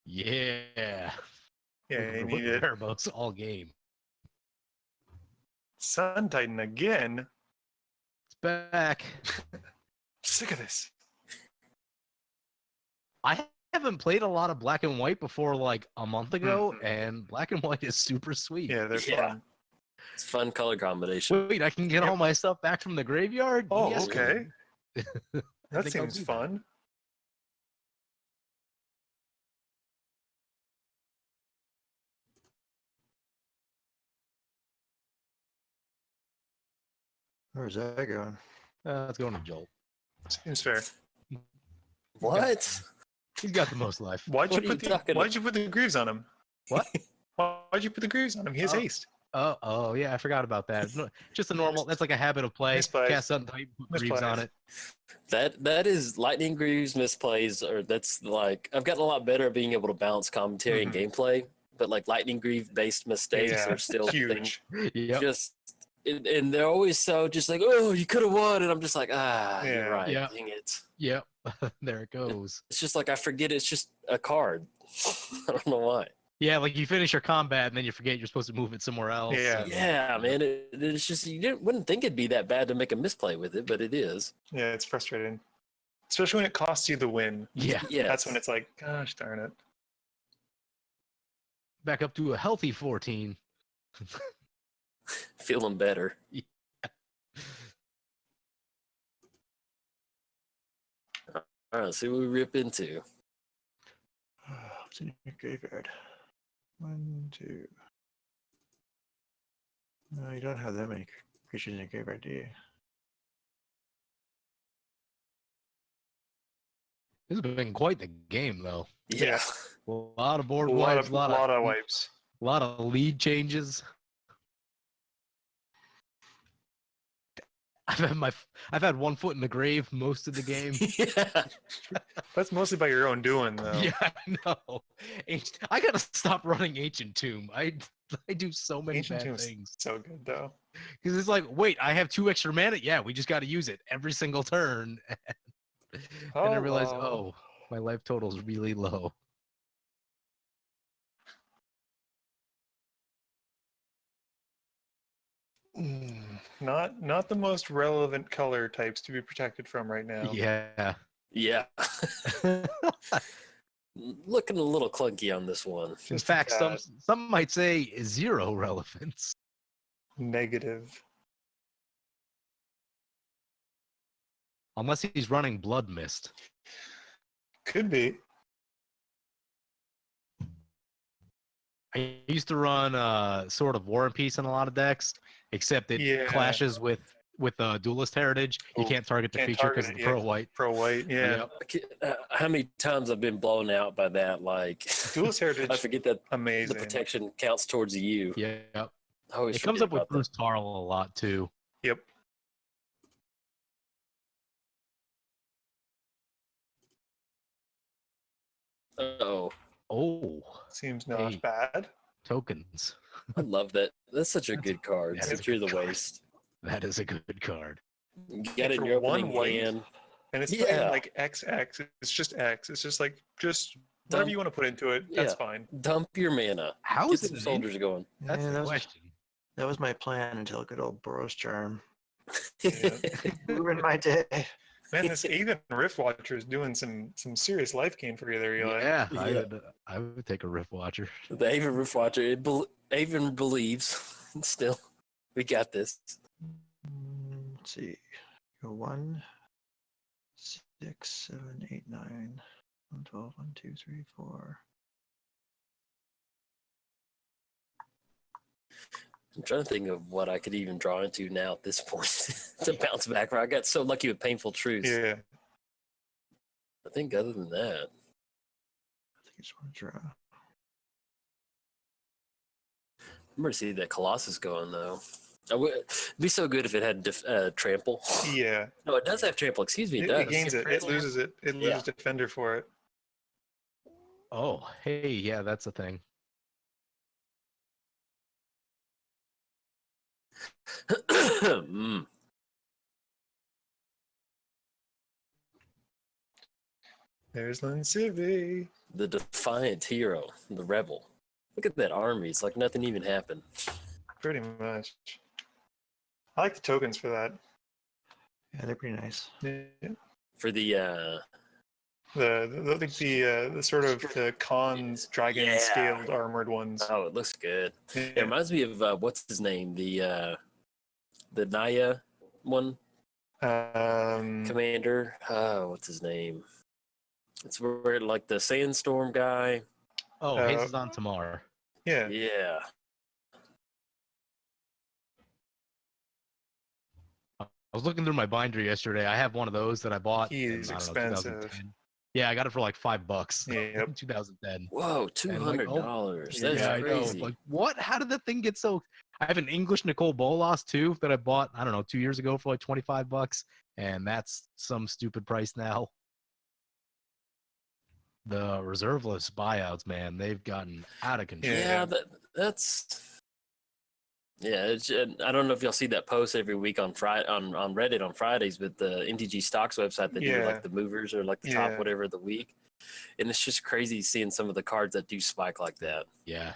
Yeah. Yeah, We're you with need it. airboats all game. Sun Titan again. It's back. Sick of this. I haven't played a lot of black and white before like a month ago, and black and white is super sweet. Yeah, they're Yeah. fun. It's a fun color combination. Wait, I can get Yep. all my stuff back from the graveyard? Oh, Yes, okay. I That think I'll seems do that. fun. Where's that going? Let's go on a Jolt. Seems fair. What? He's got the most life. Why'd What you are put you the talking Why'd you put the greaves on him? What? Why'd you put the greaves on him? He has Oh. haste. Oh, yeah, I forgot about that. No, just a normal. That's like a habit of play. Misplays. Cast something type, put Greaves on it. That is Lightning Greaves misplays, or that's like I've gotten a lot better at being able to balance commentary and gameplay, but like Lightning Greave based mistakes Yeah, are still huge. Yep. just and they're always so just like, oh, you could have won, and I'm just like, Yeah. you're right, Yeah. dang it. Yep. There it goes. It's just like I forget it's just a card. I don't know why. Yeah, like you finish your combat and then you forget you're supposed to move it somewhere else. Yeah. Yeah, man, it's just wouldn't think it'd be that bad to make a misplay with it, but it is. Yeah, it's frustrating. Especially when it costs you the win. Yeah. Yeah, That's when it's like, gosh darn it. Back up to a healthy 14. feeling better. All right, let's see what we rip into. What's in your graveyard? 1, 2. No, you don't have that many creatures in your graveyard, do you? This has been quite the game, though. Yeah. A lot of board A lot wipes, of wipes. a lot of lead changes. I've had 1 foot in the grave most of the game. Yeah. That's mostly by your own doing, though. Yeah, I know. I gotta stop running Ancient Tomb. I do so many Ancient bad Tomb's things so good, though. because it's like, wait, I have 2 extra mana. Yeah, we just got to use it every single turn. And I realize, oh, my life total is really low. Not the most relevant color types to be protected from right now. Yeah. Yeah. Looking a little clunky on this one. In Just a fact, tad. some might say 0 relevance. Negative. Unless he's running Blood Mist. Could be. I used to run Sword of War and Peace in a lot of decks, except it Yeah. clashes with Duelist Heritage. You Oh, can't target the can't feature target because of it, the yeah. Pro White. Pro White, yeah. Yep. How many times I've been blown out by that? Like, Duelist Heritage, I forget that the amazing. protection counts towards you. Yep. I always It comes forget up with about Bruce Tarl a lot too. Yep. that. Oh, Oh, Seems not Hey. bad. tokens. I love that. That's such a good card. That is a Secure good the card. waste. That is a good card. You get it in for your one opening white, hand. And it's not Yeah. even like XX. It's just X. It's just like whatever Dump- you want to put into it. That's yeah. fine. Dump your mana. How Get is it some an soldiers going. That's Yeah, the question. that was my plan until good old Boros Charm Yeah. ruined my day. Man, this Aven Rift Watcher is doing some serious life gain for you there, Eli. Yeah, Yeah. I would take a Rift Watcher. The Avon Roof Watcher. Avon believes. Still, we got this. Let's see. Go 1, 6, 7, 8, 9, 1, 12, 1, 2, 3, 4. I'm trying to think of what I could even draw into now at this point to bounce back. I got so lucky with Painful Truths. Yeah. I think other than that, I think I just want to draw. I'm ready to see that Colossus going though. It'd be so good if it had trample. Yeah. No, it does have trample. Excuse me, it does. It gains it. It loses it. It loses Yeah. defender for it. Oh, hey, yeah, that's a thing. Mm. There's Linsivy. The defiant hero, the rebel. Look at that army. It's like nothing even happened. Pretty much. I like the tokens for that. Yeah, they're pretty nice. Yeah. For the The sort of the Khan's dragon Yeah. scaled armored ones. oh, it looks good. Yeah. It reminds me of what's his name? The Naya one commander. Oh, what's his name? It's where like the sandstorm guy. Oh, Haze is on tomorrow. yeah. Yeah. I was looking through my binder yesterday. I have one of those that I bought. He in, is I don't know, expensive. 2010. Yeah, I got it for like $5 Yep. in 2010. Whoa, And like, $200. oh, That's yeah, I know. crazy. Like, what? How did the thing get so? I have an English Nicole Bolas too that I bought, I don't know, 2 years ago for like $25, and that's some stupid price now. The reserveless buyouts, man, they've gotten out of control. Yeah, that's. Yeah, I don't know if y'all see that post every week on on Reddit on Fridays, but the NTG Stocks website they do Yeah. like the movers or like the top Yeah. whatever of the week, and it's just crazy seeing some of the cards that do spike like that. Yeah.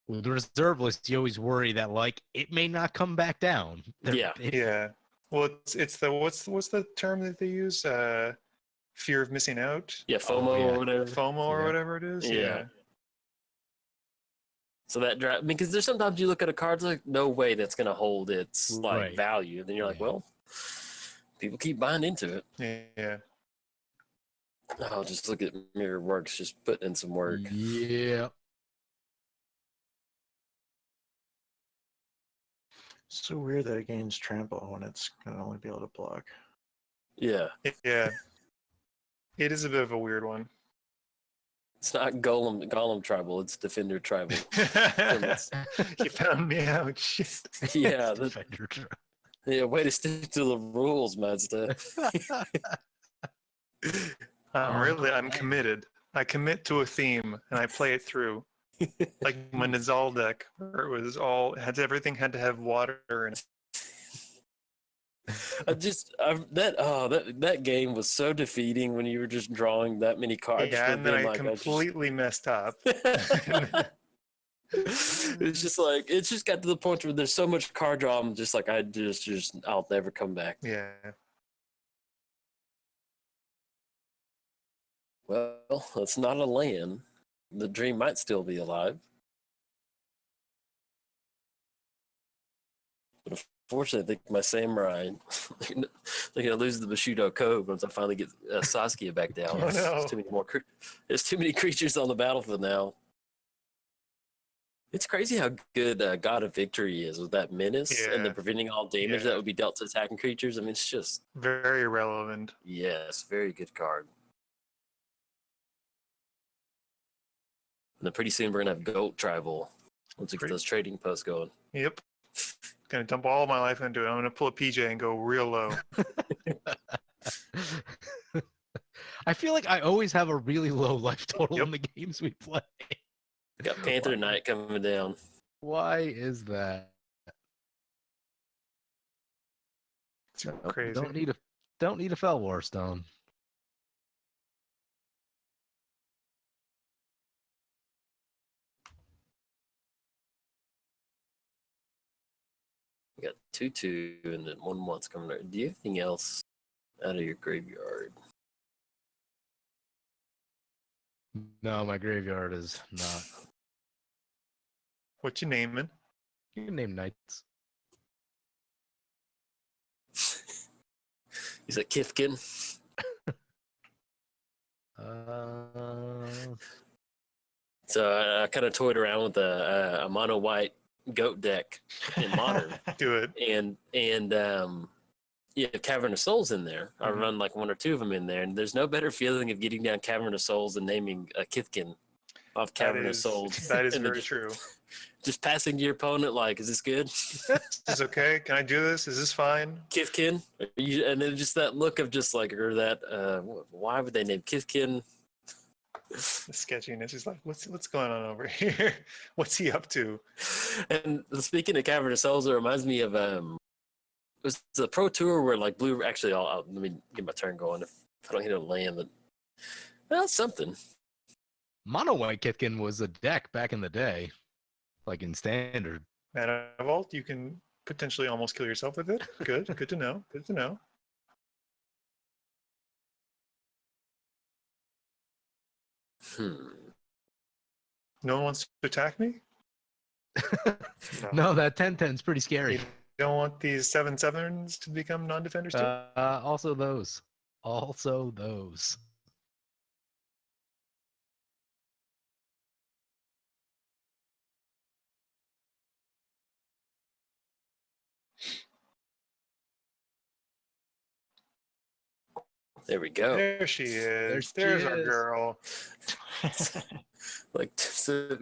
With the reserve list, you always worry that like it may not come back down. Yeah. Yeah. Well, it's the what's the term that they use? Fear of missing out. Yeah, FOMO yeah. or whatever. FOMO or Yeah. whatever it is. Yeah. So that I mean, because there's sometimes you look at a card like no way that's gonna hold its like Right. value, and then you're like, Yeah. well, people keep buying into it. Yeah. I'll just look at Mirror Works, just putting in some work. Yeah. So weird that it gains trample when it's gonna only be able to block. Yeah, Yeah. It is a bit of a weird one. it's not Golem tribal, it's Defender tribal. You found me out. Shit. Yeah, Defender trap. yeah. Way to stick to the rules, Mazda. I'm committed. I commit to a theme and I play it through. Like my Nizal deck, where it was everything had to have water in it. That game was so defeating when you were just drawing that many cards. Yeah, for and then being I like, completely messed up. It's just like it's just got to the point where there's so much card draw. I'm just like I'll never come back. Yeah. Well, it's not a land. The dream might still be alive. But unfortunately, I think my samurai, they're going to lose the Bushido Code once I finally get Saskia back down. Oh, no. There's too many creatures on the battlefield now. It's crazy how good God of Victory is with that menace and Yeah. then preventing all damage that Yeah. would be dealt to attacking creatures. I mean, it's just, Very relevant. yes, very good card. And then pretty soon we're going to have Goat Tribal once we get Pretty- those trading posts going. Yep. Gonna dump all my life into it. I'm gonna pull a PJ and go real low. I feel like I always have a really low life total Yep. in the games we play. Got Panther Knight coming down. Why is that? It's Nope, crazy. Don't need a Fell War Stone. You got 2/2 and then 1/1's coming out. Do you have anything else out of your graveyard? No, my graveyard is not. What you naming? You can name knights. Is it Kifkin? So I kind of toyed around with a mono white goat deck in modern, Do it. and yeah, Cavern of Souls in there. I Mhm. run like 1 or 2 of them in there, and there's no better feeling of getting down Cavern of Souls than naming a Kithkin off Cavern of Souls. That is and then very true. Just passing to your opponent like, is this good? Is this okay? Can I do this? Is this fine? Kithkin? And then just that look of just like, or that, why would they name Kithkin? The sketchiness is like, what's going on over here? What's he up to? And speaking of Cavern of Souls, it reminds me of it was the Pro Tour where like blue. Actually, let me get my turn going. If I don't hit a land, but well, it's something. Mono White Kithkin was a deck back in the day, like in standard. Mana Vault, you can potentially almost kill yourself with it. Good. Good to know. Good to know. No one wants to attack me? No, that 10/10's pretty You scary. don't want these 7/7s to become non-defenders too? Also those. Also those. There we go. There she is. she There's our is. girl. Like so,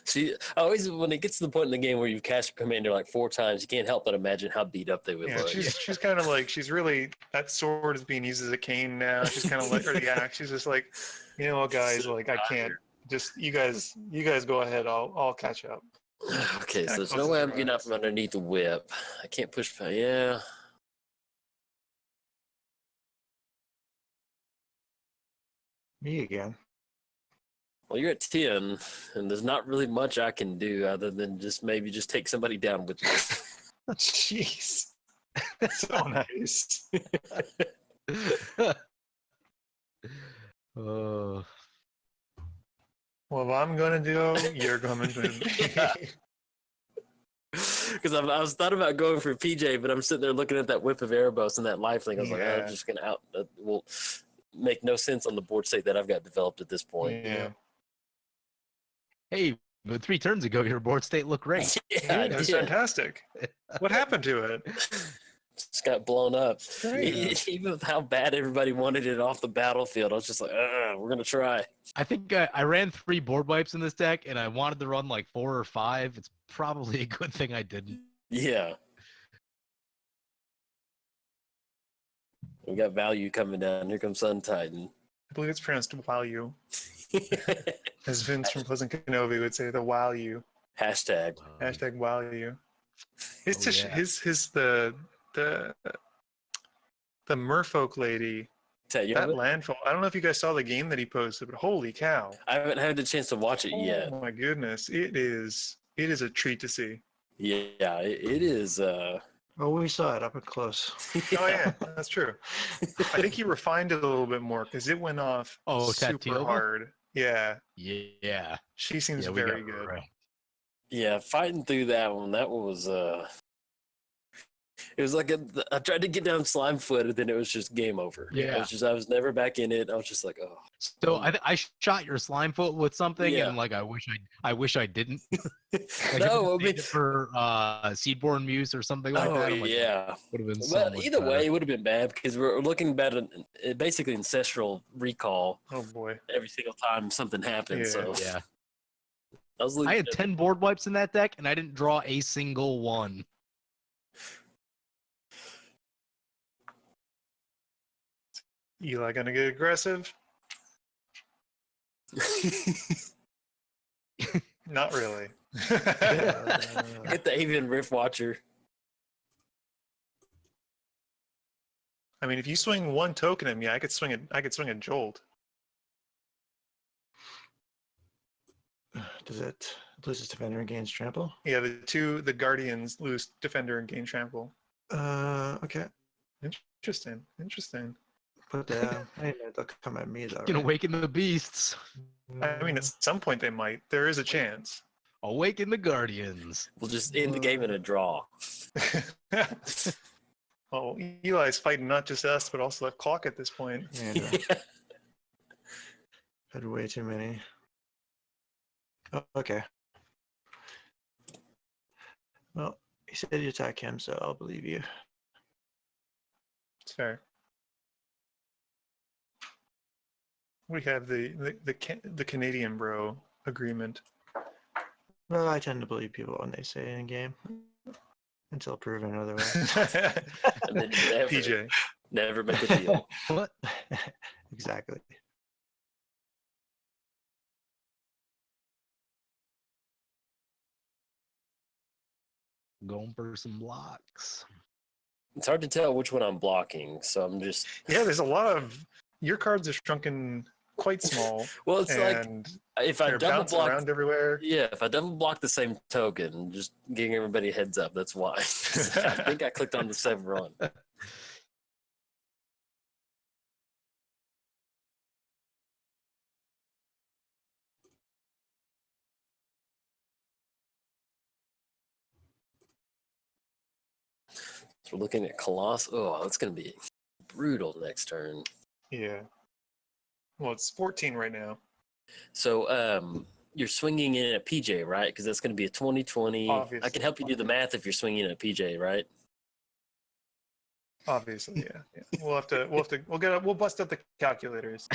she always when it gets to the point in the game where you've cast your commander like 4 times, you can't help but imagine how beat up they would Yeah, look. she's kind of like, she's really, that sword is being used as a cane now. She's kind of like, or the axe. She's just like, you know what, guys, like I can't. Just you guys go ahead. I'll catch up. Okay, so Kinda there's no closes way I'm her getting out eyes. from underneath the whip. I can't push. Yeah. Me again. Well, you're at 10, and there's not really much I can do other than just maybe just take somebody down with me. Jeez. So nice. Oh. Well, if I'm gonna do, you're coming with me. Because I was thought about going for PJ, but I'm sitting there looking at that whip of Erebos and that life thing. I was like, Yeah. I'm just going to out. Will make no sense on the board state that I've got developed at this point. Yeah. Hey, but 3 turns ago, your board state looked great. Yeah, I It was did. fantastic. What happened to it? Just got blown up. Great. Even with how bad everybody wanted it off the battlefield, I was just like, we're going to try. I think I ran 3 board wipes in this deck, and I wanted to run like 4 or 5. It's probably a good thing I didn't. Yeah. We got value coming down. Here comes Sun Titan. I believe it's pronounced "value," as Vince from Pleasant Kenobi would say. The "value." Hashtag. Hashtag "value." His Oh, yeah. his the Merfolk lady. Ted, you That have it? landfall. I don't know if you guys saw the game that he posted, but holy cow! I haven't had the chance to watch it yet. Oh my goodness, it is a treat to see. Yeah, it is. Oh, we saw it up and close. Oh yeah, that's true. I think he refined it a little bit more because it went off super Tatiova? hard. Yeah, Yeah. she seems Yeah, we very got good. wrecked. Yeah, fighting through that one was It was like I tried to get down slime foot, and then it was just game over. Yeah. I was never back in it. I was just like, oh. So I shot your slime foot with something, Yeah. and like I wish I didn't. Like, No, I mean, for Seedborn Muse or something like that. I'm like, yeah. would have been so But much either better. way, it would have been bad because we're looking bad at basically ancestral recall Oh boy. every single time something happens. Yeah. So Yeah, I was I had 10 board wipes in that deck, and I didn't draw a single one. Eli gonna get aggressive? Not really. Get the Avian Rift Watcher. I mean, if you swing one token at me, I could swing a jolt. Does it lose its defender and gains trample? Yeah, the guardians lose defender and gain trample. Okay. Interesting. Put down. Hey, they'll come at me though. Can Right? awaken the beasts. I mean, at some point they might. There is a chance. Awaken the guardians. We'll just end the game in a draw. Well, Eli's fighting not just us, but also the clock at this point. And, had way too many. Oh, okay. Well, you said you attack him, so I'll believe you. It's fair. We have the Canadian bro agreement. Well, I tend to believe people when they say in game until proven otherwise. And then never, PJ. never make a deal. What? Exactly. Going for some blocks. It's hard to tell which one I'm blocking, so I'm just. Yeah, there's a lot of your cards are shrunken quite small, Well, it's like and if I they're double bouncing block. around everywhere. Yeah, if I double block the same token, just giving everybody a heads up. That's why. I think I clicked on the same run. So we're looking at Colossus. Oh, that's going to be brutal next turn. Yeah. Well, it's 14 right now. So you're swinging in at PJ, right? Because that's going to be a 2020. I Obviously. can help you do the math if you're swinging at PJ, right? Obviously, yeah. We'll bust up the calculators.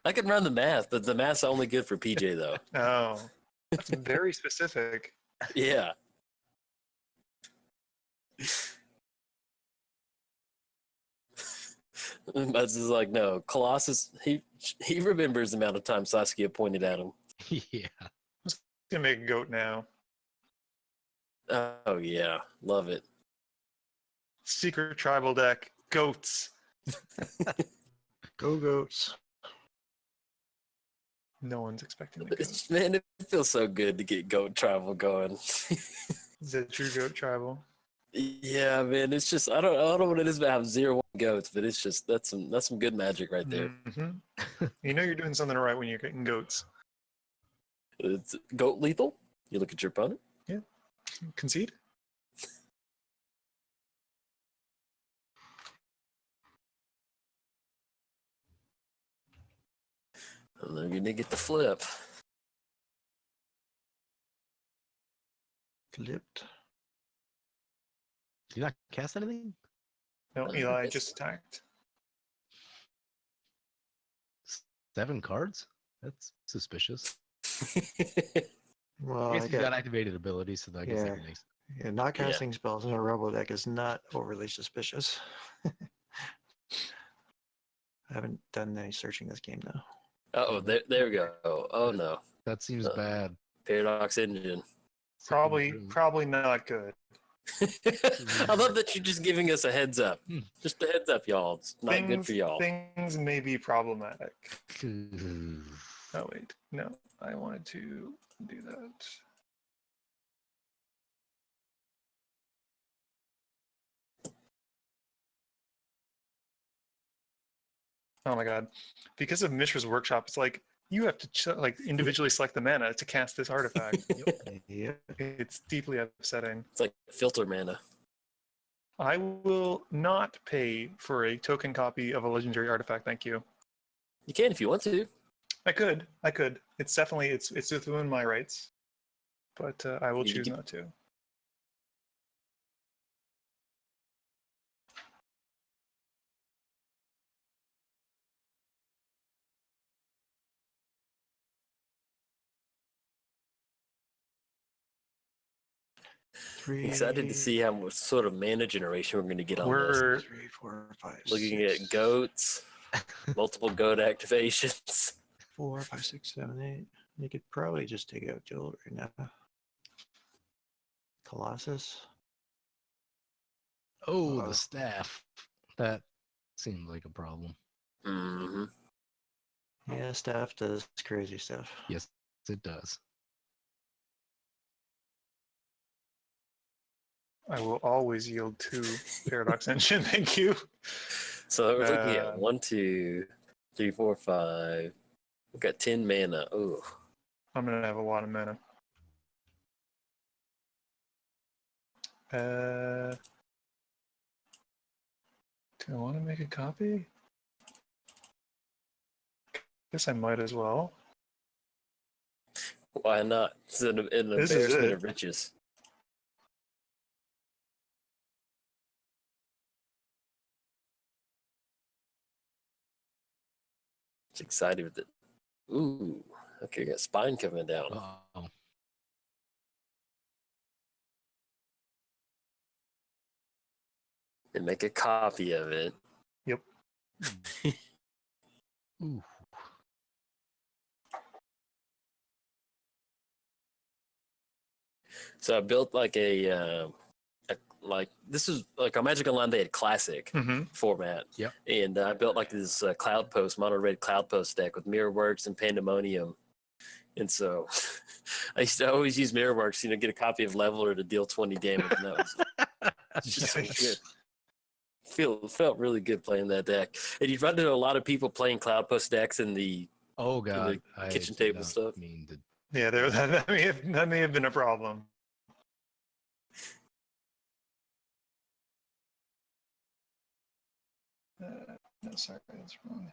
I can run the math, but the math's only good for PJ, though. Oh, that's very specific. Yeah. Buzz is like, no, Colossus, he remembers the amount of time Saskia pointed at him. Yeah. Gonna make a goat now. Oh, yeah. Love it. Secret tribal deck, goats. Go goats. No one's expecting the goat. Man, it feels so good to get goat travel going. Is it true goat tribal? Yeah, man, it's just I don't know what it is about having 0-1 goats, but it's just that's some good magic right there. Mm-hmm. You know you're doing something right when you're getting goats. It's goat lethal. You look at your opponent. Concede? And then you're gonna get the flip. Flipped. Did you not cast anything? No, Eli just attacked. 7 cards? That's suspicious. Well, I guess I he's got got, activated abilities, so I guess that makes yeah, not casting spells in a rebel deck is not overly suspicious. I haven't done any searching this game though. Oh, there we go. Oh no, that seems bad. Paradox Engine. Probably not good. I love that you're just giving us a heads up. Hmm. Just a heads up, y'all. It's not good for y'all. Things may be problematic. Hmm. Oh wait, no, I wanted to do that. Oh my god, because of Mishra's Workshop, it's like you have to individually select the mana to cast this artifact. Yep. It's deeply upsetting. It's like filter mana. I will not pay for a token copy of a legendary artifact. Thank you. You can if you want to. I could. It's definitely it's within my rights, but I will You choose can- not to. Excited to see how much sort of mana generation we're going to get on this. We're 3, 4, 5, Looking 6, at goats, multiple goat activations. 4, 5, 6, 7, 8. You could probably just take out Joel right now. Colossus. Oh, Uh-oh. the staff. That seemed like a problem. Hmm. Yeah, staff does crazy stuff. Yes, it does. I will always yield to Paradox Engine. Thank you. So we're looking at 1, 2, 3, 4, 5. We've got 10 mana. Oh, I'm gonna have a lot of mana. Do I want to make a copy? Guess I might as well. why not? It's an This is embarrassment it. of riches. It's excited with it. Ooh, okay, got spine coming down. Oh, And make a copy of it. Yep. ooh. So I built like like this is like a Magic Online they had classic Mm-hmm. format. Yep. And I built like this Cloud Post, mono red Cloud Post deck with Mirrorworks and Pandemonium. And so I used to always use Mirrorworks, get a copy of Leveler to deal 20 damage. And that was just so good. Felt really good playing that deck. And you'd run into a lot of people playing Cloud Post decks in the Oh god, I kitchen did table not stuff. mean to. Yeah, that may have been a problem. No, sorry, that's wrong.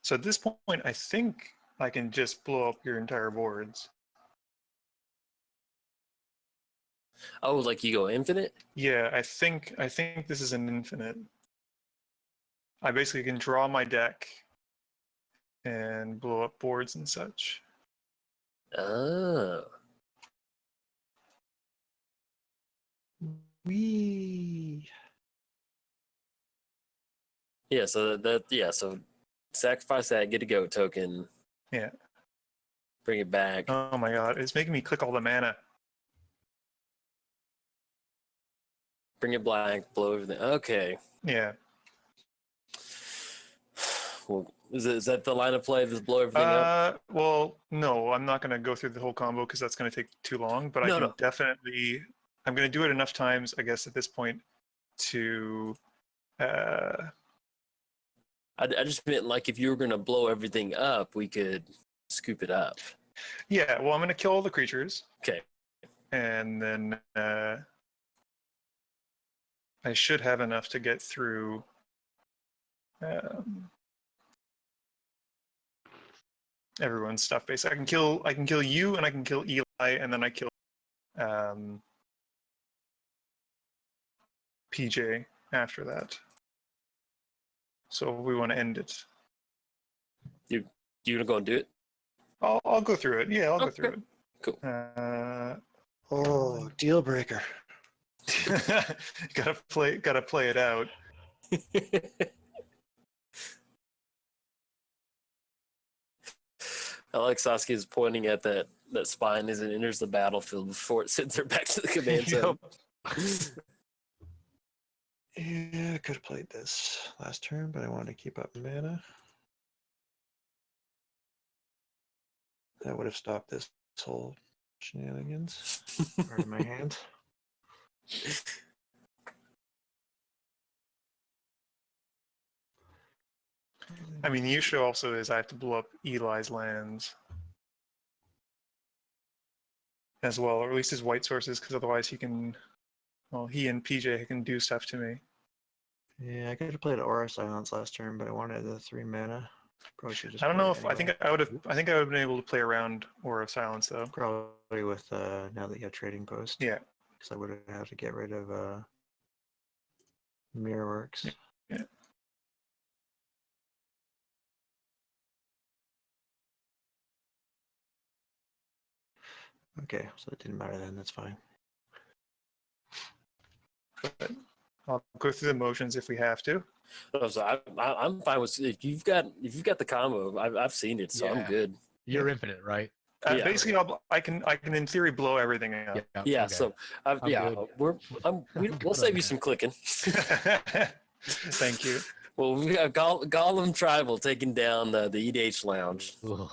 So at this point, I think I can just blow up your entire boards. Oh, like you go infinite? Yeah, I think this is an infinite. I basically can draw my deck and blow up boards and such. Oh. Wee. Yeah, so sacrifice that, get a goat token, Yeah. bring it back. Oh my god, it's making me click all the mana. Bring it blank, blow everything. Okay. Yeah. Well, is that the line of play? Just blow everything up? Well, no, I'm not going to go through the whole combo because that's going to take too long. But I No, can no. definitely. I'm going to do it enough times, I guess, at this point, to. I just meant like if you were gonna blow everything up, we could scoop it up. Yeah. Well, I'm going to kill all the creatures, Okay. and then I should have enough to get through. Everyone's stuff. Basically, I can kill you, and I can kill Eli, and then I kill PJ after that. So we want to end it. You gonna go and do it? I'll go through it. Yeah, I'll go through Okay. it. Cool. Oh, deal breaker. gotta play it out. I like Saskia's pointing at that spine as it enters the battlefield before it sends her back to the command zone. Yeah, I could have played this last turn, but I wanted to keep up mana. That would have stopped this whole shenanigans. Part of my hand. I mean, the issue also is I have to blow up Eli's lands as well, or at least his white sources, because otherwise he can, well, he and PJ can do stuff to me. Yeah, I could have played Aura Silence last turn, but I wanted the 3 mana. Probably should just. I don't play know it if I think anyway. I would have. I think I would have been able to play around Aura of Silence though. Probably with now that you have Trading Post. Yeah. Because I would have had to get rid of Mirrorworks. Yeah. Okay, so it didn't matter then. That's fine. But I'll go through the motions if we have to. So I'm fine with if you've got the combo. I've seen it, so I'm Yeah. good. You're infinite, right? Yeah. Basically, I can in theory blow everything out. Yeah. okay. So I'm good. we'll good save on you that. some clicking. Thank you. Well, we got Golem Tribal taking down the EDH Lounge Ugh.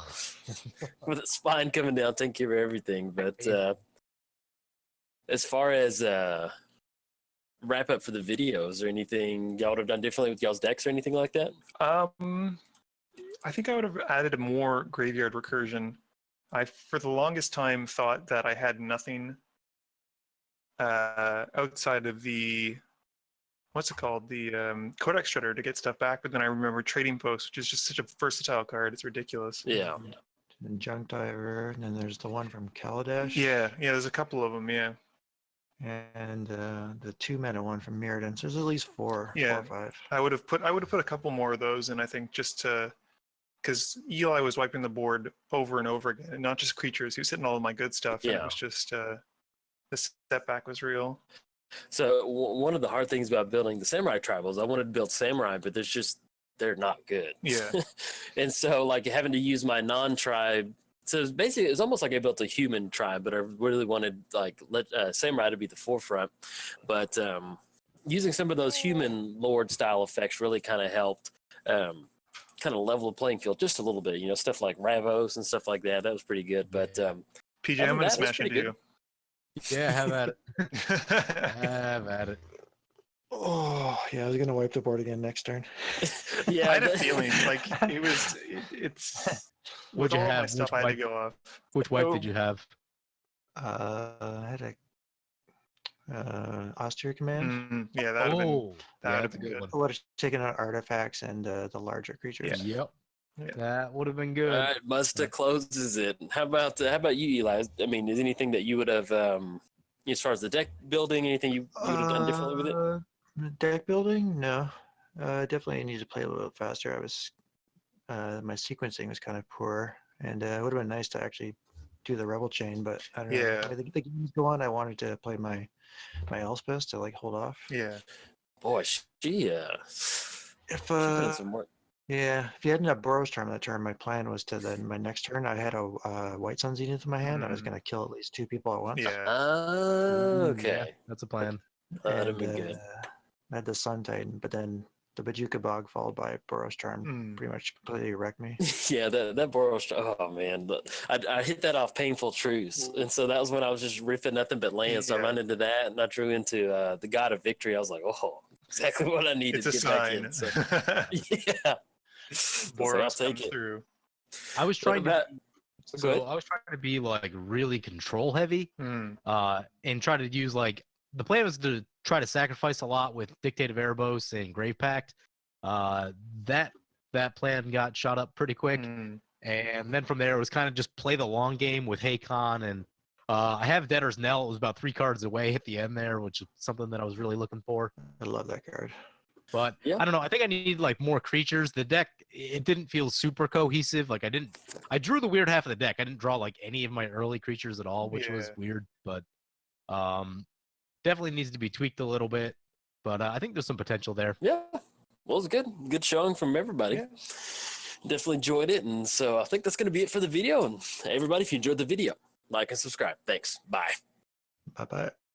with its spine coming down, taking care of everything. But as far as wrap up for the video, is there anything y'all would have done differently with y'all's decks or anything like that? I think I would have added a more graveyard recursion. I, for the longest time, thought that I had nothing outside of the what's it called, the Codex Shredder to get stuff back. But then I remember Trading Post, which is just such a versatile card. It's ridiculous. Yeah. And Junk Diver, and then there's the one from Kaladesh. Yeah. There's a couple of them. Yeah. And the 2 mana one from Mirrodin. So there's at least 4 Yeah. or 5. I would have put a couple more of those, and I think just to, because Eli was wiping the board over and over again, and not just creatures. He was hitting all of my good stuff. And Yeah. it was just the setback was real. So one of the hard things about building the Samurai Tribals, I wanted to build Samurai, but they're not good. Yeah. And so like having to use my non-tribe. So it's basically, it's almost like I built a human tribe, but I really wanted like Samurai to be the forefront. But using some of those human lord style effects really kind of helped kind of level the playing field just a little bit. Stuff like Ravos and stuff like that. That was pretty good. But PJ, other I'm than gonna that, smash it's into pretty you. Yeah, have at it. Have at it. Oh, yeah, I was going to wipe the board again next turn. yeah, I had a feeling like it's with What'd you all my have? stuff. I had to go off. Which wipe did you have? I had a Austere Command. Yeah, that would have been Oh, that yeah, would have that's a been good good. one. I would have taken out artifacts and the larger creatures. Yep. Yeah. That would have been All good. right, Musta closes it. How about you, Eli? I mean, is anything that you would have, as far as the deck building, anything you would have done differently with it? Deck building? No. Definitely need to play a little bit faster. I was my sequencing was kind of poor, and it would have been nice to actually do the Rebel Chain, but I don't know. Yeah. I think the games go on. I wanted to play my Elspeth to like hold off. Yeah. Boy, she If put in some work. yeah, if you hadn't had Boros Charm that turn, my plan was to then my next turn I had a White Sun Zenith in my hand. I was going to kill at least 2 people at once. Yeah. Oh, Yeah, okay. that's a plan. That'd be good. I had the Sun Titan, but then the Bajuka Bog followed by Boros Charm pretty much completely wrecked me. Yeah, that Boros. Oh man, I hit that off Painful Truths, and so that was when I was just ripping nothing but land. So I Yeah. run into that, and I drew into the God of Victory. I was like, oh, exactly what I needed It's a to get back sign. in. So, yeah, so I'll Boros take comes it. through. I was What trying to about- Go ahead. I was trying to be like really control heavy, and try to use like the plan was to try to sacrifice a lot with Dictate of Erebos and Grave Pact. That plan got shot up pretty quick, and then from there it was kind of just play the long game with Hakon, and I have Debtor's Knell. It was about 3 cards away at the end there, which is something that I was really looking for. I love that card. But Yeah. I don't know. I think I need like more creatures. The deck, it didn't feel super cohesive. Like I drew the weird half of the deck. I didn't draw like any of my early creatures at all, which was Yeah. weird. But definitely needs to be tweaked a little bit. But I think there's some potential there. Yeah, well, it was good. Good showing from everybody. Yeah. Definitely enjoyed it, and so I think that's going to be it for the video. And everybody, if you enjoyed the video, like and subscribe. Thanks. Bye. Bye bye.